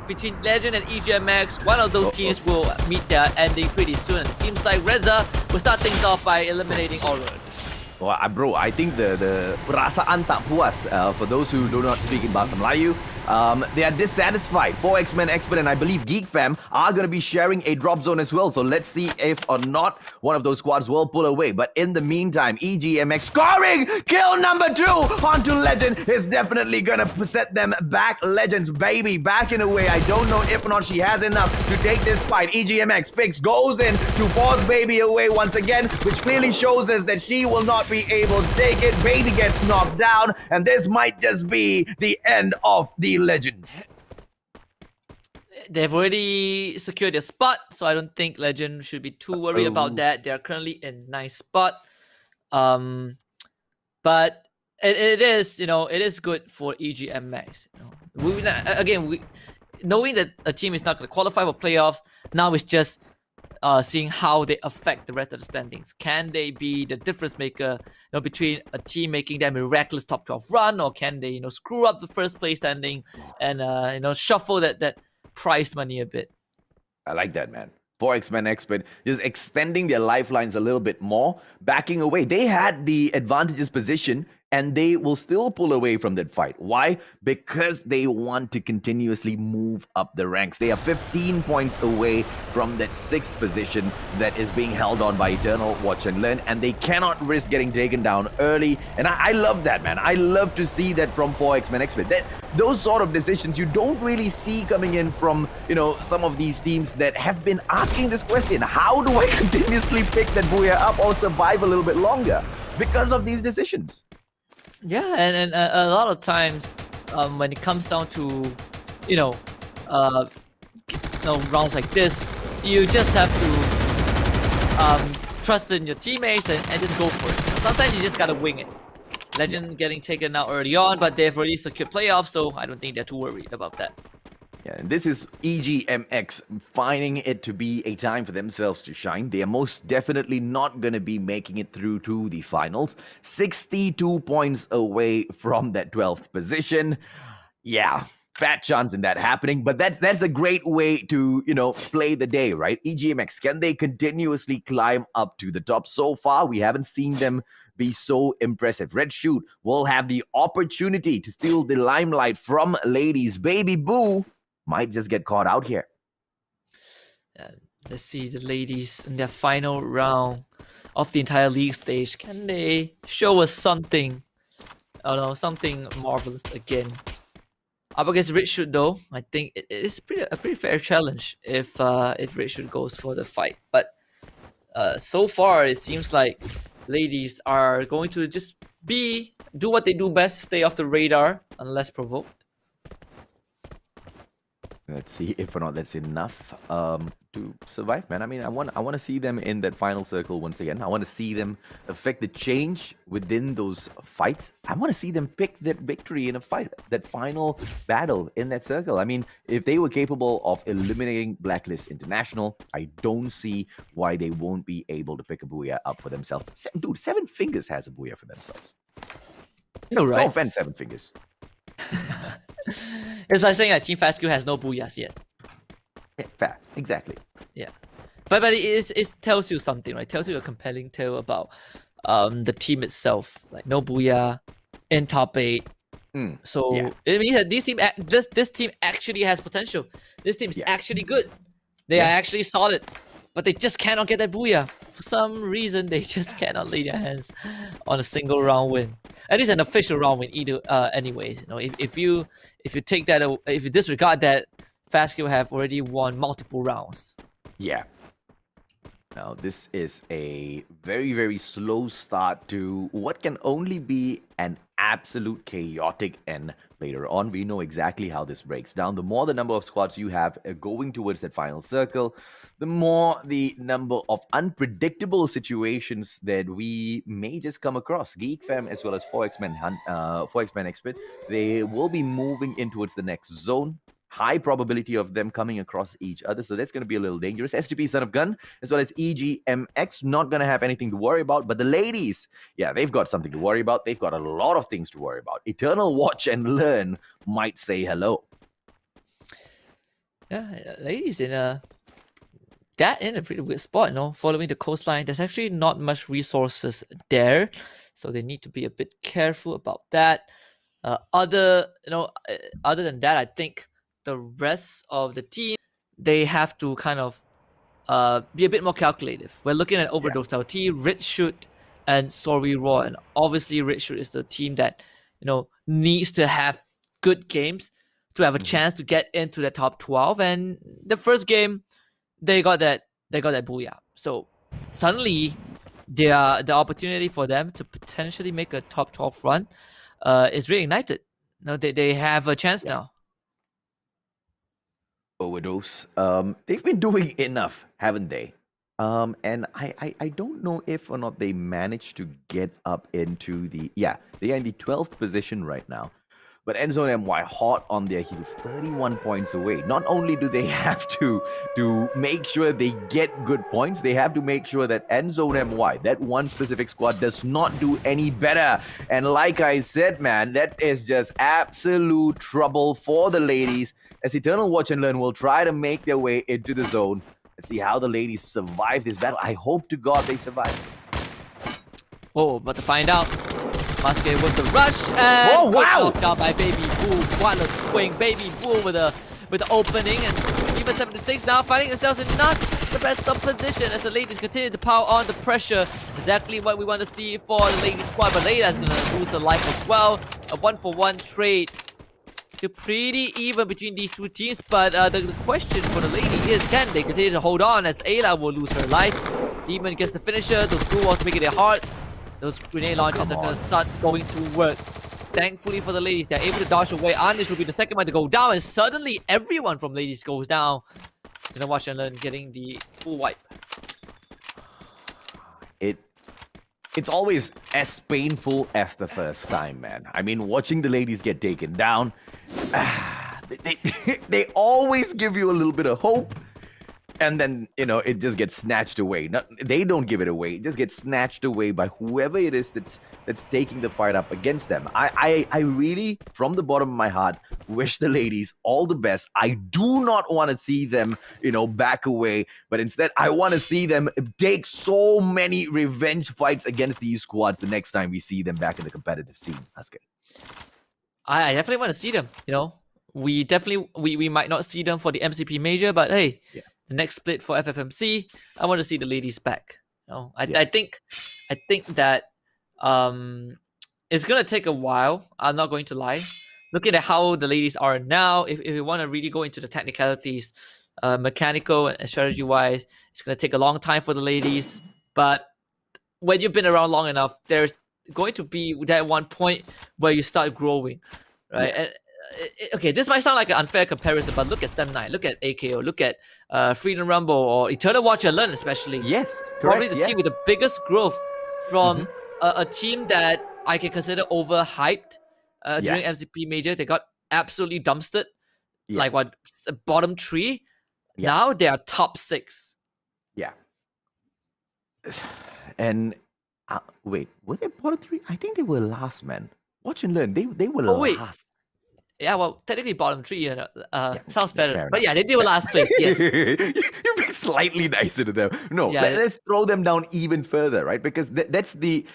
between Legend and EGMX, one of those teams will meet their ending pretty soon. It seems like Reza will start things off by eliminating Aurora. Well, bro, I think the perasaan tak puas, for those who do not speak in Bahasa Melayu, they are dissatisfied. 4X-Men Expert and I believe Geek Fam are going to be sharing a drop zone as well. So let's see if or not one of those squads will pull away. But in the meantime, EGMX scoring kill number 2 onto Legend is definitely going to set them back. Legends, baby, back in a way. I don't know if or not she has enough to take this fight. EGMX Fix goes in to force Baby away once again, which clearly shows us that she will not be able to take it. Baby gets knocked down, and this might just be the end of the Legends. They've already secured their spot, so I don't think Legend should be too worried about that. They're currently in nice spot. But it is good for EGMX. Knowing that a team is not going to qualify for playoffs, now it's just seeing how they affect the rest of the standings. Can they be the difference maker, between a team making that miraculous top 12 run, or can they, screw up the first place standing and shuffle that prize money a bit? I like that, man. 4X-Men Expert just extending their lifelines a little bit more, backing away. They had the advantageous position, and they will still pull away from that fight. Why? Because they want to continuously move up the ranks. They are 15 points away from that 6th position that is being held on by Eternal Watch and Learn, and they cannot risk getting taken down early. And I love that, man. I love to see that from 4X-Men Expert. Those sort of decisions you don't really see coming in from, some of these teams that have been asking this question. How do I continuously pick that Booyah up or survive a little bit longer? Because of these decisions. Yeah, and a lot of times, when it comes down to, rounds like this, you just have to trust in your teammates and just go for it. Sometimes you just gotta wing it. Legend getting taken out early on, but they've already secured playoffs, so I don't think they're too worried about that. Yeah, and this is EGMX finding it to be a time for themselves to shine. They are most definitely not going to be making it through to the finals. 62 points away from that 12th position. Yeah, fat chance in that happening, but that's a great way to, play the day, right? EGMX, can they continuously climb up to the top? So far, we haven't seen them be so impressive. Red Shoot will have the opportunity to steal the limelight from Ladies. Baby Boo might just get caught out here. Let's see the Ladies in their final round of the entire league stage. Can they show us something? I don't know, something marvelous again. Up against Red Shoot though, I think it is a pretty fair challenge if Red Shoot goes for the fight. But so far it seems like Ladies are going to just B, do what they do best, stay off the radar unless provoked. Let's see if or not that's enough to survive, man. I mean, I want to see them in that final circle once again. I want to see them affect the change within those fights. I want to see them pick that victory in a fight, that final battle in that circle. I mean, if they were capable of eliminating Blacklist International, I don't see why they won't be able to pick a booyah up for themselves. Dude, Seven Fingers has a booyah for themselves. No, right? No offense, Seven Fingers. It's like saying that Team Fast Q has no booyahs yet. Yeah, fair. Exactly. Yeah, but it tells you something, right? It tells you a compelling tale about the team itself. Like no booyah in top 8. So yeah. it means that this team actually has potential. This team is actually good. They are actually solid, but they just cannot get that booyah. For some reason, they just cannot lay their hands on a single round win. At least an official round win, either. Anyways, you know, if you take that, if you disregard that, Fastkill have already won multiple rounds. Yeah. Now, this is a very, very slow start to what can only be an absolute chaotic end later on. We know exactly how this breaks down. The more the number of squads you have going towards that final circle, the more the number of unpredictable situations that we may just come across. Geek Fam as well as 4X-Men Expert, they will be moving in towards the next zone. High probability of them coming across each other, so that's going to be a little dangerous. SGP Son of Gun as well as EGMX not going to have anything to worry about, but the ladies, yeah, they've got something to worry about. They've got a lot of things to worry about. Eternal Watch and Learn might say hello. Yeah, ladies in a pretty weird spot, you know, following the coastline. There's actually not much resources there, so they need to be a bit careful about that. Other than that, I think the rest of the team, they have to kind of be a bit more calculative. We're looking at Overdose LT, Red Shoot, and Sorry Raw, and obviously Red Shoot is the team that, you know, needs to have good games to have a chance to get into the top 12. And the first game, they got that booyah. So suddenly, the opportunity for them to potentially make a top 12 run is reignited. No, they have a chance now. Overdose. They've been doing enough, haven't they? And I don't know if or not they managed to get up into the... Yeah, they are in the 12th position right now. But Endzone MY hot on their heels, 31 points away. Not only do they have to make sure they get good points, they have to make sure that Endzone MY, that one specific squad, does not do any better. And like I said, man, that is just absolute trouble for the ladies, as Eternal Watch and Learn will try to make their way into the zone. Let's see how the ladies survive this battle. I hope to God they survive. Oh, but to find out, Musket with the rush, and knocked out by Baby Bull. What a swing, Baby Bull with the opening, and even 76 now finding themselves in not the best of position as the ladies continue to pile on the pressure. Exactly what we want to see for the ladies squad, but Leila's gonna lose her life as well. A 1-for-1 trade. Still pretty even between these two teams, but the question for the lady is, can they continue to hold on as Ayla will lose her life? Demon gets the finisher, those blue walls making it hard. Those grenade launchers are going to start going to work. Thankfully for the ladies, they're able to dodge away. Anish will be the second one to go down, and suddenly everyone from ladies goes down. Gonna watch and learn getting the full wipe. It's always as painful as the first time, man. I mean, watching the ladies get taken down, they always give you a little bit of hope. And then, you know, it just gets snatched away. They don't give it away. It just gets snatched away by whoever it is that's taking the fight up against them. I really, from the bottom of my heart, wish the ladies all the best. I do not want to see them, you know, back away. But instead, I want to see them take so many revenge fights against these squads the next time we see them back in the competitive scene. That's good. I definitely want to see them, you know. We might not see them for the MCP Major, but hey... Yeah. The next split for FFMC, I want to see the ladies back. You know, I think that it's gonna take a while. I'm not going to lie. Looking at how the ladies are now, if we want to really go into the technicalities, mechanical and strategy wise, it's gonna take a long time for the ladies. But when you've been around long enough, there's going to be that one point where you start growing, right? Yeah. And, okay, this might sound like an unfair comparison, but look at Stem9, look at AKO, look at Freedom Rumble or Eternal Watch and Learn especially. Yes, Probably correct. the team with the biggest growth from Mm-hmm. a team that I can consider overhyped during Yeah. MCP Major. They got absolutely dumpstered, Yeah. like what, bottom 3. Yeah. Now they are top 6. Yeah. And wait, were they bottom 3? I think they were last, man. Watch and Learn. They were Oh, wait. last. Yeah, well, technically bottom 3, you know, sounds fair better. But enough. yeah, they were last place. Yes. You're being slightly nicer to them. No, Yeah. let's throw them down even further, right? Because that's it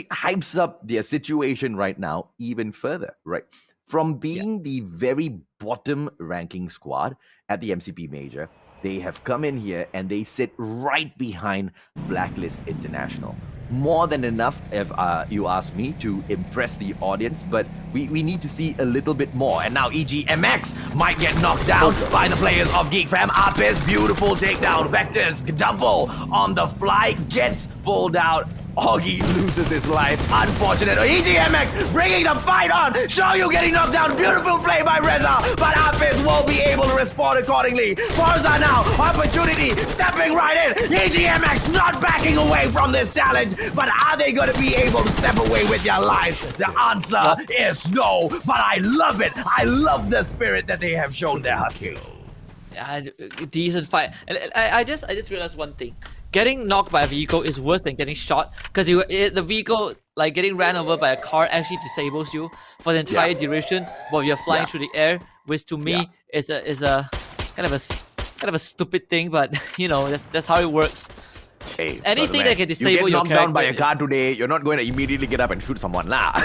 hypes up their situation right now even further, right? From being the very bottom ranking squad at the MCP Major, they have come in here and they sit right behind Blacklist International. More than enough, if you ask me, to impress the audience, but we need to see a little bit more. And now EGMX might get knocked down by the players of Geek Fam. Apis, beautiful takedown. Vectors, double on the fly, gets pulled out. Augie loses his life. Unfortunate. EGMX bringing the fight on. Show you getting knocked down. Beautiful play by Reza. But Apis won't be able to respond accordingly. Forza now. Opportunity. Stepping right in. EGMX not backing away from this challenge. But are they going to be able to step away with their lives? The answer is no. But I love it. I love the spirit that they have shown there, Husky. Yeah, decent fight. And I just realized one thing. Getting knocked by a vehicle is worse than getting shot, because the vehicle, like getting ran over by a car, actually disables you for the entire duration while you're flying through the air, which to me is a kind of a stupid thing, but you know, that's how it works. Hey, anything man, that can disable you get your knocked down by a character car today, you're not going to immediately get up and shoot someone, lah.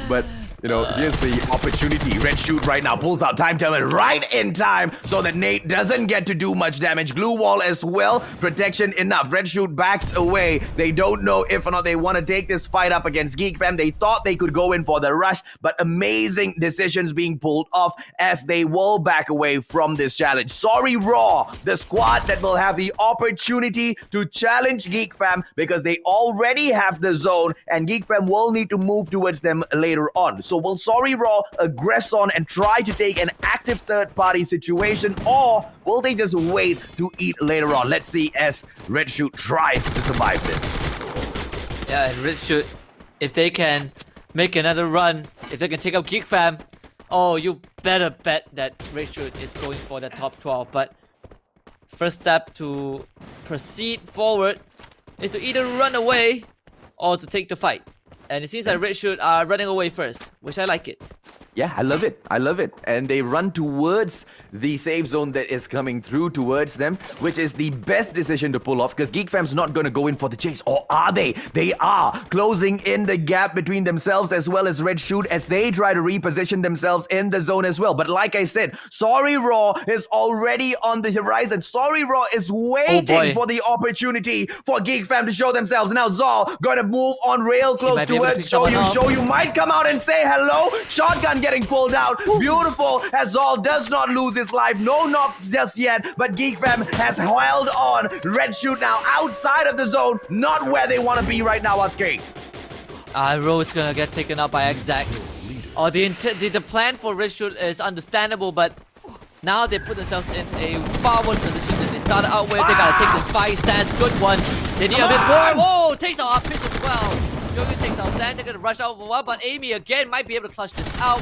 But you know, here's the opportunity. Red Shoot right now pulls out Time Turner right in time so that Nate doesn't get to do much damage. Glue Wall as well. Protection enough. Red Shoot backs away. They don't know if or not they want to take this fight up against Geek Fam. They thought they could go in for the rush, but amazing decisions being pulled off as they will back away from this challenge. Sorry, Raw, the squad that will have the opportunity to challenge Geek Fam because they already have the zone and Geek Fam will need to move towards them later on. So will Sorry Raw aggress on and try to take an active third-party situation, or will they just wait to eat later on? Let's see as Red Shoot tries to survive this. Yeah, and Red Shoot, if they can make another run, if they can take out Geek Fam, oh, you better bet that Red Shoot is going for the top 12. But first step to proceed forward is to either run away or to take the fight. And it seems like Red Shoot are running away first, which I like it. Yeah, I love it. I love it. And they run towards the safe zone that is coming through towards them, which is the best decision to pull off because Geek Fam's not going to go in for the chase. Or are they? They are closing in the gap between themselves as well as Red Shoot as they try to reposition themselves in the zone as well. But like I said, Sorry Raw is already on the horizon. Sorry Raw is waiting for the opportunity for Geek Fam to show themselves. Now Zol going to move on real close towards Show You might come out and say hello. Shotgun getting pulled out. Beautiful as Zol does not lose his life. No knocks just yet, but Geek Fam has held on. Red Shoot now outside of the zone, not where they want to be right now, Aske. Road's gonna get taken out by Exact. Oh, the plan for Red Shoot is understandable, but now they put themselves in a far worse position than they started out with. They gotta take this 5 stance. Good one. They need a bit more. Oh, takes out our pitch as well. Joker takes out Sand. They're gonna rush out for a while, but Amy again might be able to clutch this out.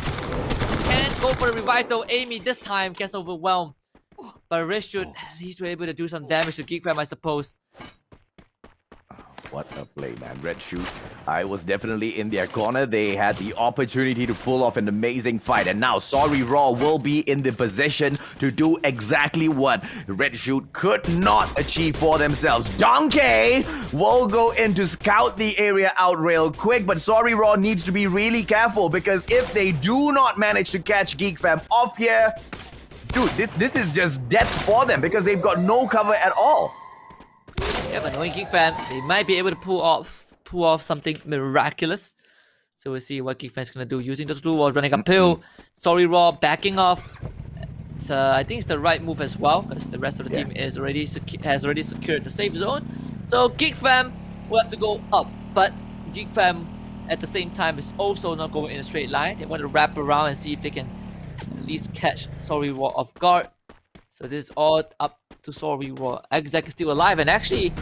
Can't go for the revive though. Amy this time gets overwhelmed. But Red Shoot, at least we're able to do some damage to Geek Fam, I suppose. What a play, man. Red Shoot, I was definitely in their corner. They had the opportunity to pull off an amazing fight. And now Sorry Raw will be in the position to do exactly what Red Shoot could not achieve for themselves. Donkey will go in to scout the area out real quick. But Sorry Raw needs to be really careful because if they do not manage to catch Geek Fam off here, dude, this is just death for them because they've got no cover at all. Yeah, but knowing Geek Fam, they might be able to pull off something miraculous. So we'll see what Geek Fam's gonna do using those blue walls, running uphill. Sorry Raw backing off. So I think it's the right move as well because the rest of the team is already has already secured the safe zone. So Geek Fam will have to go up. But Geek Fam at the same time is also not going in a straight line. They want to wrap around and see if they can at least catch Sorry War off guard. So this is all up to Sorry War. Exec is still alive, and actually,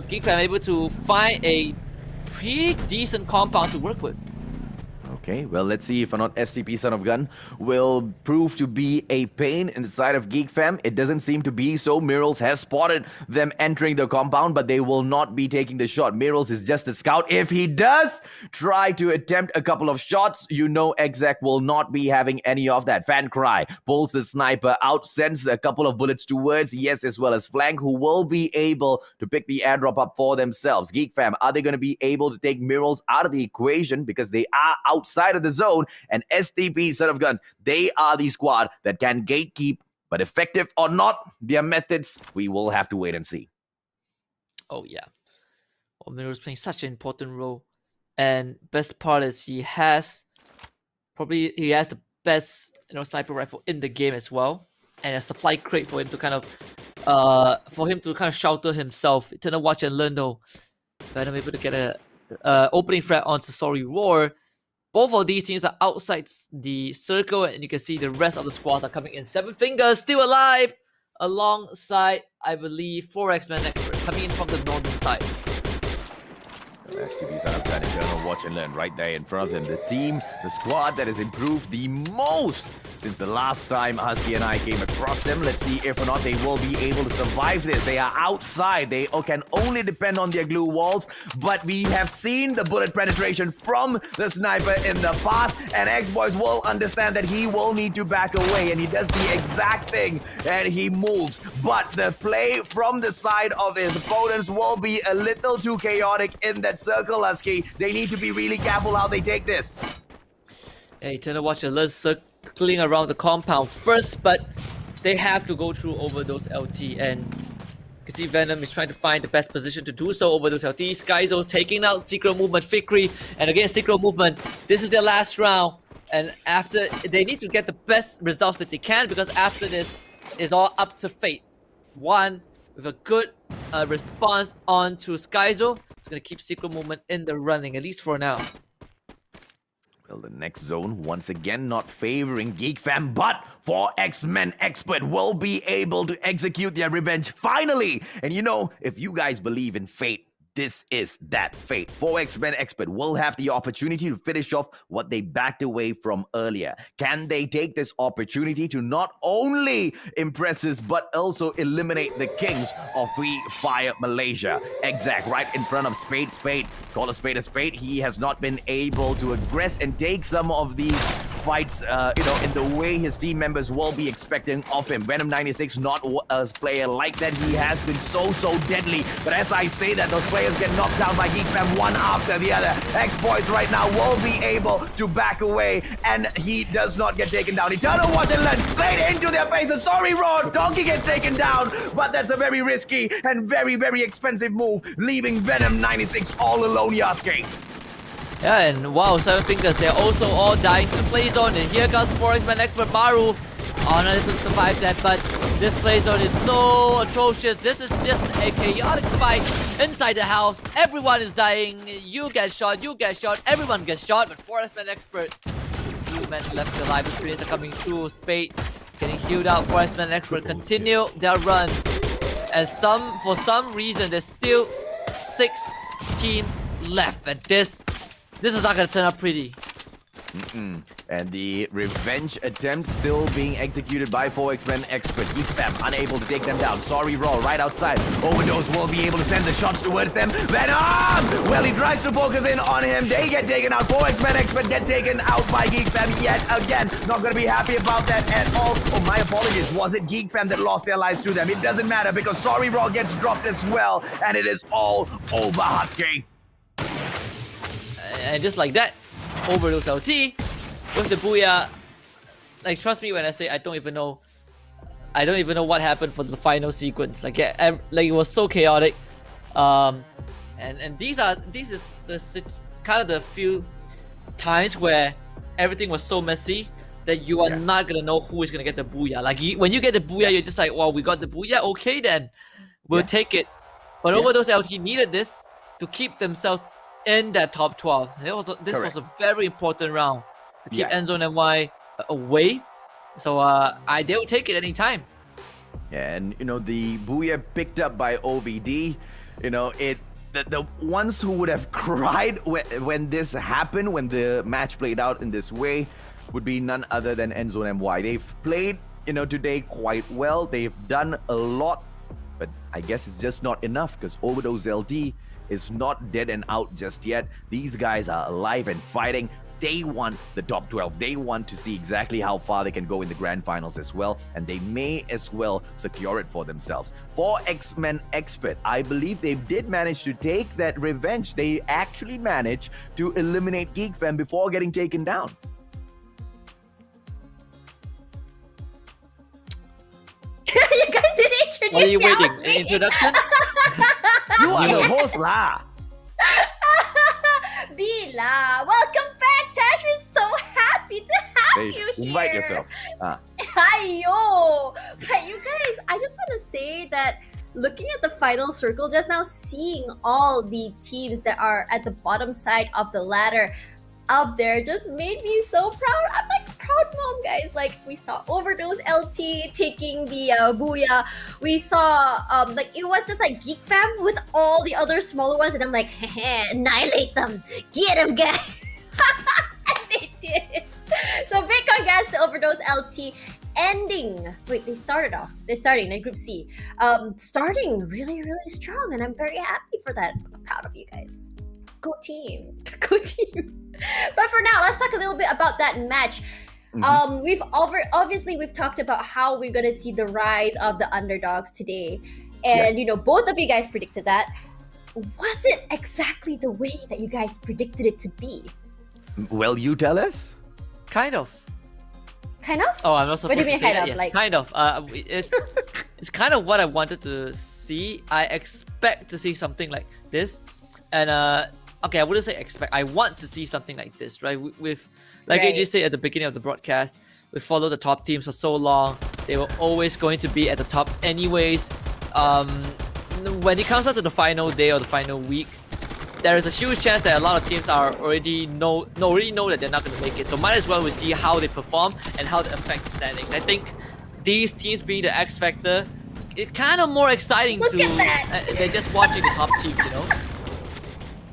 Geek Fam able to find a pretty decent compound to work with. Okay, well, let's see if or not STP Son of Gun will prove to be a pain in the side of Geek Fam. It doesn't seem to be so. Mirals has spotted them entering the compound, but they will not be taking the shot. Mirals is just a scout. If he does try to attempt a couple of shots, you know Exec will not be having any of that. Fan Cry pulls the sniper out, sends a couple of bullets towards Yes as well as Flank, who will be able to pick the airdrop up for themselves. Geek Fam, are they going to be able to take Mirals out of the equation because they are outside of the zone? And STP Son of Guns, they are the squad that can gatekeep, but effective or not, their methods, we will have to wait and see. Oh yeah, Miro is playing such an important role, and best part is he has the best sniper rifle in the game as well, and a supply crate for him to kind of shelter himself. Eternal Watch and Learn though, Venom able to get a opening frag onto Sorry Roar. Both of these teams are outside the circle, and you can see the rest of the squads are coming in. Seven Fingers still alive, alongside, I believe, 4X-Men Expert coming in from the northern side. STP Son of Gun, Eternal Watch and Learn right there in front of him. The team, the squad that has improved the most since the last time Husky and I came across them. Let's see if or not they will be able to survive this. They are outside. They can only depend on their glue walls, but we have seen the bullet penetration from the sniper in the past, and X-Boys will understand that he will need to back away, and he does the exact thing, and he moves. But the play from the side of his opponents will be a little too chaotic in that circle, Husky. They need to be really careful how they take this. Yeah, Eternal Watch and Learn circling around the compound first, but they have to go through over those LT, and you can see Venom is trying to find the best position to do so over those LT. Skyzo taking out Secret Movement, Fikri, and again Secret Movement. This is their last round, and after they need to get the best results that they can, because after this is all up to fate. One with a good response onto Skyzo, it's gonna keep Secret Movement in the running, at least for now. Well, the next zone, once again, not favoring Geek Fam, but 4X-Men Expert will be able to execute their revenge finally. And you know, if you guys believe in fate, this is that fate. 4X-Men Expert will have the opportunity to finish off what they backed away from earlier. Can they take this opportunity to not only impress us, but also eliminate the kings of Free Fire Malaysia? Exact, right in front of Spade. Call a spade. He has not been able to aggress and take some of these fights, in the way his team members will be expecting of him. Venom 96, not a player like that. He has been so deadly. But as I say that, those players get knocked down by Geek Fam one after the other. X-Boys right now will be able to back away, and he does not get taken down. Eternal Watch and Learn straight into their faces. Sorry, Roar. Donkey gets taken down, but that's a very risky and very expensive move, leaving Venom 96 all alone, Yasuke. Yeah, and wow, 7 Fingers, they're also all dying to the play zone, and here comes 4X-Men Expert Maru. Unable to survive that, but this play zone is so atrocious. This is just a chaotic fight inside the house. Everyone is dying. You get shot, everyone gets shot, but 4X-Men Expert, 2 men left alive. Experience are coming through. Spade getting healed out. 4X-Men Expert continue their run. And for some reason, there's still 6 teams left, and this is not gonna turn out pretty. And the revenge attempt still being executed by 4X-Men Expert. Geek Fam unable to take them down. Sorry, Raw right outside. Overdose will be able to send the shots towards them. Venom! Well, he tries to focus in on him. They get taken out. 4X-Men Expert get taken out by Geek Fam yet again. Not gonna be happy about that at all. Oh, my apologies. Was it Geek Fam that lost their lives to them? It doesn't matter because Sorry Raw gets dropped as well. And it is all over, Husky. And just like that, Overdose LT with the booyah. Like, trust me when I say I don't even know what happened for the final sequence. Like it was so chaotic. And this is the kind of the few times where everything was so messy that you are not gonna know who is gonna get the booyah. Like when you get the booyah, you're just like, wow, we got the booyah. Okay, then we'll take it. But Overdose LT needed this. to keep themselves in that top 12. This was a very important round to keep Yeah. Endzone NY away. So they will take it anytime. Yeah, and the Booyah picked up by OVD, the ones who would have cried when this happened, when the match played out in this way, would be none other than Endzone NY. They've played, today quite well. They've done a lot, but I guess it's just not enough because Overdose LT is not dead and out just yet. These guys are alive and fighting. They want the top 12. They want to see exactly how far they can go in the grand finals as well, and they may as well secure it for themselves. For X-Men Expert, I believe they did manage to take that revenge. They actually managed to eliminate GeekFam before getting taken down. You guys didn't introduce What are you me, I waiting? was An waiting. introduction? You are the host lah. Bila, welcome back, Tash. We're so happy to have Hey, you here. invite yourself. Hiyo! But you guys, I just want to say that looking at the final circle just now, seeing all the teams that are at the bottom side of the ladder up there just made me so proud. I'm like a proud mom, guys. Like, we saw Overdose LT taking the Booyah. We saw it was just like Geek Fam with all the other smaller ones, and I'm like, heh, annihilate them, get them, guys. And they did. So big congrats to Overdose LT. They starting in Group C, starting really, really strong, and I'm very happy for that. I'm proud of you guys. Go team. Go team. But for now, let's talk a little bit about that match. We've talked about how we're gonna see the rise of the underdogs today, and both of you guys predicted that. Was it exactly the way that you guys predicted it to be? Well, you tell us. Kind of. Kind of. Oh, I'm not supposed What do you to mean say kind that? of? Yes, Like, kind of. It's kind of what I wanted to see. I expect to see something like this, and okay, I wouldn't say expect. I want to see something like this, right? With like Right. AJ said at the beginning of the broadcast, we followed the top teams for so long. They were always going to be at the top, anyways. When it comes out to the final day or the final week, there is a huge chance that a lot of teams are already know that they're not going to make it. So might as well we see how they perform and how they affect the standings. I think these teams being the X Factor, it's kind of more exciting Look at that. than just watching the top teams,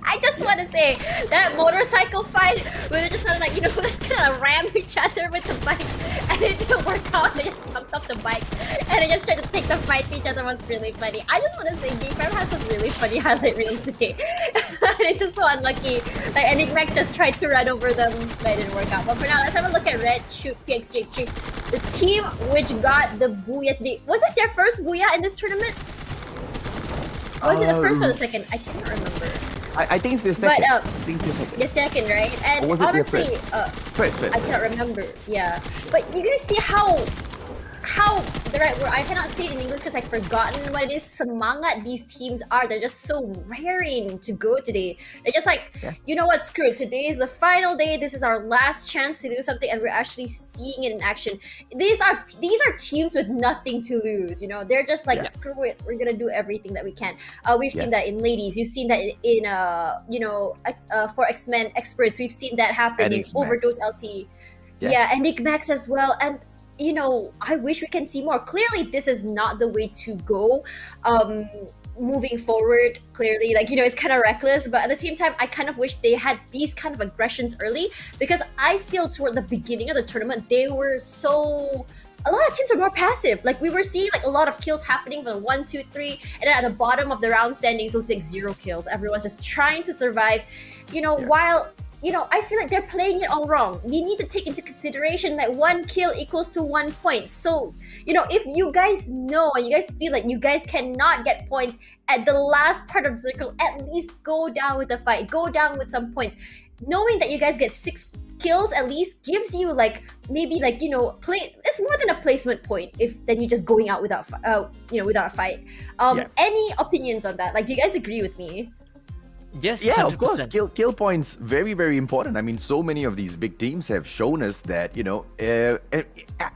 I just want to say that motorcycle fight where they just sort of like, let's kind of ram each other with the bikes, and it didn't work out. They just jumped off the bikes and they just tried to take the fight to each other. Was really funny. I just want to say Geekfam has some really funny highlight reels today. And it's just so unlucky. Like, Enigmax just tried to run over them, but it didn't work out. But for now, let's have a look at Red Shoot PXG Extreme. The team which got the Booyah today. Was it their first Booyah in this tournament? Was it the first or the second? I can't remember. I think it's the second. But, I think it's the second. The second, right? And Or was it your honestly, First. I cannot remember. Yeah, but you guys see how the right word, I cannot say it in English because I've forgotten what it is. Semangat these teams are. They're just so raring to go today. They're just like, you know what, screw it. Today is the final day. This is our last chance to do something, and we're actually seeing it in action. These are teams with nothing to lose. They're just like, screw it. We're gonna do everything that we can. We've seen that in ladies. You've seen that in for X-Men experts. We've seen that happen in Enigmax. Overdose LT. Yeah, and Enigmax as well. And I wish we can see more. Clearly, this is not the way to go. Moving forward, clearly, it's kind of reckless, but at the same time, I kind of wish they had these kind of aggressions early, because I feel toward the beginning of the tournament, a lot of teams are more passive. Like, we were seeing a lot of kills happening from 1, 2, 3, and then at the bottom of the round standings, it was 0 kills. Everyone's just trying to survive, while I feel like they're playing it all wrong. We need to take into consideration that 1 kill equals to 1 point. So, if you guys know and you guys feel like you guys cannot get points at the last part of the circle, at least go down with the fight. Go down with some points. Knowing that you guys get 6 kills at least gives you it's more than a placement point then you just going out without without a fight. Any opinions on that? Do you guys agree with me? Yes. Yeah, of 100%. course. Kill points, very, very important. I mean, so many of these big teams have shown us that,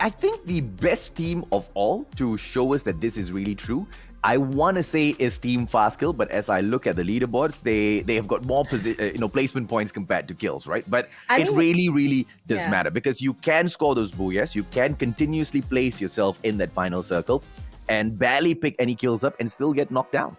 I think the best team of all to show us that this is really true I want to say is Team Fast Kill, but as I look at the leaderboards, they have got more placement points compared to kills, right? But I it mean- really does Yeah. matter because you can score those booyahs, you can continuously place yourself in that final circle and barely pick any kills up and still get knocked down.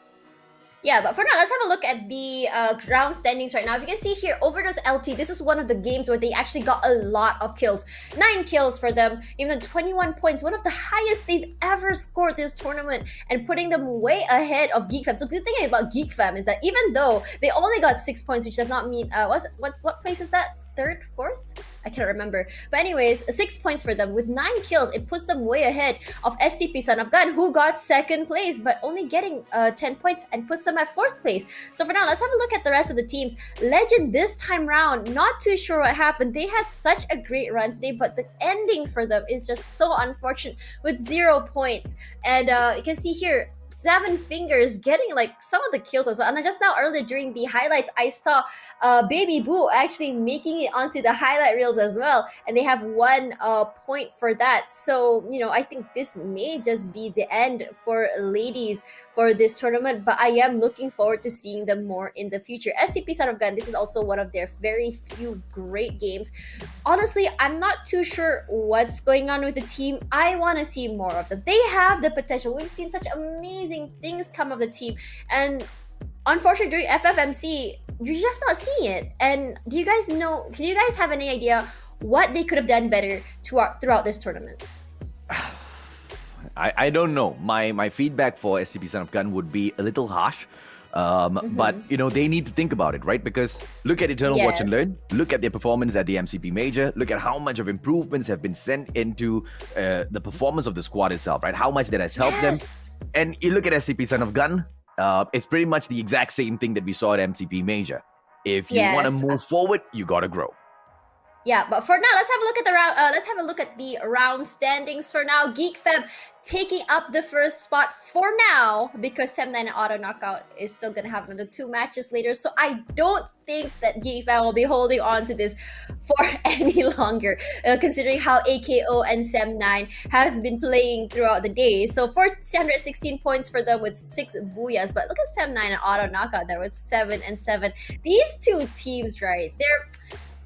Yeah, but for now, let's have a look at the ground standings right now. If you can see here, Overdose LT, this is one of the games where they actually got a lot of kills. 9 kills for them, even 21 points, one of the highest they've ever scored this tournament, and putting them way ahead of Geek Fam. So the thing about Geek Fam is that even though they only got 6 points, which does not mean, what place is that? 3rd, 4th? I can't remember. But anyways, 6 points for them. With 9 kills, it puts them way ahead of STP Son of Gun, who got 2nd place, but only getting 10 points and puts them at 4th place. So for now, let's have a look at the rest of the teams. Legend this time round, not too sure what happened. They had such a great run today, but the ending for them is just so unfortunate with 0 points. And you can see here, 7 Fingers getting like some of the kills as well. And just now earlier during the highlights, I saw Baby Boo actually making it onto the highlight reels as well. And they have 1 point for that. So, you know, I think this may just be the end for ladies for this tournament. But I am looking forward to seeing them more in the future. STP Son of Gun, this is also one of their very few great games. Honestly, I'm not too sure what's going on with the team. I want to see more of them. They have the potential. We've seen such amazing things come of the team, and unfortunately during FFMC you're just not seeing it. And do you guys know, do you guys have any idea what they could have done better throughout this tournament? I don't know. My feedback for SCP Son of Gun would be a little harsh. But, you know, they need to think about it, right? Because look at Eternal Watch and Yes. Learn. Look at their performance at the MCP Major. Look at how much of improvements have been sent into the performance of the squad itself, right? How much that has helped them. And you look at SCP Son of Gun, it's pretty much the exact same thing that we saw at MCP Major. If you want to Yes. move forward, you got to grow. Yeah, but for now, let's have a look at the round. Let's have a look at the round standings for now. Geek Fam taking up the first spot for now because Sem9 and Auto Knockout is still gonna have another 2 matches later. So I don't think that Geek Fam will be holding on to this for any longer, considering how AKO and Sem9 has been playing throughout the day. So 416 points for them with 6 booyahs. But look at Sem9 and Auto Knockout there with 7 and 7. These two teams, right?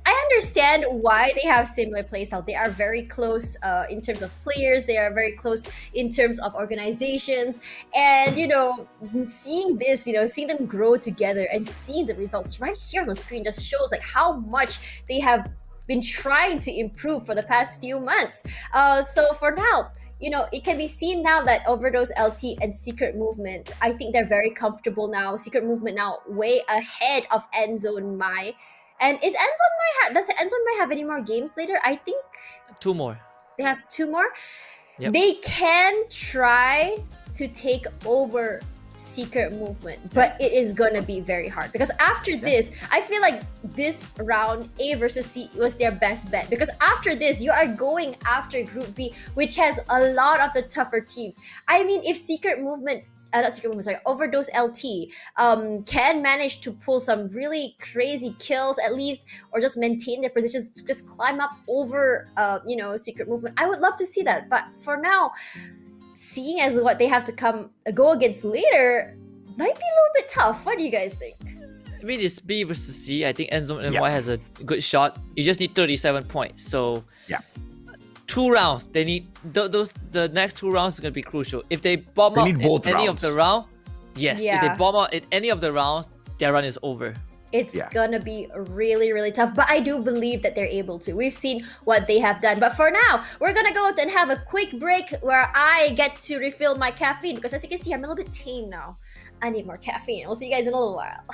I understand why they have similar playstyle. They are very close in terms of players. They are very close in terms of organizations. And, you know, seeing this, you know, seeing them grow together and seeing the results right here on the screen just shows like how much they have been trying to improve for the past few months. So for now, you know, it can be seen now that Overdose LT and Secret Movement, I think they're very comfortable now. Secret Movement now way ahead of Endzone Mai. And is Endzone Mai does Endzone Mai have any more games later? I think 2 more. they have 2 more. Yep. They can try to take over Secret Movement, but it is gonna be very hard because after this, I feel like this round A versus C was their best bet because after this, you are going after Group B, which has a lot of the tougher teams. I mean, if Secret Movement not Secret Movement, sorry, Overdose LT can manage to pull some really crazy kills at least, or just maintain their positions, to just climb up over, you know, Secret Movement. I would love to see that, but for now, seeing as what they have to go against later, might be a little bit tough. What do you guys think? I mean, it's B versus C. I think Endzone and Yeah. Y has a good shot. You just need 37 points. So Yeah. 2 rounds. They need the next 2 rounds is gonna be crucial. If they bomb They out need in both any of rounds. the round, yes. If Yeah. they bomb out in any of the rounds, their run is over. It's Yeah. gonna be really, really tough, but I do believe that they're able to. We've seen what they have done. But for now, we're gonna go and have a quick break where I get to refill my caffeine because as you can see, I'm a little bit tame now. I need more caffeine. We'll see you guys in a little while.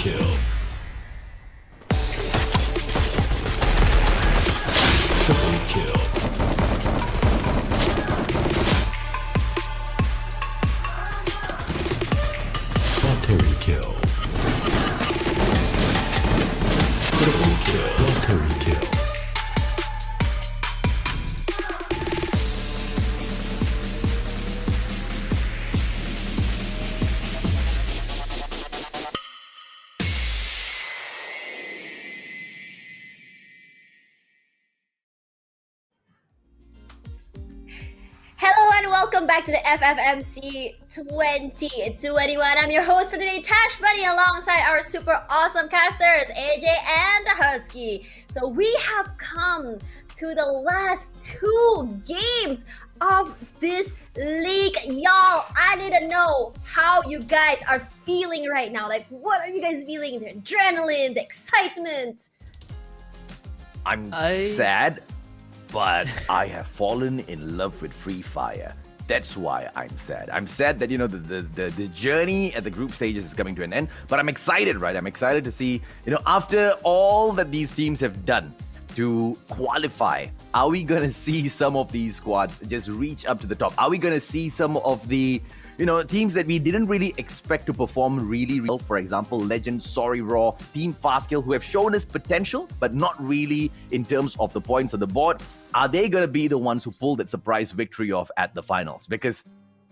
kill. Triple kill. Military kill. Triple kill. Military kill. Hello and welcome back to the FFMC 2021. I'm your host for today, Tash Bunny, alongside our super awesome casters, AJ and Husky. So we have come to the last 2 games of this league. Y'all, I need to know how you guys are feeling right now. Like, what are you guys feeling? The adrenaline, the excitement. I'm sad, but I have fallen in love with Free Fire. That's why I'm sad. I'm sad that, you know, the journey at the group stages is coming to an end. But I'm excited, right? I'm excited to see, you know, after all that these teams have done to qualify, are we going to see some of these squads just reach up to the top? Are we going to see some of the, you know, teams that we didn't really expect to perform really well? For example, Legend, Sorry Raw, Team Fastkill, who have shown us potential, but not really in terms of the points on the board. Are they going to be the ones who pull that surprise victory off at the finals? Because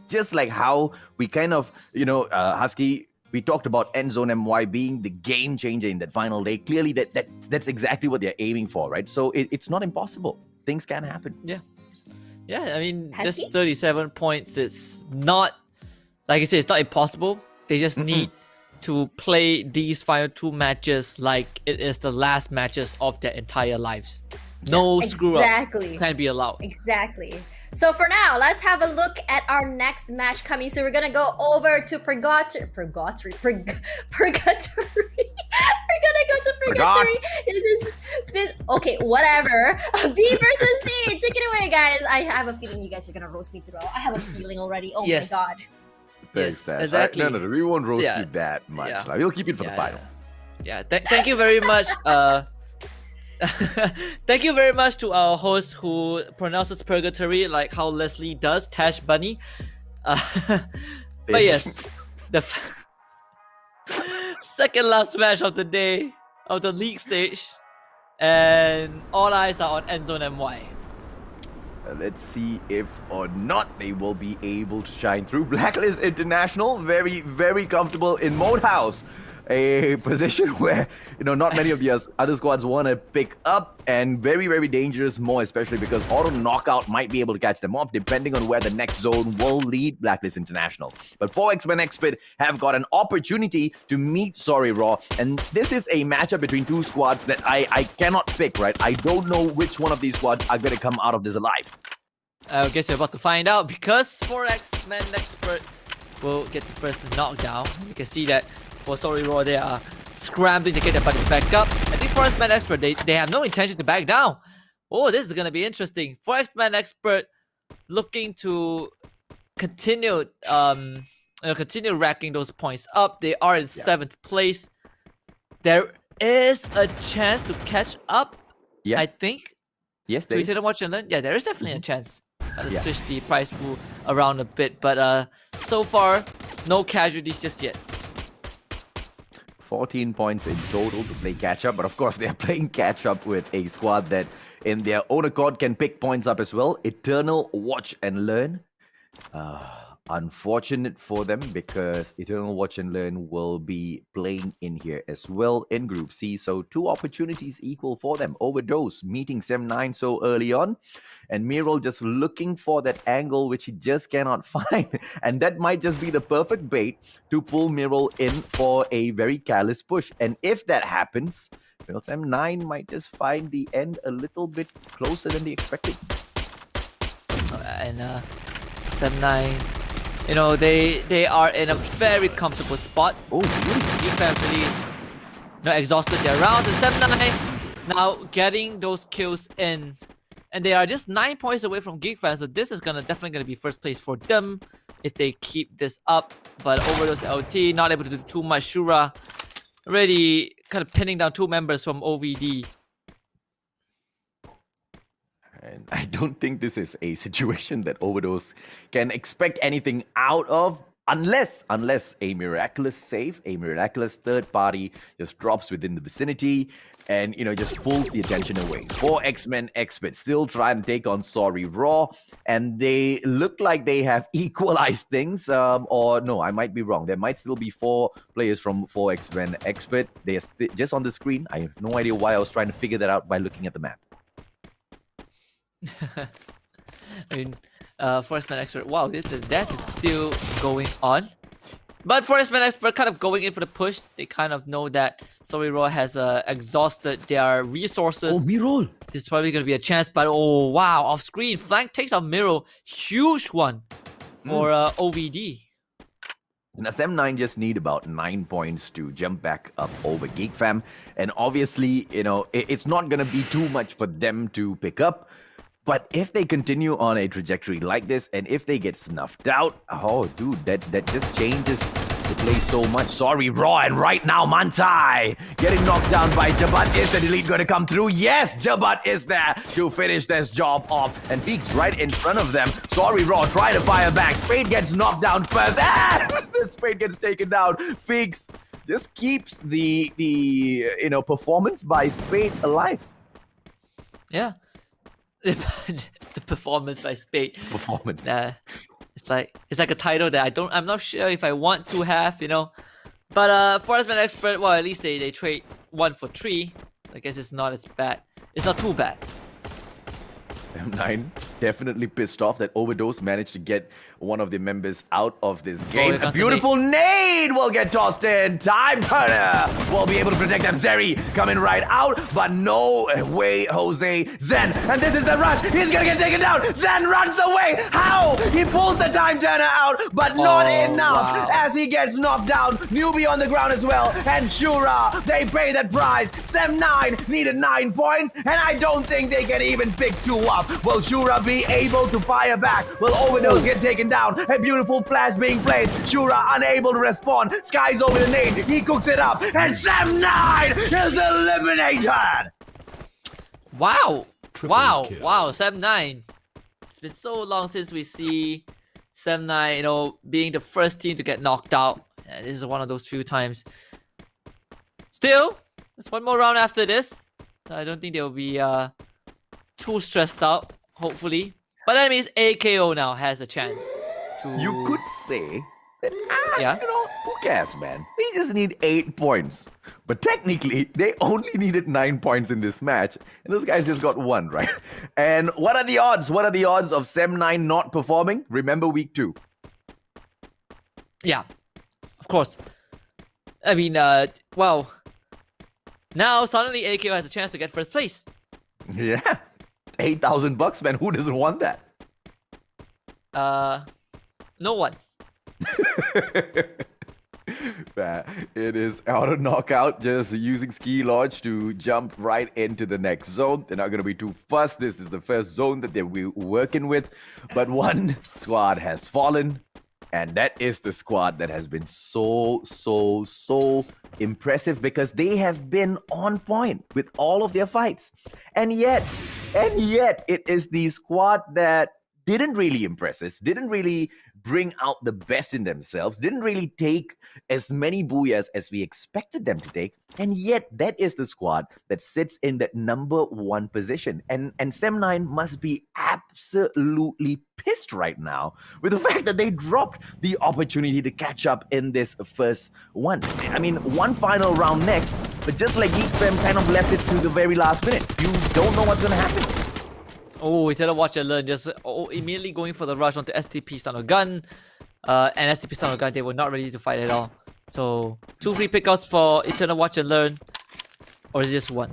just like how we kind of, you know, Husky, we talked about Endzone MY being the game changer in that final day. Clearly, that's exactly what they're aiming for, right? So it's not impossible. Things can happen. Yeah. Yeah, I mean, Husky? this 37 points, it's not, like I said, it's not impossible. They just need to play these final 2 matches like it is the last matches of their entire lives. No screw-ups Exactly. can be allowed. Exactly. So for now, let's have a look at our next match coming. So we're gonna go over to Purgatory. We're gonna go to Purgatory. This. Okay, whatever. B versus C. Take it away, guys. I have a feeling you guys are gonna roast me through. I have a feeling already. Oh Yes. my god. Very Yes, sad. exactly. No, we won't roast Yeah. you that much. Yeah. We'll keep it for the Yeah, finals. Yeah, thank you very much. Thank you very much to our host who pronounces Purgatory like how Leslie does, Tash Bunny. But yes, the second last match of the day of the league stage, and all eyes are on Endzone MY. Let's see if or not they will be able to shine through. Blacklist International, very, very comfortable in Mode House. A position where, you know, not many of the other squads want to pick up, and very, very dangerous, more especially because auto knockout might be able to catch them off depending on where the next zone will lead Blacklist International. But 4X-Men Expert have got an opportunity to meet Sorry Raw, and this is a matchup between 2 squads that I cannot pick, right? I don't know which one of these squads are going to come out of this alive. I guess you're about to find out because 4X-Men Expert will get the first knockdown. You can see that for Sorry Raw, they are scrambling to get their buddies back up. I think 4X-Men Expert, they have no intention to back down. Oh, this is going to be interesting. 4X-Men Expert looking to continue continue racking those points up. They are in 7th place. There is a chance to catch up, Yeah. I think. Yes, So there we is. didn't watch and learn. Yeah, there is definitely a chance. Let's switch the prize pool around a bit, but so far, no casualties just yet. 14 points in total to play catch up, but of course they are playing catch up with a squad that in their own accord can pick points up as well. Eternal Watch and Learn. Unfortunate for them because Eternal Watch and Learn will be playing in here as well in Group C. So 2 opportunities equal for them. Overdose meeting Sem9 so early on, and Miro just looking for that angle which he just cannot find. And that might just be the perfect bait to pull Miro in for a very careless push. And if that happens, well, Sem9 might just find the end a little bit closer than they expected. And Sem9, you know, they are in a very comfortable spot. Oh, really? Geek families, you know, exhausted their rounds, and Sem9 now getting those kills in. And they are just 9 points away from Geek fans, so this is definitely gonna be first place for them if they keep this up. But Overdose LT not able to do too much. Shura already kind of pinning down 2 members from OVD. And I don't think this is a situation that Overdose can expect anything out of unless a miraculous save, a miraculous third party just drops within the vicinity and, just pulls the attention away. 4 X-Men experts still try and take on Sorry Raw, and they look like they have equalized things. Or no, I might be wrong. There might still be 4 players from 4 X-Men expert. They are just on the screen. I have no idea why I was trying to figure that out by looking at the map. I mean, Forest Man Expert, wow, that is still going on. But Forest Man Expert kind of going in for the push. They kind of know that Sorry Raw has exhausted their resources. Oh, B-roll. This is probably going to be a chance, but oh wow, off screen. Flank takes out Miro. Huge one for OVD. Now, Sem9 just need about 9 points to jump back up over Geek Fam. And obviously, it's not going to be too much for them to pick up. But if they continue on a trajectory like this, and if they get snuffed out, oh, dude, that just changes the play so much. Sorry, Raw, and right now, Mantai getting knocked down by Jabat. Is the delete going to come through? Yes, Jabat is there to finish this job off, and Peaks right in front of them. Sorry, Raw, try to fire back. Spade gets knocked down first. The Spade gets taken down. Peaks just keeps the performance by Spade alive. Yeah. The performance by Spade. Performance. It's like a title that I'm not sure if I want to have, But Forest Man Expert, well, at least they trade 1 for 3. I guess it's not as bad. It's not too bad. M9 definitely pissed off that Overdose managed to get one of the members out of this game. A beautiful nade will get tossed in. Time Turner will be able to protect them. Zeri coming right out, but no way, Jose. Zen, and this is the rush. He's gonna get taken down. Zen runs away. How? He pulls the Time Turner out, but not enough. Wow. As he gets knocked down. Newbie on the ground as well. And Shura, they pay that prize. Sem9 needed 9 points, and I don't think they can even pick 2 up. Will Shura be able to fire back? Will Overdose get taken down? A beautiful flash being played. Shura unable to respond. Sky's over the nade. He cooks it up. And Sem9 is eliminated. Wow. Triple kill. Wow. Sem9. It's been so long since we see Sem9, being the first team to get knocked out. And this is one of those few times. Still, there's one more round after this. I don't think they'll be too stressed out, hopefully. But that means AKO now has a chance to... You could say that, Yeah. who cares, man? They just need 8 points. But technically, they only needed 9 points in this match. And those guys just got 1, right? And what are the odds? What are the odds of Sem9 not performing? Remember week 2. Yeah, of course. I mean, well... Now, suddenly AKO has a chance to get first place. Yeah. $8,000, man. Who doesn't want that? No one. It is auto knockout, just using Ski Lodge to jump right into the next zone. They're not going to be too fussed. This is the first zone that they're working with. But one squad has fallen. And that is the squad that has been so impressive because they have been on point with all of their fights. And yet, it is the squad that didn't really impress us, didn't really bring out the best in themselves, didn't really take as many booyahs as we expected them to take. And yet, that is the squad that sits in that number 1 position. And Sem9 must be absolutely pissed right now with the fact that they dropped the opportunity to catch up in this first one. I mean, one final round next, but just like Geek Fam kind of left it to the very last minute. You don't know what's going to happen. Oh, Eternal Watch and Learn just immediately going for the rush onto STP Stun or Gun. And STP Stun or Gun, they were not ready to fight at all. So, 2 free pickups for Eternal Watch and Learn. Or is it just 1?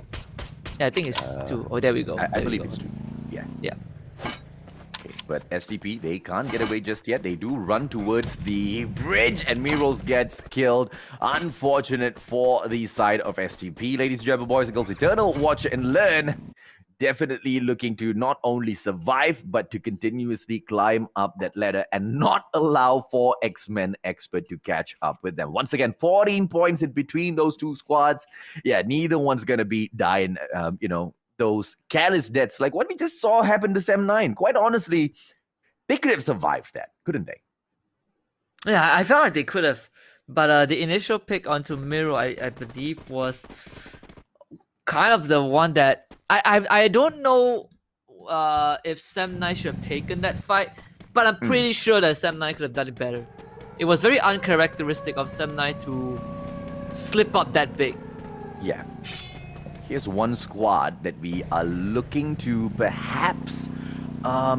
Yeah, I think it's 2. Oh, there we go. I believe it's 2. Yeah. Yeah. Okay, but STP, they can't get away just yet. They do run towards the bridge, and Miros gets killed. Unfortunate for the side of STP. Ladies and gentlemen, boys and girls, Eternal Watch and Learn definitely looking to not only survive, but to continuously climb up that ladder and not allow for X-Men Expert to catch up with them. Once again, 14 points in between those two squads. Yeah, neither one's going to be dying, those careless deaths like what we just saw happen to Sem9. Quite honestly, they could have survived that, couldn't they? Yeah, I felt like they could have. But the initial pick onto Miro, I believe, was kind of the one that I don't know if Sem9 should have taken that fight, but I'm pretty sure that Sem9 could have done it better. It was very uncharacteristic of Sem9 to slip up that big. Yeah. Here's one squad that we are looking to perhaps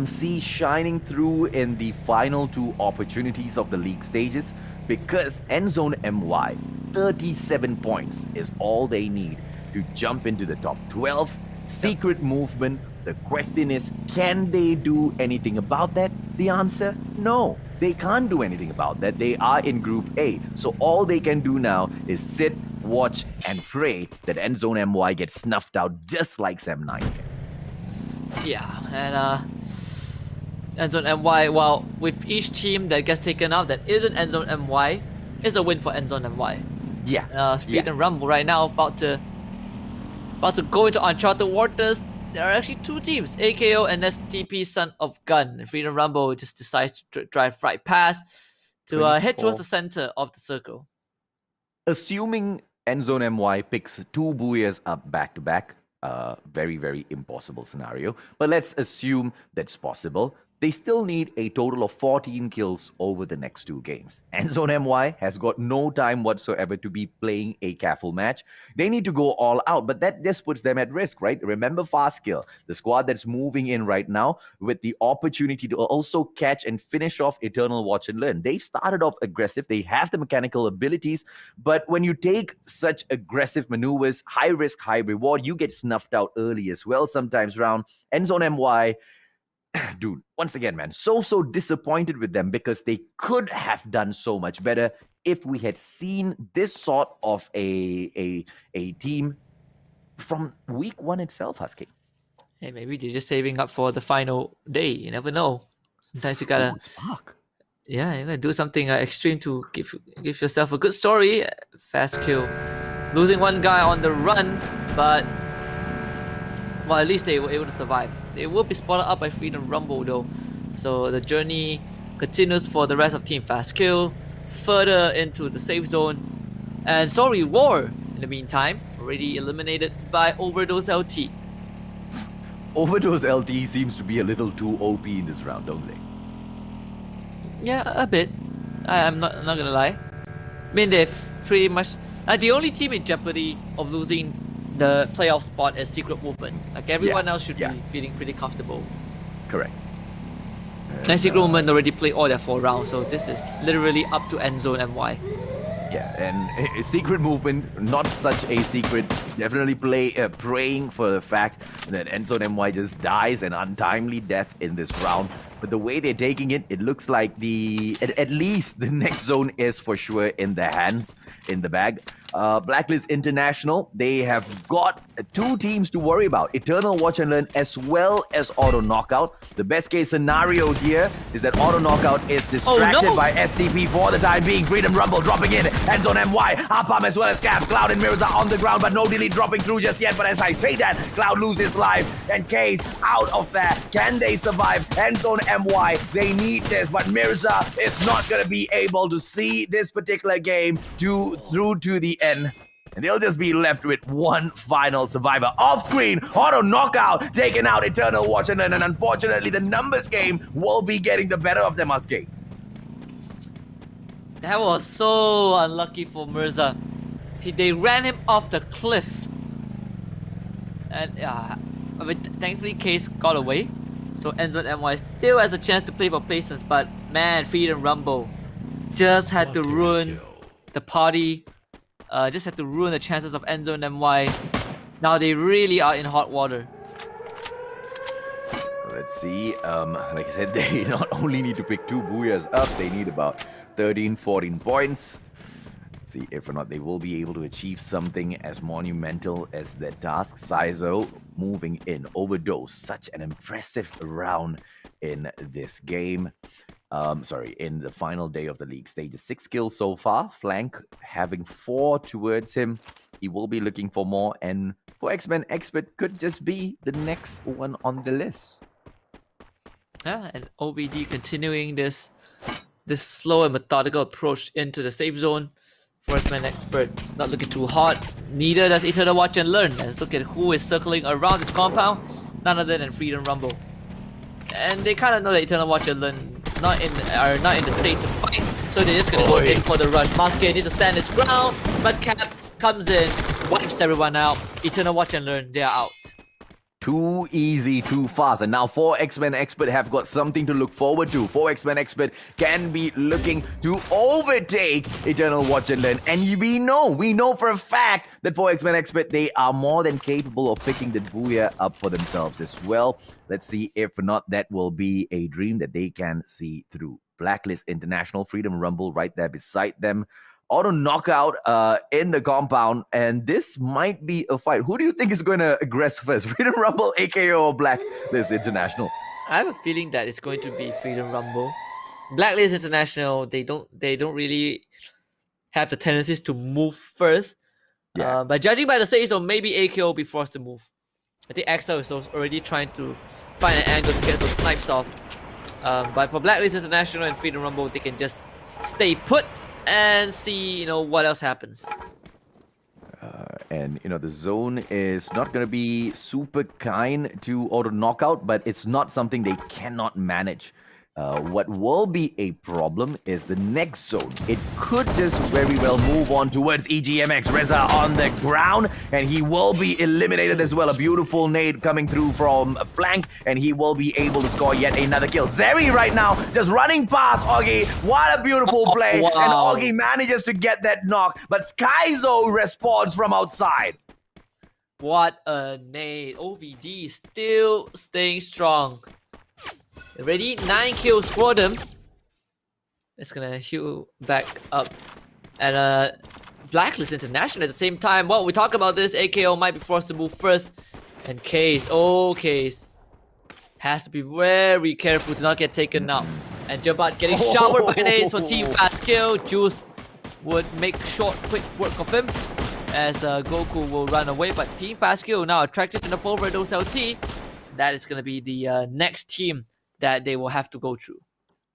see shining through in the final two opportunities of the league stages, because Endzone MY, 37 points is all they need to jump into the top 12. Secret movement. The question is, can they do anything about that? The answer, no. They can't do anything about that. They are in Group A. So all they can do now is sit, watch, and pray that Endzone MY gets snuffed out just like Sem9 did. Yeah, and Endzone MY, well, with each team that gets taken out that isn't Endzone MY, is a win for Endzone MY. Yeah. Speed and Rumble right now about to go into uncharted waters. There are actually two teams, AKO and STP Son of Gun. Freedom Rumble just decides to drive right past to head towards the center of the circle. Assuming Endzone MY picks two Booyahs up back to back, very, very impossible scenario. But let's assume that's possible. They still need a total of 14 kills over the next two games. Endzone MY has got no time whatsoever to be playing a careful match. They need to go all out, but that just puts them at risk, right? Remember Fast Kill, the squad that's moving in right now with the opportunity to also catch and finish off Eternal Watch and Learn. They've started off aggressive. They have the mechanical abilities, but when you take such aggressive maneuvers, high risk, high reward, you get snuffed out early as well sometimes round. Endzone MY, dude, once again, man, so disappointed with them because they could have done so much better if we had seen this sort of a team from week one itself, Husky. Hey, maybe they're just saving up for the final day. You never know. Sometimes you gotta, Spark. yeah, you gotta do something extreme to give yourself a good story. Fast kill, losing one guy on the run, but well, at least they were able to survive. They will be spotted up by Freedom Rumble though, so the journey continues for the rest of Team Fast Kill, further into the safe zone, and Sorry War in the meantime already eliminated by Overdose LT. Overdose LT seems to be a little too OP in this round, don't they? Yeah, a bit. I'm not gonna lie. I mean, they've pretty much the only team in jeopardy of losing the playoff spot is Secret Movement. Like everyone else should be feeling pretty comfortable. Correct. And Secret Movement already played all their 4 rounds, so this is literally up to Endzone MY. Yeah, and Secret Movement, not such a secret. Definitely praying for the fact that Endzone MY just dies an untimely death in this round. But the way they're taking it, it looks like at least the next zone is for sure in their hands, in the bag. Blacklist International, they have got 2 teams to worry about. Eternal Watch and Learn as well as Auto Knockout. The best case scenario here is that Auto Knockout is distracted by STP for the time being. Freedom Rumble dropping in. Endzone MY, Apam as well as Cap. Cloud and Mirrors are on the ground, but no delete dropping through just yet. But as I say that, Cloud loses life and Case out of there. Can they survive? Endzone MY, they need this, but Mirza is not going to be able to see this particular game through to the end. And they'll just be left with one final survivor. Off screen, Auto Knockout taking out Eternal Watch and unfortunately the numbers game will be getting the better of them, Husky. That was so unlucky for Mirza. They ran him off the cliff. And I mean, thankfully Case got away. So Endzone MY still has a chance to play for placements, but man, Freedom Rumble just had to ruin the party. Just had to ruin the chances of Endzone MY. Now they really are in hot water. Let's see. Like I said, they not only need to pick 2 Booyahs up, they need about 13, 14 points. See if or not they will be able to achieve something as monumental as their task. Saizo moving in, Overdose, such an impressive round in this game. In the final day of the league stage. 6 kills so far. Flank having 4 towards him. He will be looking for more, and for X-Men Expert could just be the next one on the list. Yeah, and OVD continuing this slow and methodical approach into the safe zone. Forestman Expert not looking too hot. Neither does Eternal Watch and Learn. Let's look at who is circling around this compound. None other than Freedom Rumble. And they kind of know that Eternal Watch and Learn are not in the state to fight, so they're just gonna go in for the rush. Masque needs to stand his ground, but Cap comes in, wipes everyone out. Eternal Watch and Learn, they are out. Too easy, too fast. And now 4 X-Men Expert have got something to look forward to. 4 X-Men Expert can be looking to overtake Eternal Watch and Learn. And we know for a fact that 4 X-Men Expert, they are more than capable of picking the Booyah up for themselves as well. Let's see if not that will be a dream that they can see through. Blacklist International, Freedom Rumble right there beside them. Auto knockout in the compound, and this might be a fight. Who do you think is going to aggress first? Freedom Rumble, AKO, or Blacklist International? I have a feeling that it's going to be Freedom Rumble. Blacklist International, they don't really have the tendencies to move first. Yeah. But judging by the saves, or maybe AKO will be forced to move. I think XL is already trying to find an angle to get those snipes off. But for Blacklist International and Freedom Rumble, they can just stay put and see, what else happens. And the zone is not going to be super kind to auto knockout, but it's not something they cannot manage. What will be a problem is the next zone. It could just very well move on towards EGMX. Reza on the ground, and he will be eliminated as well. A beautiful nade coming through from flank, and he will be able to score yet another kill. Zeri right now just running past Augie. What a beautiful play. Wow. And Augie manages to get that knock, but Skyzo responds from outside. What a nade. OVD still staying strong. Already 9 kills for them. It's gonna heal back up. And Blacklist International at the same time. Well, we talk about this. AKO might be forced to move first. And Case, Case has to be very careful to not get taken out. And Jabat getting showered by nades for Team Fast Kill. Juice would make short, quick work of him as Goku will run away. But Team Fast Kill now attracted to the Overdose LT. That is gonna be the next team that they will have to go through.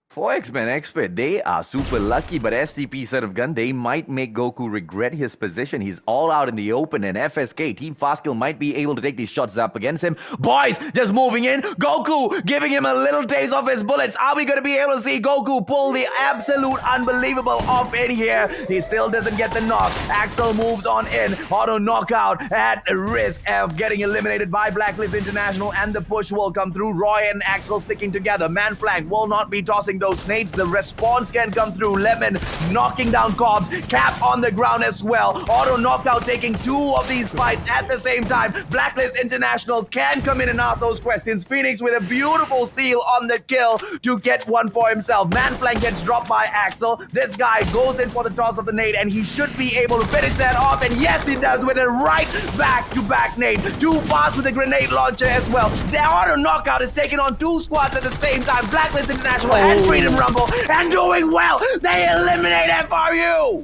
For X-Men Expert, they are super lucky, but STP set of gun, they might make Goku regret his position. He's all out in the open, and FSK, Team Fastkill, might be able to take these shots up against him. Boys, just moving in. Goku giving him a little taste of his bullets. Are we going to be able to see Goku pull the absolute unbelievable off in here? He still doesn't get the knock. Axel moves on in. Auto knockout at risk of getting eliminated by Blacklist International, and the push will come through. Roy and Axel sticking together. Man flank will not be tossing those nades. The response can come through. Lemon knocking down Cobbs. Cap on the ground as well. Auto knockout taking 2 of these fights at the same time. Blacklist International can come in and ask those questions. Phoenix with a beautiful steal on the kill to get one for himself. Man flank gets dropped by Axel. This guy goes in for the toss of the nade, and he should be able to finish that off. And yes, he does with a right back-to-back nade. Too fast with a grenade launcher as well. The auto knockout is taking on 2 squads at the same time. Blacklist International and Freedom Rumble, and doing well. They eliminate FRU.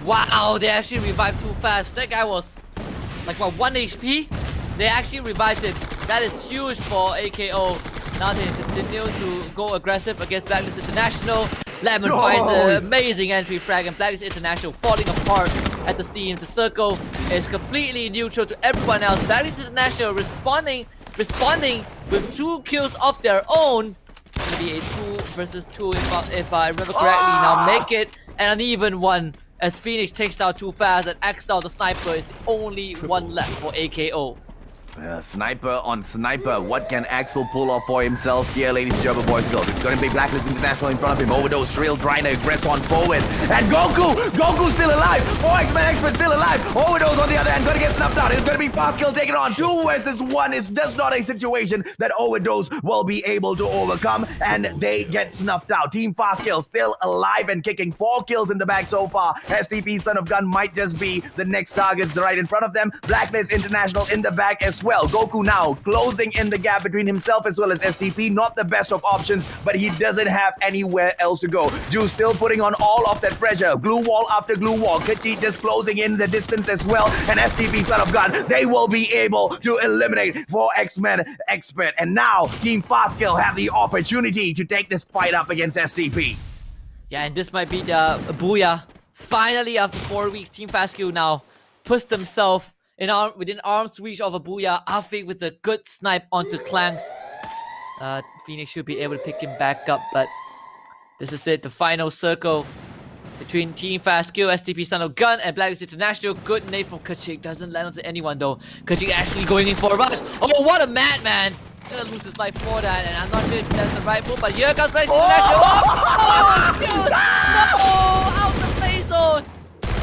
Wow, they actually revived too fast. That guy was like 1 HP. They actually revived him. That is huge for AKO. Now they continue to go aggressive against Blacklist International. Lemon finds an amazing entry frag, and Blacklist International falling apart at the seams. The circle is completely neutral to everyone else. Blacklist International responding with 2 kills of their own. It's gonna be a 2 versus 2 if I remember correctly. Now make it an uneven one as Phoenix takes down too fast, and Axel the sniper is the only one left for AKO. Sniper on sniper. What can Axel pull off for himself here, ladies and gentlemen, boys and girls? It's going to be Blacklist International in front of him. Overdose, Trail, Driner, press on forward. And Goku's still alive. 4X-Men Expert still alive. Overdose on the other hand, going to get snuffed out. It's going to be Fast Kill taken on. 2 versus 1 is just not a situation that Overdose will be able to overcome. And they get snuffed out. Team Fast Kill still alive and kicking. 4 kills in the bag so far. STP Son of Gun might just be the next targets right in front of them. Blacklist International in the back as well. Goku now closing in the gap between himself as well as SCP. Not the best of options, but he doesn't have anywhere else to go. Juice still putting on all of that pressure. Glue wall after glue wall. Kachi just closing in the distance as well. And STP Son of Gun, they will be able to eliminate 4 X-Men Expert. And now Team Fastkill have the opportunity to take this fight up against STP. Yeah, and this might be the booyah. Finally, after 4 weeks, Team Fastkill now puts themselves within arm's reach of a booyah. Afik with a good snipe onto Clanks. Phoenix should be able to pick him back up, but this is it. The final circle between Team Fastkill, STP Son of Gun, and Blacklist International. Good nade from Kachik. Doesn't land onto anyone though. Kachik actually going in for a rush. Oh, what a madman! Gonna lose his life for that, and I'm not sure if that's the right move, but here comes Blacklist International. Oh, shoot! No! Out the phase zone!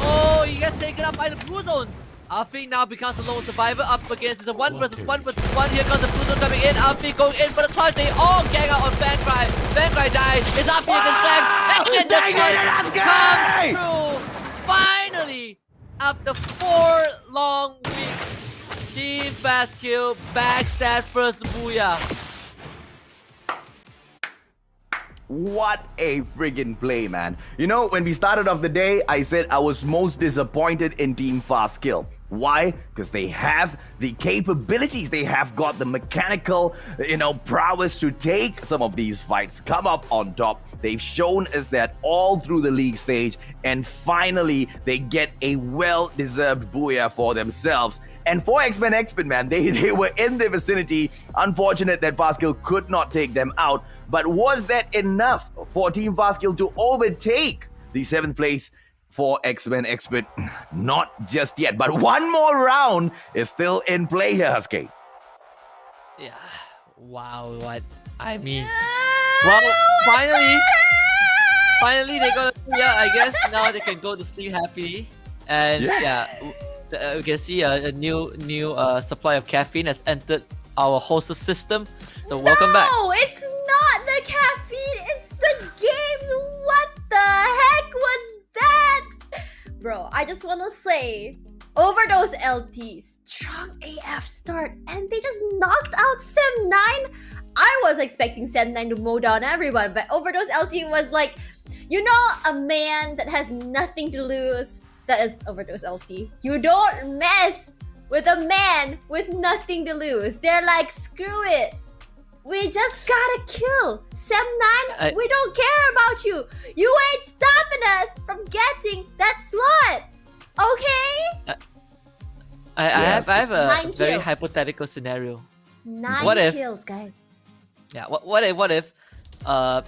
Oh, he gets taken up by the blue zone. Afik now becomes the lone survivor up against it's a 1 versus 1 versus 1. Here comes the blue zone coming in. Afik going in for the clutch. They all gang out on Fancry. Fancry dies. It's Afik against Clank. And the clutch comes through. Finally, after 4 long weeks, Team Fastkill bags that first booyah. What a friggin' play, man. You know, when we started off the day, I said I was most disappointed in Team Fastkill. Why? Because they have the capabilities. They have got the mechanical, prowess to take some of these fights, come up on top. They've shown us that all through the league stage, and finally they get a well-deserved booyah for themselves. And for X-Men Expert, man, they were in the vicinity. Unfortunate that Fastkill could not take them out. But was that enough for Team Fastkill to overtake the 7th place for X-Men Expert? Not just yet, but one more round is still in play here, Husky. Yeah. Wow, what? I mean... Well, finally they got a booyah. I guess now they can go to sleep happily. And we can see a new supply of caffeine has entered our hostess system. So welcome back. No, it's not the caffeine, it's the games. What the heck was that? Bro, I just want to say, Overdose LT, strong AF start, and they just knocked out Sem 9. I was expecting Sem 9 to mow down everyone, but Overdose LT was like, a man that has nothing to lose. That is Overdose LT. You don't mess with a man with nothing to lose. They're like, screw it. We just gotta kill Sem 9. We don't care about you. You ain't stopping us from getting that slot. Okay? I have a 9 very kills. hypothetical scenario. 9 What if- kills, guys. Yeah. What if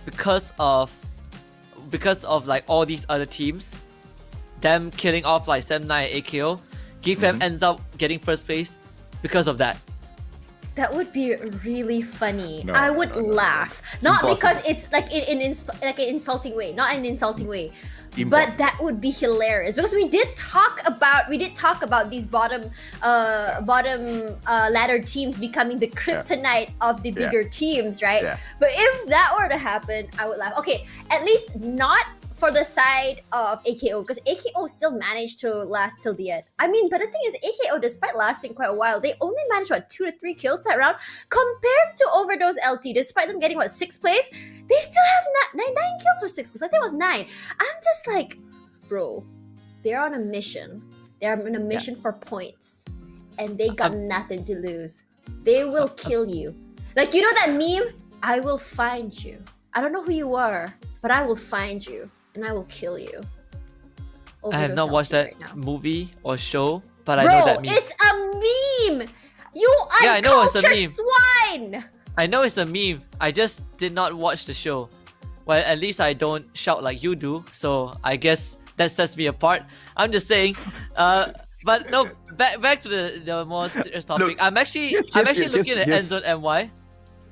because of like all these other teams, them killing off like Sem 9 and AKO, GFM ends up getting first place because of that. That would be really funny. No, I would laugh. Not Impossible. because it's like in an insulting way. Not in an insulting way. Impossible. But that would be hilarious because we did talk about these bottom ladder teams becoming the kryptonite of the bigger teams, right? Yeah. But if that were to happen, I would laugh. Okay, at least not for the side of AKO, because AKO still managed to last till the end. I mean, but the thing is, AKO, despite lasting quite a while, they only managed 2 to 3 kills that round, compared to Overdose LT. Despite them getting 6th place, they still have 9 kills or 6 kills. I think it was 9. I'm just like, bro, they're on a mission. They're on a mission for points, and they got nothing to lose. They will kill you. Like, you know that meme? I will find you. I don't know who you are, but I will find you. And I will kill you. I have not watched that movie or show, but Bro, I know that meme. it's a meme! You I know it's a uncultured meme. swine! I know it's a meme. I just did not watch the show. Well, at least I don't shout like you do, so I guess that sets me apart. I'm just saying, But no, back to the more serious topic. Look, I'm actually yes, looking at yes. Endzone MY.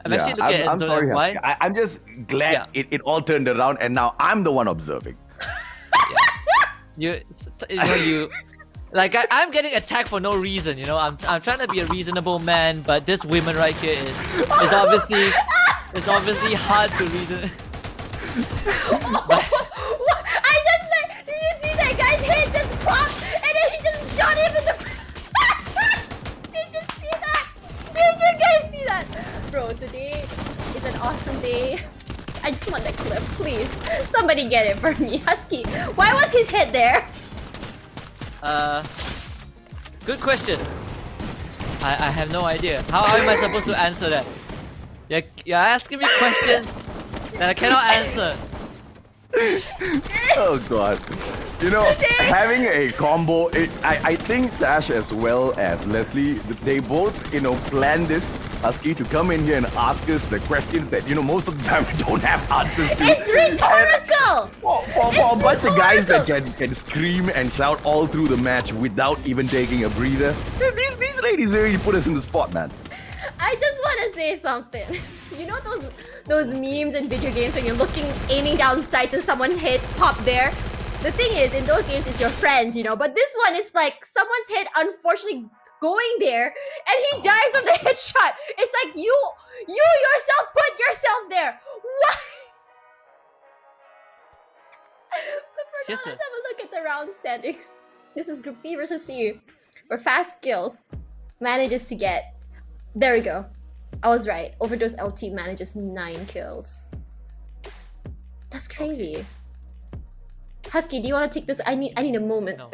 I'm Yeah, actually looking at I'm Endzone sorry, MY. Husky. I'm just glad Yeah. it all turned around, and now I'm the one observing. You know you. Like I'm getting attacked for no reason, you know. I'm trying to be a reasonable man, but this woman right here is obviously hard to reason. I just like, did you see that guy's head just popped and then he just shot him in the Did you see that? Did you guys see that? Bro, today is an awesome day. I just want that clip, please. Somebody get it for me. Husky, why was his head there? Good question. I have no idea. How am I supposed to answer that? You're asking me questions that I cannot answer. Oh god. You know, having a combo, I think Tash as well as Leslie, they both, you know, planned this, Husky, to come in here and ask us the questions that, you know, most of the time we don't have answers to. It's rhetorical! For a bunch of guys that can scream and shout all through the match without even taking a breather, these ladies really put us in the spot, man. I just want to say something. You know those memes in video games when you're aiming down sights and someone's head pop there? The thing is, in those games, it's your friends, you know. But this one, it's like someone's head unfortunately going there, and he dies from the headshot. It's like you yourself put yourself there. What? But for now, let's have a look at the round standings. This is Group B versus C, where Fast Kill manages to get. There we go. I was right. Overdose LT manages 9 kills. That's crazy. Husky, do you want to take this? I need a moment. No,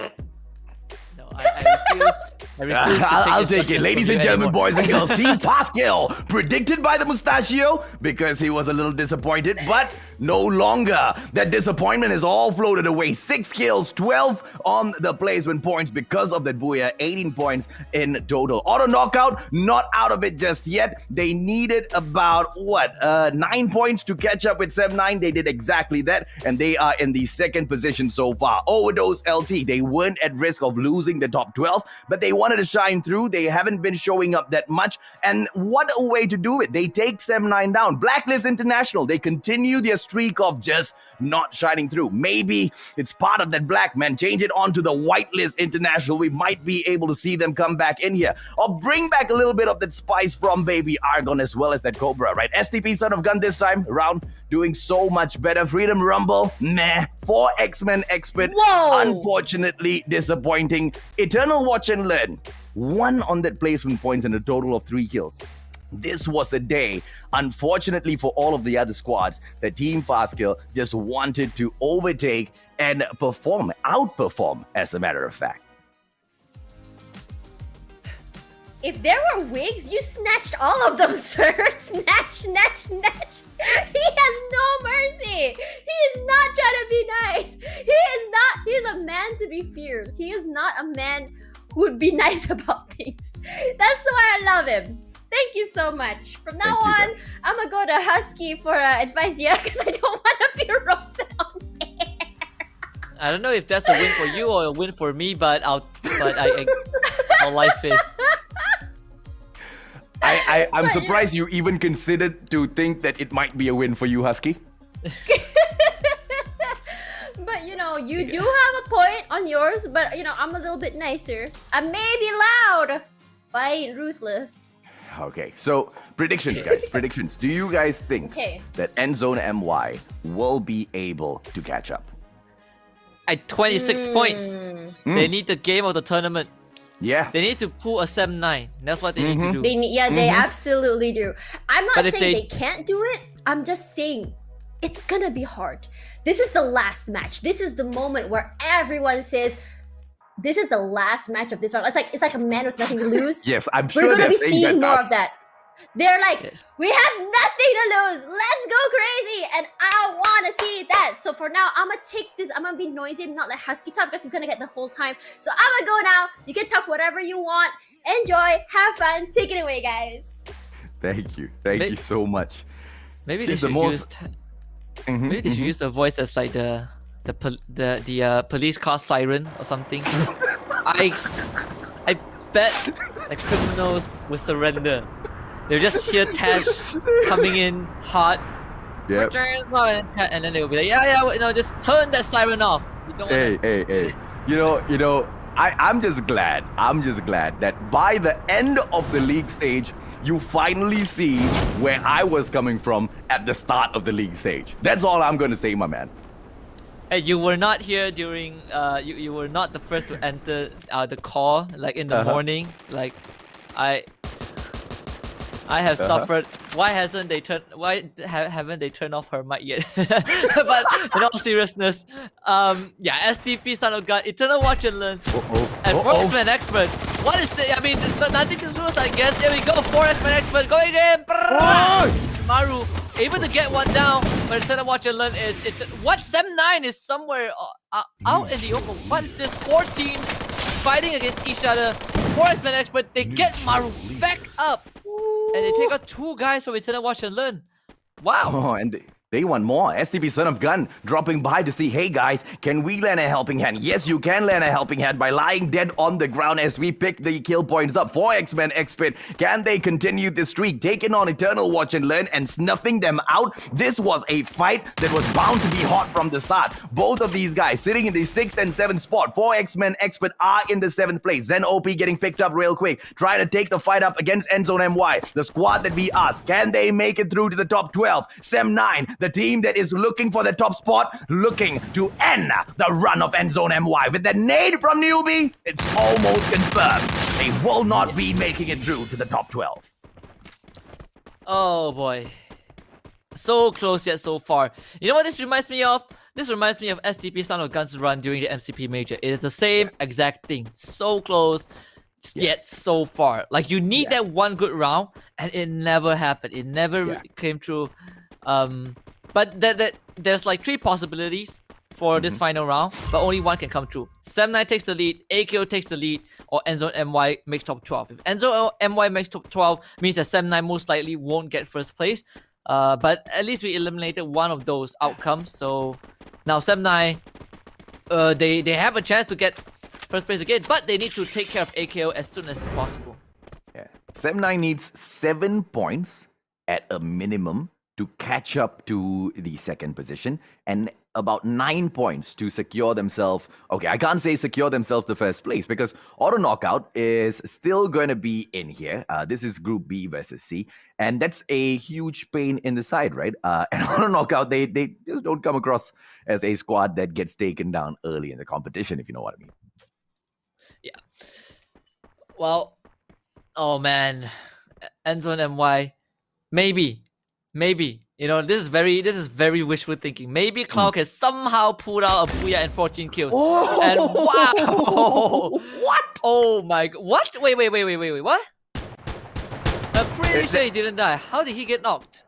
I refuse. I refuse to I'll take it. instructions Ladies from and you gentlemen, anymore. boys and girls, Team Pascal, predicted by the Mustachio because he was a little disappointed, but no longer. That disappointment is all floated away. 6 kills, 12 on the placement points because of that Booyah, 18 points in total. Auto knockout, not out of it just yet. They needed about, 9 points to catch up with 7-9. They did exactly that, and they are in the second position so far. Overdose LT, they weren't at risk of losing the top 12, but they wanted to shine through. They haven't been showing up that much, and what a way to do it. They take 7-9 down. Blacklist International, they continue their streak of just not shining through. Maybe it's part of that black, man. Change it on to the whitelist International. We might be able to see them come back in here, or bring back a little bit of that spice from Baby Argon as well as that Cobra, right? STP Son of Gun this time around doing so much better. Freedom Rumble, meh. 4 X-Men Expert, Whoa. unfortunately disappointing. Eternal Watch and Learn, 1 on that placement points and a total of 3 kills. This was a day, unfortunately for all of the other squads, that Team Fastkill just wanted to overtake and outperform, as a matter of fact. If there were wigs, you snatched all of them, sir. Snatch, snatch, snatch. He has no mercy. He is not trying to be nice. He is a man to be feared. He is not a man who would be nice about things. That's why I love him. Thank you so much. From now on, I'm gonna go to Husky for advice, yeah, because I don't want to be roasted on air. I don't know if that's a win for you or a win for me, but I'll life is. I'm surprised you even considered to think that it might be a win for you, Husky. But you know, you do have a point on yours, but you know, I'm a little bit nicer. I may be loud, but I ain't ruthless. Okay, so predictions, guys. Predictions. Do you guys think that Endzone MY will be able to catch up? At 26 points. They need the game of the tournament. Yeah. They need to pull a 7-9. That's what they need to do. They absolutely do. I'm not But saying they can't do it. I'm just saying it's gonna be hard. This is the last match. This is the moment where everyone says, this is the last match of this round. It's like a man with nothing to lose. Yes, I'm sure we're gonna they're be saying seeing that more now. of that. They're like, we have nothing to lose. Let's go crazy. And I want to see that. So for now, I'm going to take this. I'm going to be noisy and not let Husky talk because he's going to get the whole time. So I'm going to go now. You can talk whatever you want. Enjoy. Have fun. Take it away, guys. Thank you. Thank you so much. Maybe She's they the should most- use. Maybe they should use the voice as like the police car siren or something. I bet the criminals will surrender. They'll just hear Tash coming in hard. Yep. And then they'll be like, yeah, just turn that siren off. You don't Hey, want hey, hey. I'm just glad that by the end of the league stage, you finally see where I was coming from at the start of the league stage. That's all I'm gonna say, my man. Hey, you were not here during. You were not the first to enter the call, like in the morning. Like, I have suffered. Why haven't they turned off her mic yet? But in all seriousness, STP Son of God, Eternal Watch and Learn, and 4X-Men Expert. What is the? I mean, there's nothing to lose, I guess. Here we go, 4X-Men Expert going in. Maru able to get one down, but Eternal Watch and Learn is what? Sem 9 is somewhere out in the open. What is this? 4 teams fighting against each other. 4X-Men Expert, they get Maru back up. And they take out 2 guys from Eternal Watch and Learn. Wow. Oh, and they want more. STP Son of Gun dropping by to see, hey guys, can we lend a helping hand? Yes, you can lend a helping hand by lying dead on the ground as we pick the kill points up. 4X-Men Expert, can they continue this streak? Taking on Eternal Watch and Learn and snuffing them out. This was a fight that was bound to be hot from the start. Both of these guys sitting in the 6th and 7th spot. 4X-Men Expert are in the 7th place. Zen OP getting picked up real quick. Trying to take the fight up against Endzone MY. The squad that we asked, can they make it through to the top 12? Sem 9, the team that is looking for the top spot, looking to end the run of Endzone MY. With the nade from Newbie, it's almost confirmed they will not be making it through to the top 12. Oh boy. So close yet so far. You know what this reminds me of? This reminds me of STP Son of Gun's run during the MCP Major. It is the same exact thing. So close, yet so far. Like, you need that one good round, and it never happened. It never came true. But there's like 3 possibilities for this final round, but only one can come true. Sem 9 takes the lead, AKO takes the lead, or Endzone MY makes top 12. If Endzone MY makes top 12, means that Sem 9 most likely won't get first place. But at least we eliminated one of those outcomes. So now Sem 9, they have a chance to get first place again, but they need to take care of AKO as soon as possible. Yeah. Sem 9 needs 7 points at a minimum to catch up to the 2nd position, and about 9 points to secure themselves. Okay, I can't say secure themselves the first place because Auto Knockout is still going to be in here. This is Group B versus C, and that's a huge pain in the side, right? And Auto Knockout, they just don't come across as a squad that gets taken down early in the competition, if you know what I mean. Yeah. Well, oh man, Endzone MY, maybe, you know, this is very wishful thinking. Maybe Cloud can somehow pull out a Booyah and 14 kills. And wow, What? Oh my god, what? Wait, what? I'm pretty sure he didn't die. How did he get knocked?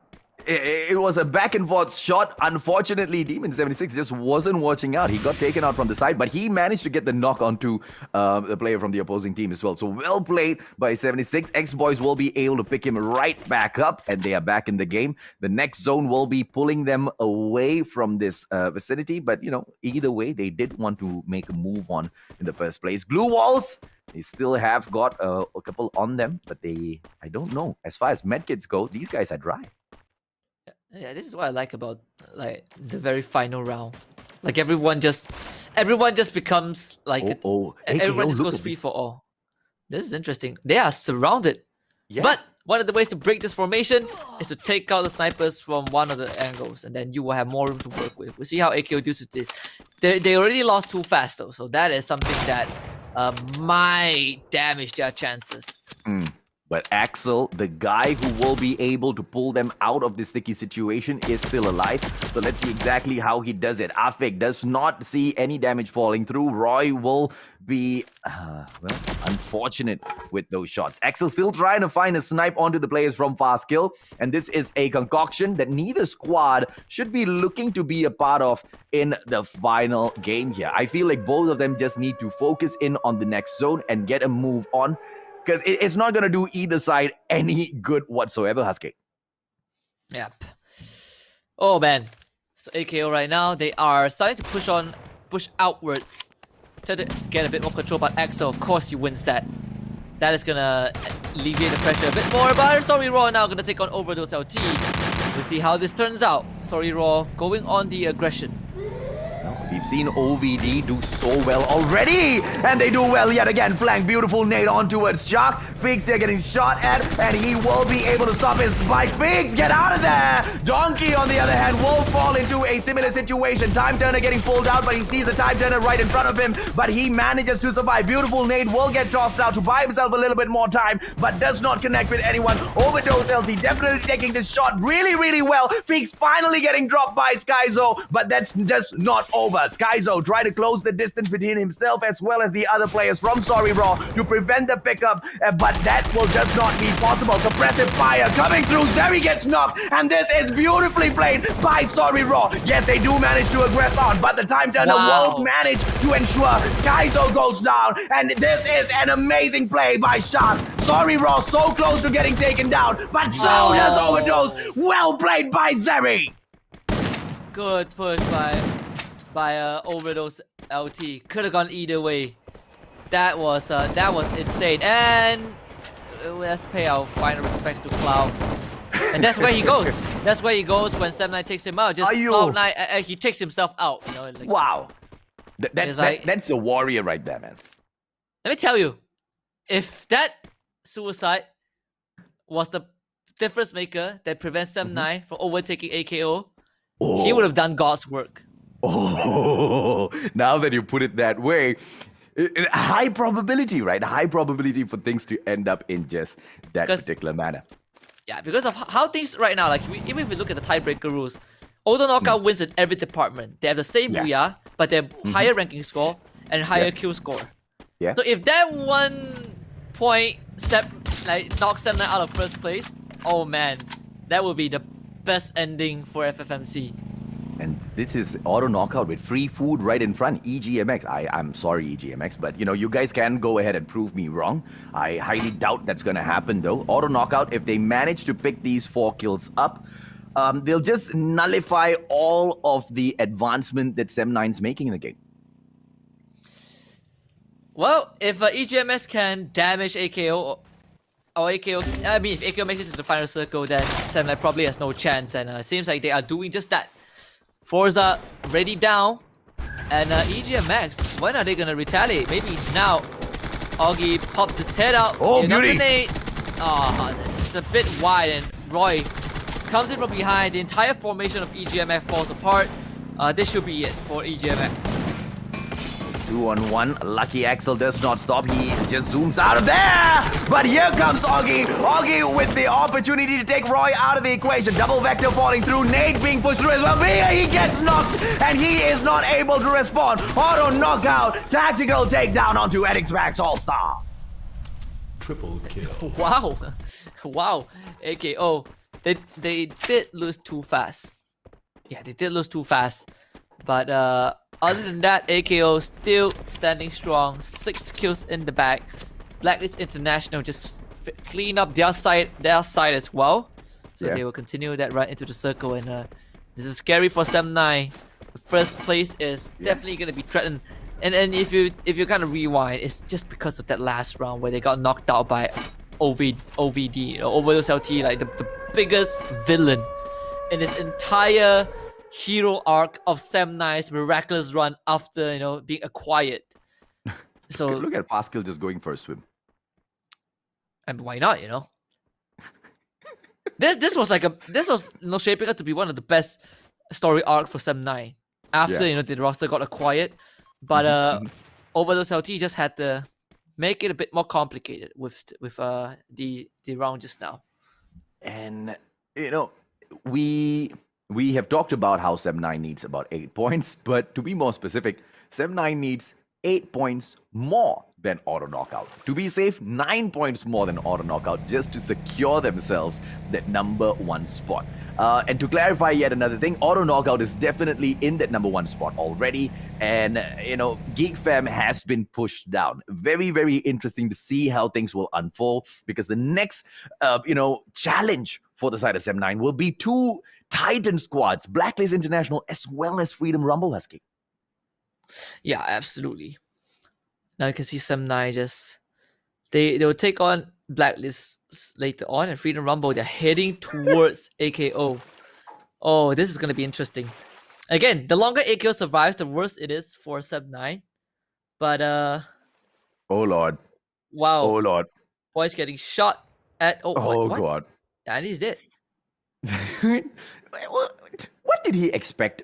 It was a back and forth shot. Unfortunately, Demon76 just wasn't watching out. He got taken out from the side, but he managed to get the knock onto the player from the opposing team as well. So well played by 76. X-Boys will be able to pick him right back up, and they are back in the game. The next zone will be pulling them away from this vicinity, but you know, either way, they did want to make a move on in the first place. Glue walls, they still have got a couple on them, but I don't know. As far as medkits go, these guys are dry. Yeah, this is what I like about like the very final round. Like everyone just becomes like everyone just goes free for all. This is interesting. They are surrounded. Yeah. But one of the ways to break this formation is to take out the snipers from one of the angles, and then you will have more room to work with. We'll see how AKO deals with this. They already lost too fast though, so that is something that might damage their chances. But Axel, the guy who will be able to pull them out of this sticky situation, is still alive. So let's see exactly how he does it. Afik does not see any damage falling through. Roy will be, unfortunate with those shots. Axel still trying to find a snipe onto the players from Fast Kill. And this is a concoction that neither squad should be looking to be a part of in the final game here. I feel like both of them just need to focus in on the next zone and get a move on, because it's not going to do either side any good whatsoever, Husky. Yep. Oh man. So AKO right now, they are starting to push outwards. try to get a bit more control, but Axel, of course, he wins that. That is gonna alleviate the pressure a bit more, but Sorry Raw now gonna take on Overdose LT. We'll see how this turns out. Sorry Raw going on the aggression. We've seen OVD do so well already, and they do well yet again. Flank, beautiful nade on towards Shark. Figs, they're getting shot at, and he will be able to stop his bike. Figs, get out of there! Donkey, on the other hand, will fall into a similar situation. Time Turner getting pulled out, but he sees a Time Turner right in front of him, but he manages to survive. Beautiful nade will get tossed out to buy himself a little bit more time, but does not connect with anyone. Overdose LT definitely taking this shot really, really well. Figs finally getting dropped by Skyzo, but that's just not over. Skyzo try to close the distance between himself as well as the other players from Sorry Raw to prevent the pickup, but that will just not be possible. Suppressive fire coming through. Zeri gets knocked, and this is beautifully played by Sorry Raw. Yes, they do manage to aggress on, but the Time Turner won't manage to ensure Skyzo goes down, and this is an amazing play by Shark. Sorry Raw so close to getting taken down, but so does Overdose. Well played by Zeri. Good push by Overdose LT. Could have gone either way. That was insane. And let's pay our final respects to Cloud. And that's where he goes. That's where he goes when 7-9 takes him out. Just Cloud9, he takes himself out. You know, like, wow. That's a warrior right there, man. Let me tell you, if that suicide was the difference maker that prevents 7-9 from overtaking AKO, he would have done God's work. Oh, now that you put it that way, high probability, right? High probability for things to end up in just that particular manner. Yeah, because of how things right now, like even if we look at the tiebreaker rules, Auto Knockout wins in every department. They have the same Booyah, but they have higher ranking score and higher kill score. Yeah. So if that 1 point knocks 7-9 out of first place, oh man, that would be the best ending for FFMC. And this is Auto Knockout with free food right in front. EGMX. I'm sorry, EGMX, but you guys can go ahead and prove me wrong. I highly doubt that's gonna happen though. Auto Knockout, if they manage to pick these 4 kills up, they'll just nullify all of the advancement that 7-9's making in the game. Well, if EGMS can damage AKO, or AKO, I mean, if AKO makes it to the final circle, then 7-9 probably has no chance, and it seems like they are doing just that. Forza ready down, and EGMX, when are they gonna retaliate? Maybe now. Augie pops his head out. Oh, beauty! It's a bit wide, and Roy comes in from behind. The entire formation of EGMX falls apart. This should be it for EGMX. 2-on-1. Lucky Axel does not stop. He just zooms out of there. But here comes Augie. Augie with the opportunity to take Roy out of the equation. Double vector falling through. Nate being pushed through as well. He gets knocked and he is not able to respond. Auto knockout. Tactical takedown onto Edix Max All-Star. Triple kill. Wow. Wow. AKO. They did lose too fast. Yeah, they did lose too fast. But other than that, AKO still standing strong. 6 kills in the bag. Blacklist International just clean up their side as well. So they will continue that run into the circle, and this is scary for 7-9. The first place is definitely gonna be threatened. And if you kind of rewind, it's just because of that last round where they got knocked out by OVD, Overdose LT, like the biggest villain in this entire hero arc of 7-9's miraculous run after being acquired. So look at Pascal just going for a swim. And why not? This was shaping up to be one of the best story arc for 7-9 after the roster got acquired. But Overdose LT just had to make it a bit more complicated with the round just now. And we have talked about how 7-9 needs about 8 points, but to be more specific, 7-9 needs 8 points more than Auto Knockout. To be safe, 9 points more than Auto Knockout just to secure themselves that #1 spot. And to clarify yet another thing, Auto Knockout is definitely in that #1 spot already, and Geek Fam has been pushed down. Very, very interesting to see how things will unfold, because the next challenge for the side of 7-9 will be 2 Titan squads, Blacklist International as well as Freedom Rumble, Husky. Yeah, absolutely. Now you can see some nine just they will take on Blacklist later on, and Freedom Rumble they're heading towards AKO. Oh, this is gonna be interesting. Again, the longer AKO survives, the worse it is for Sub 9. But Oh lord. wow, Oh lord. boy's getting shot at. Oh, Oh what? god. And he's dead. What did he expect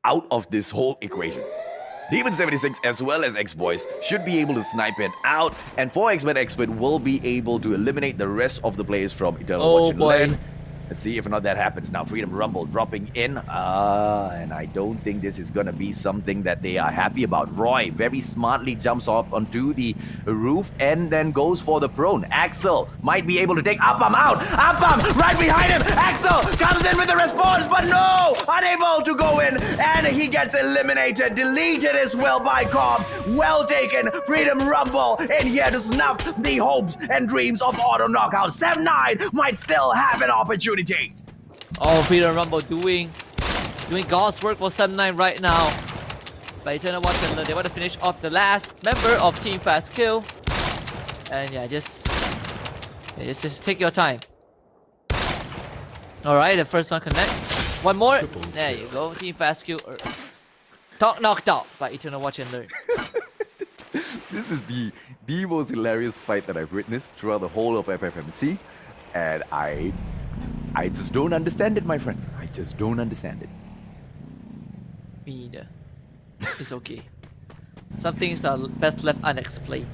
out of this whole equation? Demon 76 as well as X-Boys should be able to snipe it out, and 4X-Men Expert will be able to eliminate the rest of the players from Eternal Oh, Watch and boy. Land. Let's see if or not that happens. Now Freedom Rumble dropping in, and I don't think this is gonna be something that they are happy about. Roy very smartly jumps up onto the roof and then goes for the prone. Axel might be able to take Appam out. Appam right behind him. Axel comes in with the response, but no, unable to go in, and he gets eliminated, deleted as well by Cobbs. Well taken, Freedom Rumble in here to snuff the hopes and dreams of Auto Knockout. 7-9 might still have an opportunity. Oh, Freedom Rumble doing God's work for Sub 9 right now. But Eternal Watch and they want to finish off the last member of Team Fast Kill. And yeah, just take your time. Alright, the first one connect. One more. Triple There kill. you go. Team Fast Kill. Talk knocked out by Eternal Watch and Learn. This is the most hilarious fight that I've witnessed throughout the whole of FFMC, and I just don't understand it, my friend. I just don't understand it. Me neither. It's okay. Some things are best left unexplained.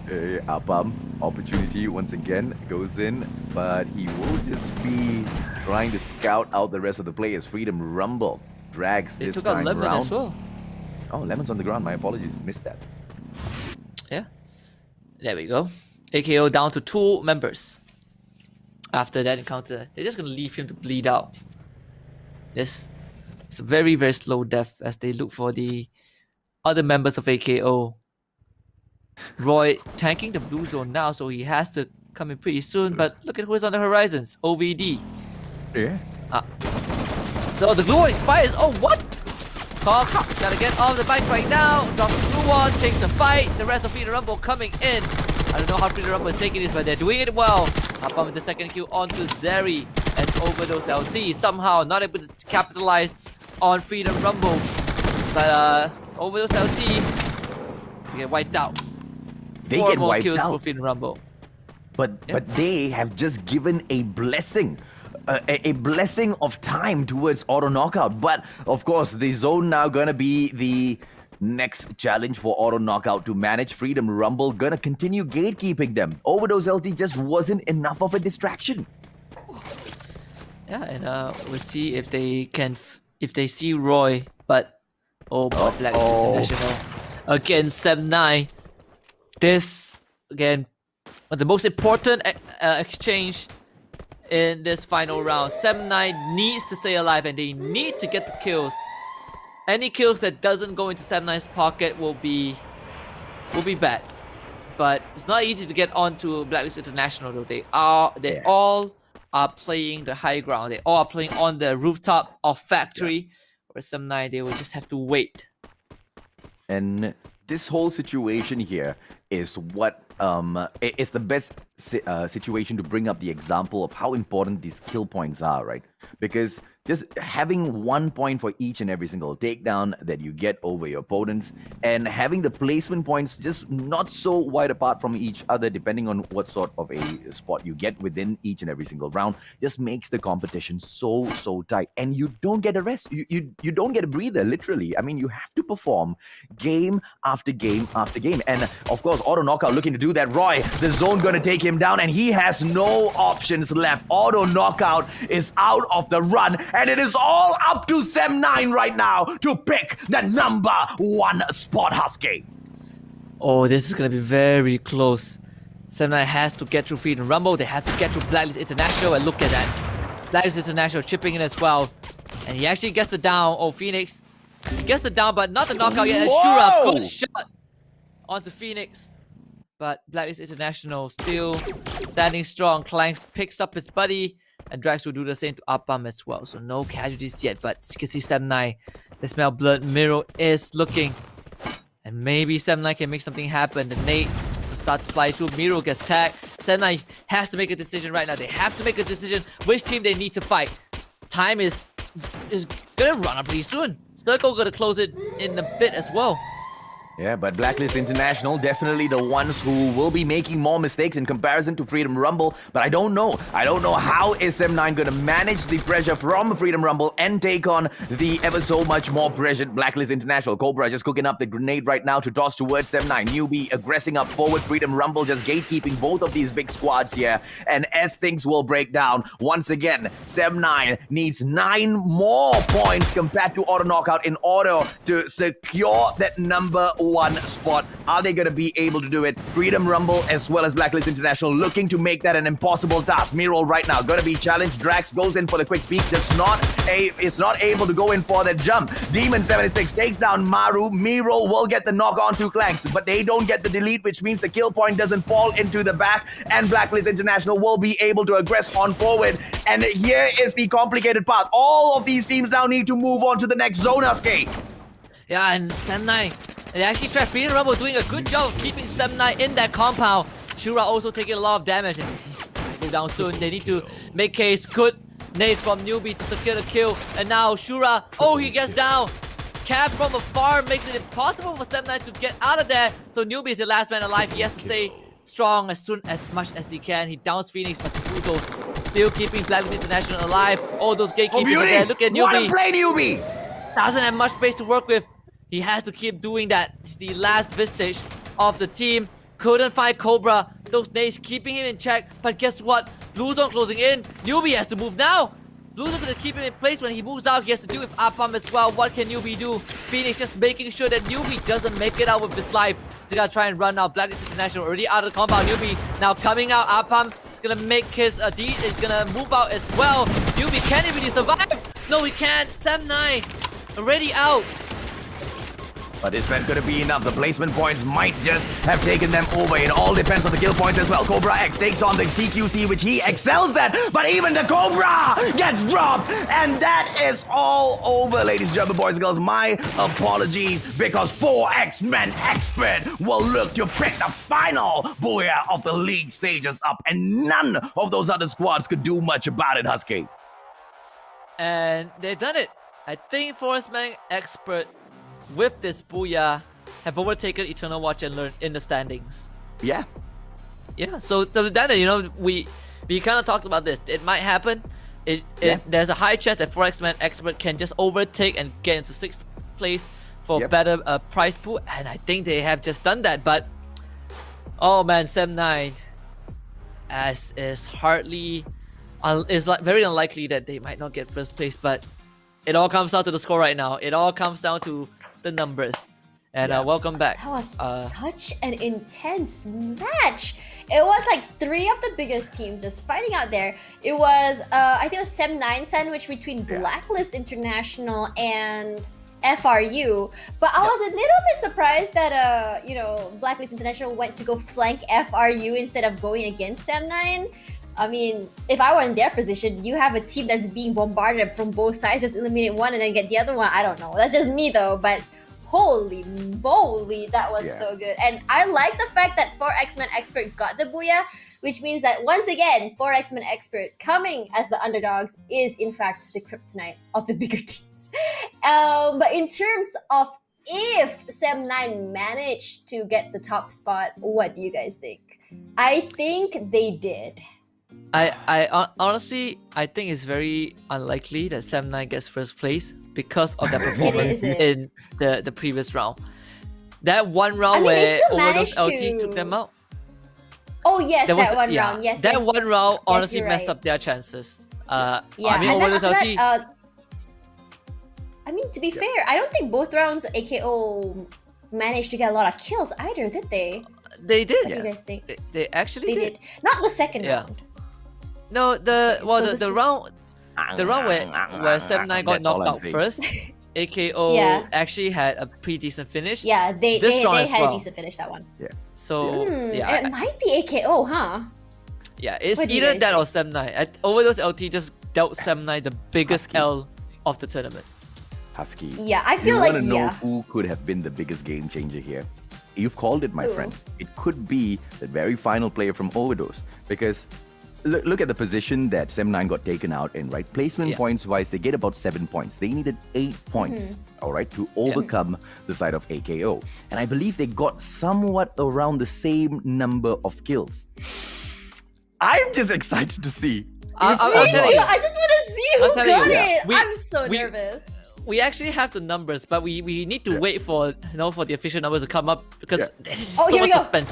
Appam, opportunity once again goes in, but he will just be trying to scout out the rest of the players. Freedom Rumble drags They this took out time Lemon round. as well. Oh, Lemon's on the ground. My apologies, missed that. Yeah. There we go. AKO down to 2 members. After that encounter, they're just gonna leave him to bleed out. It's a very, very slow death as they look for the other members of AKO. Roy tanking the blue zone now, so he has to come in pretty soon. But look at who's on the horizons. OVD. Yeah. So the glue expires. Oh, what? Cobb gotta get off the bike right now. Drops the blue one, takes the fight. The rest of Freedom Rumble coming in. I don't know how Freedom Rumble is taking this, but they're doing it well. Up with the second kill onto Zeri and Overdose LT. Somehow not able to capitalize on Freedom Rumble. But Overdose LT get wiped out. They 4 get more wiped kills out. for Freedom Rumble. But they have just given a blessing. A blessing of time towards Auto Knockout. But of course, the zone now gonna be the next challenge for Auto Knockout to manage. Freedom Rumble gonna continue gatekeeping them. Overdose LT just wasn't enough of a distraction. Yeah, and we'll see if they can, if they see Roy. But oh boy, Black International against 7-9. This again, the most important exchange in this final round. 7-9 needs to stay alive, and they need to get the kills. Any kills that doesn't go into 7-9's pocket will be bad. But it's not easy to get onto Blacklist International though. They all are playing the high ground. They all are playing on the rooftop of factory. Where 7-9 they will just have to wait. And this whole situation here is what it's the best situation to bring up the example of how important these kill points are, right? Because just having 1 point for each and every single takedown that you get over your opponents, and having the placement points just not so wide apart from each other, depending on what sort of a spot you get within each and every single round, just makes the competition so tight. And you don't get a rest. You don't get a breather, literally. I mean, you have to perform game after game after game. And of course, Auto Knockout looking to do that. Roy, the zone gonna take him down, and he has no options left. Auto Knockout is out of the run, and it is all up to 7-9 right now to pick the number 1 spot, Husky. Oh, this is gonna be very close. 7-9 has to get through Freedom Rumble. They have to get through Blacklist International, and look at that. Blacklist International chipping in as well. And he actually gets the down. Oh, Phoenix. He gets the down, but not the knockout yet. And Shura, Whoa! good shot onto Phoenix. But Blacklist International still standing strong. Clanks picks up his buddy, and Drax will do the same to Appam as well. So no casualties yet, but you can see 7-9. They smell blood. Miro is looking. And maybe Sem9 can make something happen. The nade start to fly through. Miro gets tagged. Sem9 has to make a decision right now. They have to make a decision which team they need to fight. Time is gonna run up pretty soon. Circle gonna close it in a bit as well. Yeah, but Blacklist International definitely the ones who will be making more mistakes in comparison to Freedom Rumble. But I don't know how is SM9 gonna manage the pressure from Freedom Rumble and take on the ever so much more pressured Blacklist International. Cobra just cooking up the grenade right now to toss towards SM9. Newbie aggressing up forward. Freedom Rumble just gatekeeping both of these big squads here. And as things will break down, once again, SM9 needs 9 more points compared to Auto Knockout in order to secure that number 1 spot. Are they going to be able to do it? Freedom Rumble as well as Blacklist International looking to make that an impossible task. Miro right now going to be challenged. Drax goes in for the quick peek. Is not able to go in for the jump. Demon 76 takes down Maru. Miro will get the knock on to Clanks, but they don't get the delete, which means the kill point doesn't fall into the back, and Blacklist International will be able to aggress on forward. And here is the complicated part. All of these teams now need to move on to the next zone, Asuke. Yeah, and Sem9, they actually tried. Freedom Rumble doing a good job of keeping Sem9 in that compound. Shura also taking a lot of damage, and he's gonna go down soon. They need to make case. Good nade from Newbie to secure the kill, and now Shura, he gets down. Cap from afar makes it impossible for Sem9 to get out of there. So Newbie is the last man alive. He has to stay strong as much as he can. He downs Phoenix, but Kudo still keeping Blacklist International alive. All those gatekeepers are there. Look at Newbie. What a play, Newbie! Doesn't have much space to work with. He has to keep doing that. It's the last vestige of the team. Couldn't find Cobra. Those nades keeping him in check. But guess what? Blue Zone closing in. Newbie has to move now. Blue Zone's gonna keep him in place. When he moves out, he has to deal with Apam as well. What can Newbie do? Phoenix just making sure that Newbie doesn't make it out with his life. They gotta try and run now. Blacklist International already out of the compound. Newbie now coming out. Apam is gonna make his D is gonna move out as well. Newbie, can he really survive? No, he can't. Sem9 already out. But is that going to be enough? The placement points might just have taken them over. It all depends on the kill points as well. Cobra X takes on the CQC, which he excels at. But even the Cobra gets dropped. And that is all over, ladies and gentlemen, boys and girls. My apologies, because 4X-Men Expert will look to pick the final booyah of the league stages up. And none of those other squads could do much about it, Husky. And they've done it. I think 4X-Men Expert with this booyah have overtaken Eternal Watch and Learn in the standings. Yeah. Yeah, so they've done it. You know, we kind of talked about this. It might happen. There's a high chance that 4X-Men Expert can just overtake and get into 6th place for better prize pool, and I think they have just done that. But oh man, Sem9 is hardly very unlikely that they might not get 1st place. But it all comes down to the score right now. It all comes down to the numbers. And welcome back. That was such an intense match. It was like 3 of the biggest teams just fighting out there. It was, I think it was Sem9 sandwich between Blacklist International and FRU. But I was a little bit surprised that, Blacklist International went to go flank FRU instead of going against Sem9. I mean, if I were in their position, you have a team that's being bombarded from both sides, just eliminate one and then get the other one. I don't know. That's just me though, but holy moly, that was so good. And I like the fact that 4X-Men Expert got the booyah, which means that once again, 4X-Men Expert coming as the underdogs is in fact the kryptonite of the bigger teams. But in terms of if Sem9 managed to get the top spot, what do you guys think? I think they did. I honestly, I think it's very unlikely that Sem9 gets 1st place because of their performance in the previous round. That one round where Overdose LT took them out. Oh yes, that one round. Yes, that one round honestly messed up their chances. I mean, Overdose LT. I mean, to be fair, I don't think both rounds AKO managed to get a lot of kills either, did they? They did. What do you guys think? They actually did. Not the second round. No, the round where Sem9 got knocked out first, AKO actually had a pretty decent finish. Yeah, they had a decent finish that one. Yeah. So it might be AKO, huh? Yeah, it's either that or Sem9. Overdose LT just dealt Sem9 the biggest L of the tournament. Husky. Yeah, I You feel want like, to know yeah. who could have been the biggest game changer here? You've called it, my Who? friend. It could be the very final player from Overdose. Because look at the position that Sem9 got taken out in, right? Placement Yeah. points wise, they get about 7 points. They needed 8 points, all right, to overcome the side of AKO. And I believe they got somewhat around the same number of kills. I'm just excited to see. I'll Me tell too. you. I just want to see I'll who tell got you, it. we- I'm so we- nervous. We actually have the numbers, but we need to wait for for the official numbers to come up because Yeah. there is Oh, so here we much go. suspense.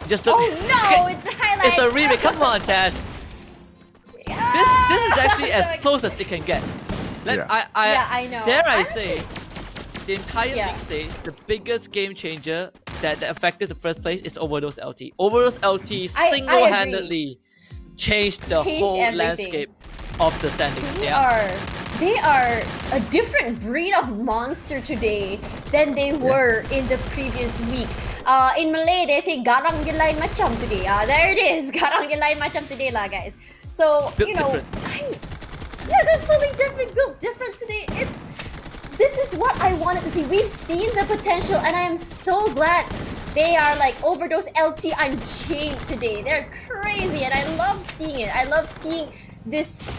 Just look. Oh no, it's a highlight. It's a remake. Come on, Tash. This is actually I'm as so close as it can get. Yeah. I know. Dare I Honestly- say, the entire Yeah. league stage, the biggest game changer that affected the first place is Overdose LT. Overdose LT I agree. single-handedly changed the Changed whole everything. landscape of the standings. They are a different breed of monster today than they were in the previous week. In Malay, they say garang yung lain macam today. There it is, garang yung lain macam today lah, guys. So Built you know, different. there's something different, built different today. This is what I wanted to see. We've seen the potential, and I am so glad they are like Overdose LT Unchained today. They're crazy, and I love seeing it. I love seeing this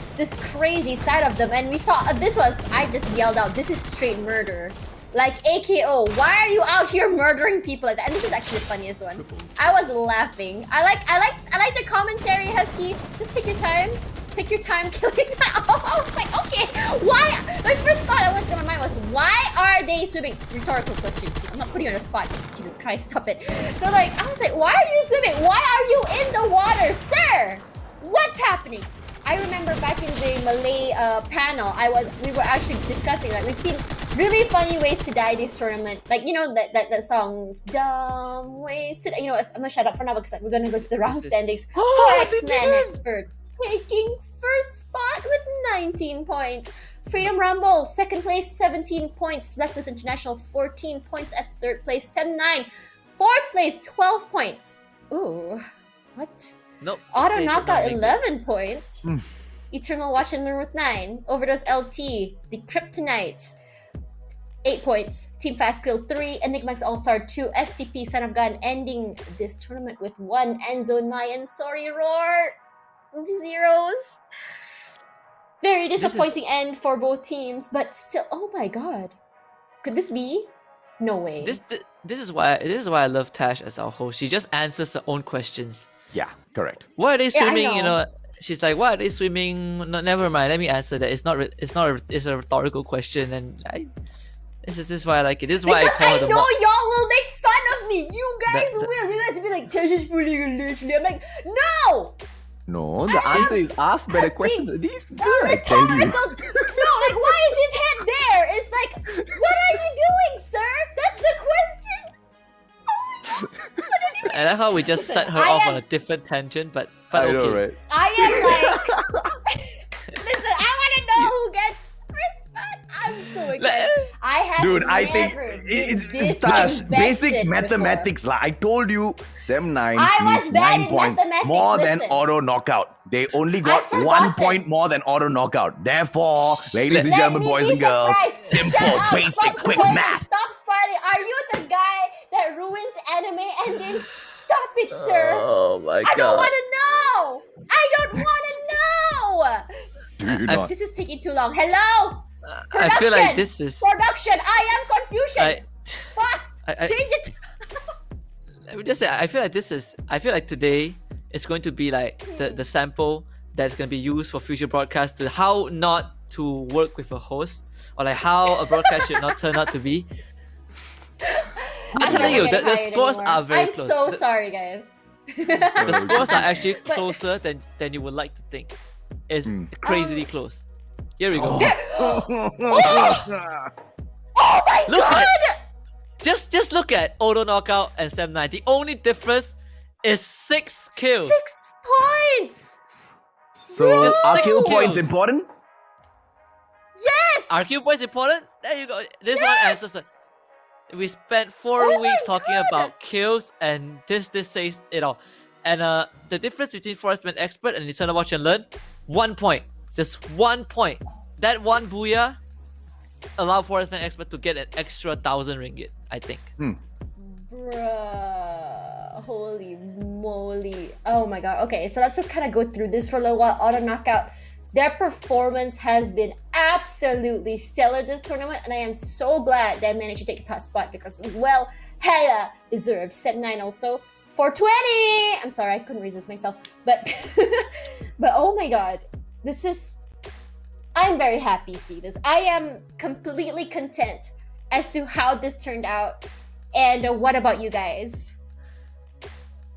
crazy side of them. And we saw I just yelled out, this is straight murder. Like AKO, why are you out here murdering people like that? And this is actually the funniest one. I was laughing. I like the commentary, Husky. Just take your time. Take your time killing that. I was like, okay, why? My first thought that went through my mind was, why are they swimming? Rhetorical question. I'm not putting you on the spot. Jesus Christ, stop it. So like, I was like, why are you swimming? Why are you in the water, sir? What's happening? I remember back in the Malay panel, we were actually discussing that we've seen really funny ways to die this tournament. Like, you know that song, dumb ways to die. You know, I'm gonna shut up for now because we're gonna go to the round This is- standings. Oh, 4X-Men expert taking first spot with 19 points. Freedom Rumble, second place, 17 points. Blacklist International, 14 points at third place, 7-9. Fourth place, 12 points. Ooh, what? Nope. Auto they did not Knockout, make it. 11 points. Eternal Watch and Learn with 9. Overdose LT, the Kryptonite, 8 points. Team Fast Kill 3. Enigmax All-Star 2. STP Son of Gun ending this tournament with 1. Endzone Mayan, sorry, Roar. Zeros. Very disappointing end for both teams, but still, oh my god. Could this be? No way. This is why I love Tash as our host. She just answers her own questions. Yeah, correct. Why are they Yeah, I swimming? You know. know, she's like, why are they swimming? No, never mind. Let me answer that. It's a rhetorical question, and this is why I like it. This is why Because I call I her the know y'all will make fun of me. You guys The- will. You guys will be like, Tash is bullying literally. I'm like, no! No, the answer is ask better questions. These A girls, I tell you. rhetorical. No, like, why is his head there? It's like, what are you doing, sir? That's the question. I like how we just Listen, set her I off am- on a different tangent, but I okay. know, right? I am like, listen, I want to know who gets first spot. I'm so excited. I have Dude, I think never been it's this Tash, invested basic before. mathematics. Like I told you, Sem 9 I was needs bad 9 in points mathematics, more than listen. auto knockout. They only got forgot 1 that. point more than auto knockout. Therefore, ladies and Let gentlemen, me boys be and girls, surprised. simple, Shut up. basic, Stop quick spoiling. math. Stop spoiling. Are you the guy that ruins anime endings? Stop it, sir. Oh my I don't want to know. I don't want to know. Do you not? This is taking too long. Hello? I feel like Production. this is. Production. I am confusion. I, Fast. I- Change it. Let me just say, I feel like today is going to be like the sample that's going to be used for future broadcasts to how not to work with a host or like how a broadcast should not turn out to be. I'm telling never you, getting the hired scores anymore. are very I'm close. so The- sorry, guys. The scores are actually But- closer than you would like to think. It's crazily close. Here we go. Oh my Look god! Just look at Auto Knockout and Sam 9. The only difference is 6 kills. 6 points. So, Just are 6 kill points kills. important? Yes. Are kill points important? There you go. This one Yes! answers it. We spent 4 Oh my weeks talking God! about kills, and this says it all. And the difference between Forestman Expert and Eternal Watch and Learn, 1 point. Just 1 point. That one booyah allow Forest Man Expert to get an extra 1,000 ringgit, I think. Bruh, holy moly. Oh my god. Okay, so let's just kind of go through this for a little while. Auto Knockout, their performance has been absolutely stellar this tournament, and I am so glad they managed to take the top spot because, well, hella deserved. Set 9 also. 420! I'm sorry, I couldn't resist myself. But, but oh my god. This is... I'm very happy to see this. I am completely content as to how this turned out. And what about you guys?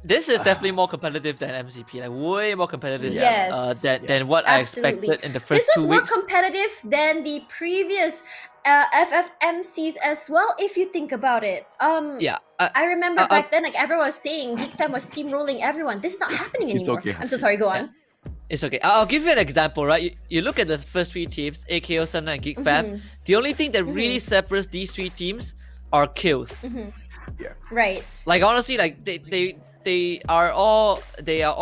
This is definitely more competitive than MCP, like way more competitive Yes. than what Absolutely. I expected in the first This 2 was more weeks. competitive than the previous FFMCs as well, if you think about it. Yeah. I remember back then, like everyone was saying, Geek Fam was steamrolling everyone. This is not happening It's anymore. okay, I'm so sorry. Go on. It's okay. I'll give you an example, right? You look at the first 3 teams, AKO, Sunlight, and Geek Fam. The only thing that really separates these 3 teams are kills. Yeah. Right. Like honestly, like they are all their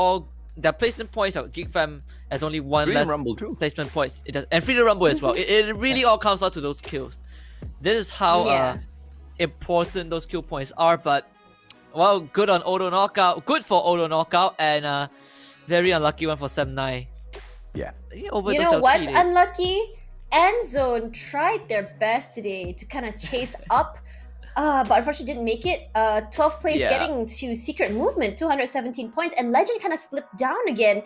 placement points. Geek Fam has only one Freedom less Rumble too. placement points. It does, and Freedom Rumble as well. It really all comes out to those kills. This is how important those kill points are. But well, good on Auto Knockout. Good for Auto Knockout, and very unlucky one for Sem9. Yeah. You You know what's unlucky? Endzone tried their best today to kind of chase up, but unfortunately didn't make it. 12th place getting to Secret Movement, 217 points, and Legend kind of slipped down again.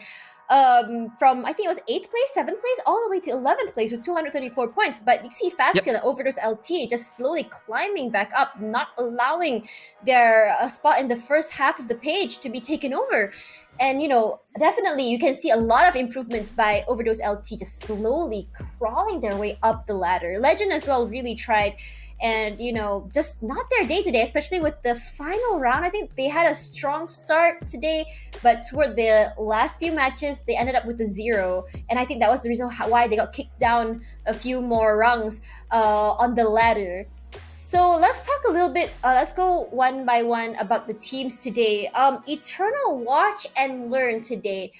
From I think it was 8th place, 7th place, all the way to 11th place with 234 points. But you see Fastkill and Overdose LT just slowly climbing back up, not allowing their spot in the first half of the page to be taken over. And you know, definitely you can see a lot of improvements by Overdose LT, just slowly crawling their way up the ladder. Legend as well really tried, and you know, just not their day today, especially with the final round. I think they had a strong start today, but toward the last few matches they ended up with a 0, and I think that was the reason why they got kicked down a few more rungs on the ladder. So let's talk a little bit, let's go one by one about the teams today. Eternal Watch and Learn today.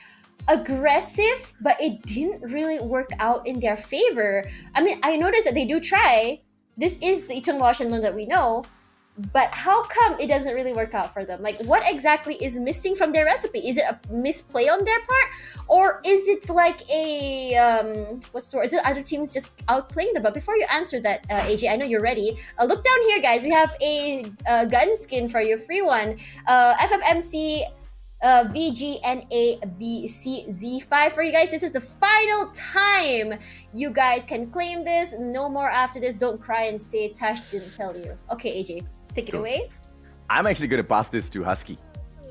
Aggressive, but it didn't really work out in their favor. I mean, I noticed that they do try. This is the Eternal Watch and Learn that we know. But how come it doesn't really work out for them? Like, what exactly is missing from their recipe? Is it a misplay on their part? Or is it like a, what's the word? Is it other teams just outplaying them? But before you answer that, AJ, I know you're ready. Look down here, guys. We have a gun skin for you, free one. FFMC VGNABCZ5 for you guys. This is the final time you guys can claim this. No more after this. Don't cry and say Tash didn't tell you. Okay, AJ. Take it away. I'm actually going to pass this to Husky.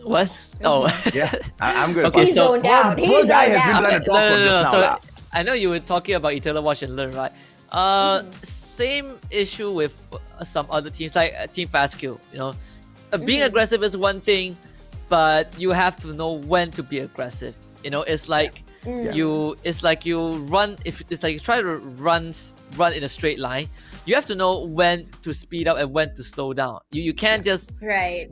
What? Oh. Yeah, I'm going to Okay, pass He's so- zoned out. He's Poor zoned guy has been out. trying to talk from just now. So lah. I know you were talking about Eternal Watch and Learn, right? Same issue with some other teams, like Team Fastkill. You know, being aggressive is one thing, but you have to know when to be aggressive. You know, it's like you run. If it's like you try to run in a straight line, you have to know when to speed up and when to slow down. You can't just Right.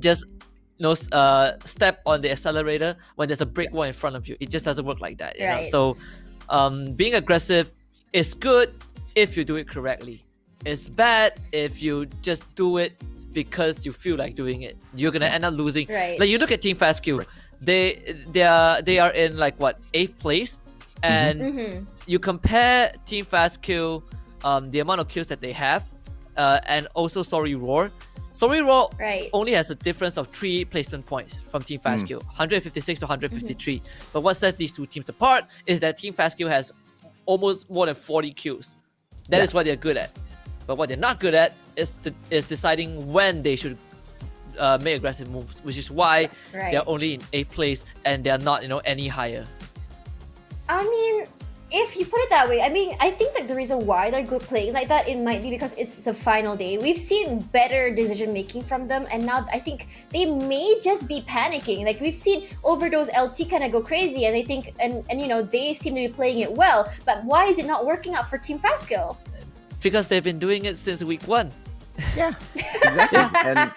step on the accelerator when there's a brick wall in front of you. It just doesn't work like that. You know? Right. So being aggressive is good if you do it correctly. It's bad if you just do it because you feel like doing it. You're gonna end up losing. Right. Like you look at Team Fastkill, they are in like what, 8th place, and you compare Team Fastkill, the amount of kills that they have, and also Sorry Roar. Sorry Roar Right. only has a difference of 3 placement points from Team Fastkill, 156 to 153. But what sets these two teams apart is that Team Fastkill has almost more than 40 kills. That is what they're good at. But what they're not good at is deciding when they should make aggressive moves, which is why Right. they're only in 8th place and they're not, any higher. I mean, if you put it that way, I mean, I think that the reason why they're good playing like that, it might be because it's the final day. We've seen better decision making from them, and now I think they may just be panicking. Like we've seen Overdose LT kind of go crazy, and they think, and they seem to be playing it well. But why is it not working out for Team Fastkill? Because they've been doing it since week 1. Yeah, exactly. And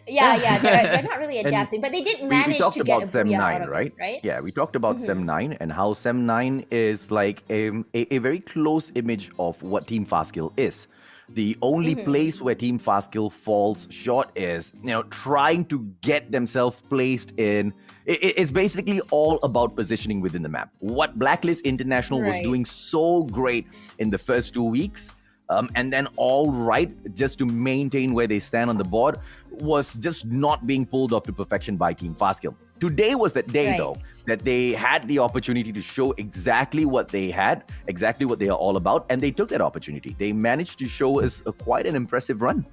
They're not really And adapting, but they did we manage talked to get about a Sem booyah 9, out of right? it, right? Yeah, we talked about Sem 9 and how Sem 9 is like a very close image of what Team Fastkill is. The only place where Team Fastkill falls short is, trying to get themselves placed in. It's basically all about positioning within the map. What Blacklist International was Right. doing so great in the first 2 weeks, and then all right, just to maintain where they stand on the board, was just not being pulled off to perfection by Team Fastkill. Today was that day, though, Right. that they had the opportunity to show exactly what they had, exactly what they are all about, and they took that opportunity. They managed to show us quite an impressive run.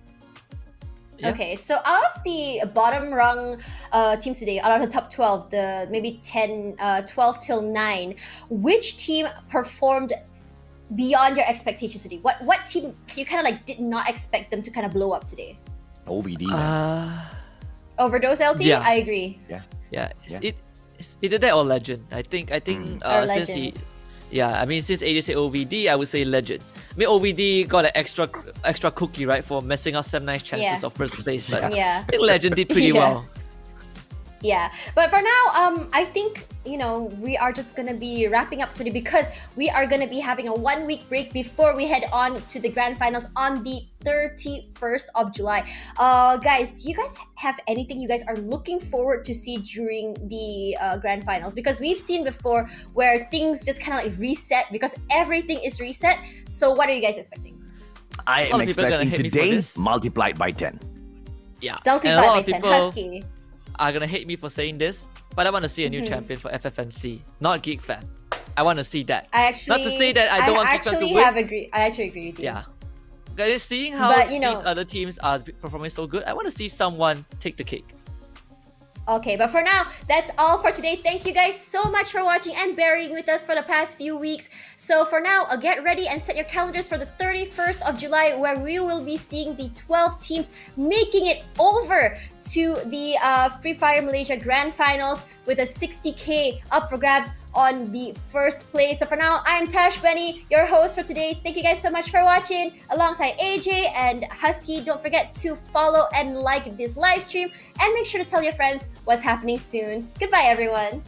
Yeah. Okay, so out of the bottom rung teams today, out of the top 12, the maybe 10, 12 till 9, which team performed beyond your expectations today? What team you kind of like did not expect them to kind of blow up today? OVD, man. Overdose LT? Yeah. I agree. Yeah, Yeah. it's either that or Legend. I think Or since Legend. since AJ said OVD, I would say Legend. I mean, OVD got an extra cookie, right, for messing up 7-9's chances Yeah. of first place, but Yeah. I think Legend did pretty Yeah. well. Yeah, but for now, I think we are just gonna be wrapping up today because we are gonna be having a 1 week break before we head on to the grand finals on the 31st of July. Guys, do you guys have anything you guys are looking forward to see during the grand finals? Because we've seen before where things just kind of like reset because everything is reset. So what are you guys expecting? I A lot am of people are gonna expecting hate me for today this. multiplied by 10. Yeah, Delta and a 5 lot by of 10, people Husky. are gonna hate me for saying this, but I want to see a new champion for FFMC, not Geek Fam. I want to see that. I actually, Not to say that I don't want Geek Fam to actually win. I actually agree with you. Yeah. Guys, seeing how But, these other teams are performing so good, I want to see someone take the cake. Okay, but for now, that's all for today. Thank you guys so much for watching and bearing with us for the past few weeks. So for now, get ready and set your calendars for the 31st of July where we will be seeing the 12 teams making it over to the Free Fire Malaysia Grand Finals with a 60K up for grabs on the first place. So for now, I'm Tash Benny, your host for today. Thank you guys so much for watching. Alongside AJ and Husky, don't forget to follow and like this live stream and make sure to tell your friends what's happening soon. Goodbye, everyone.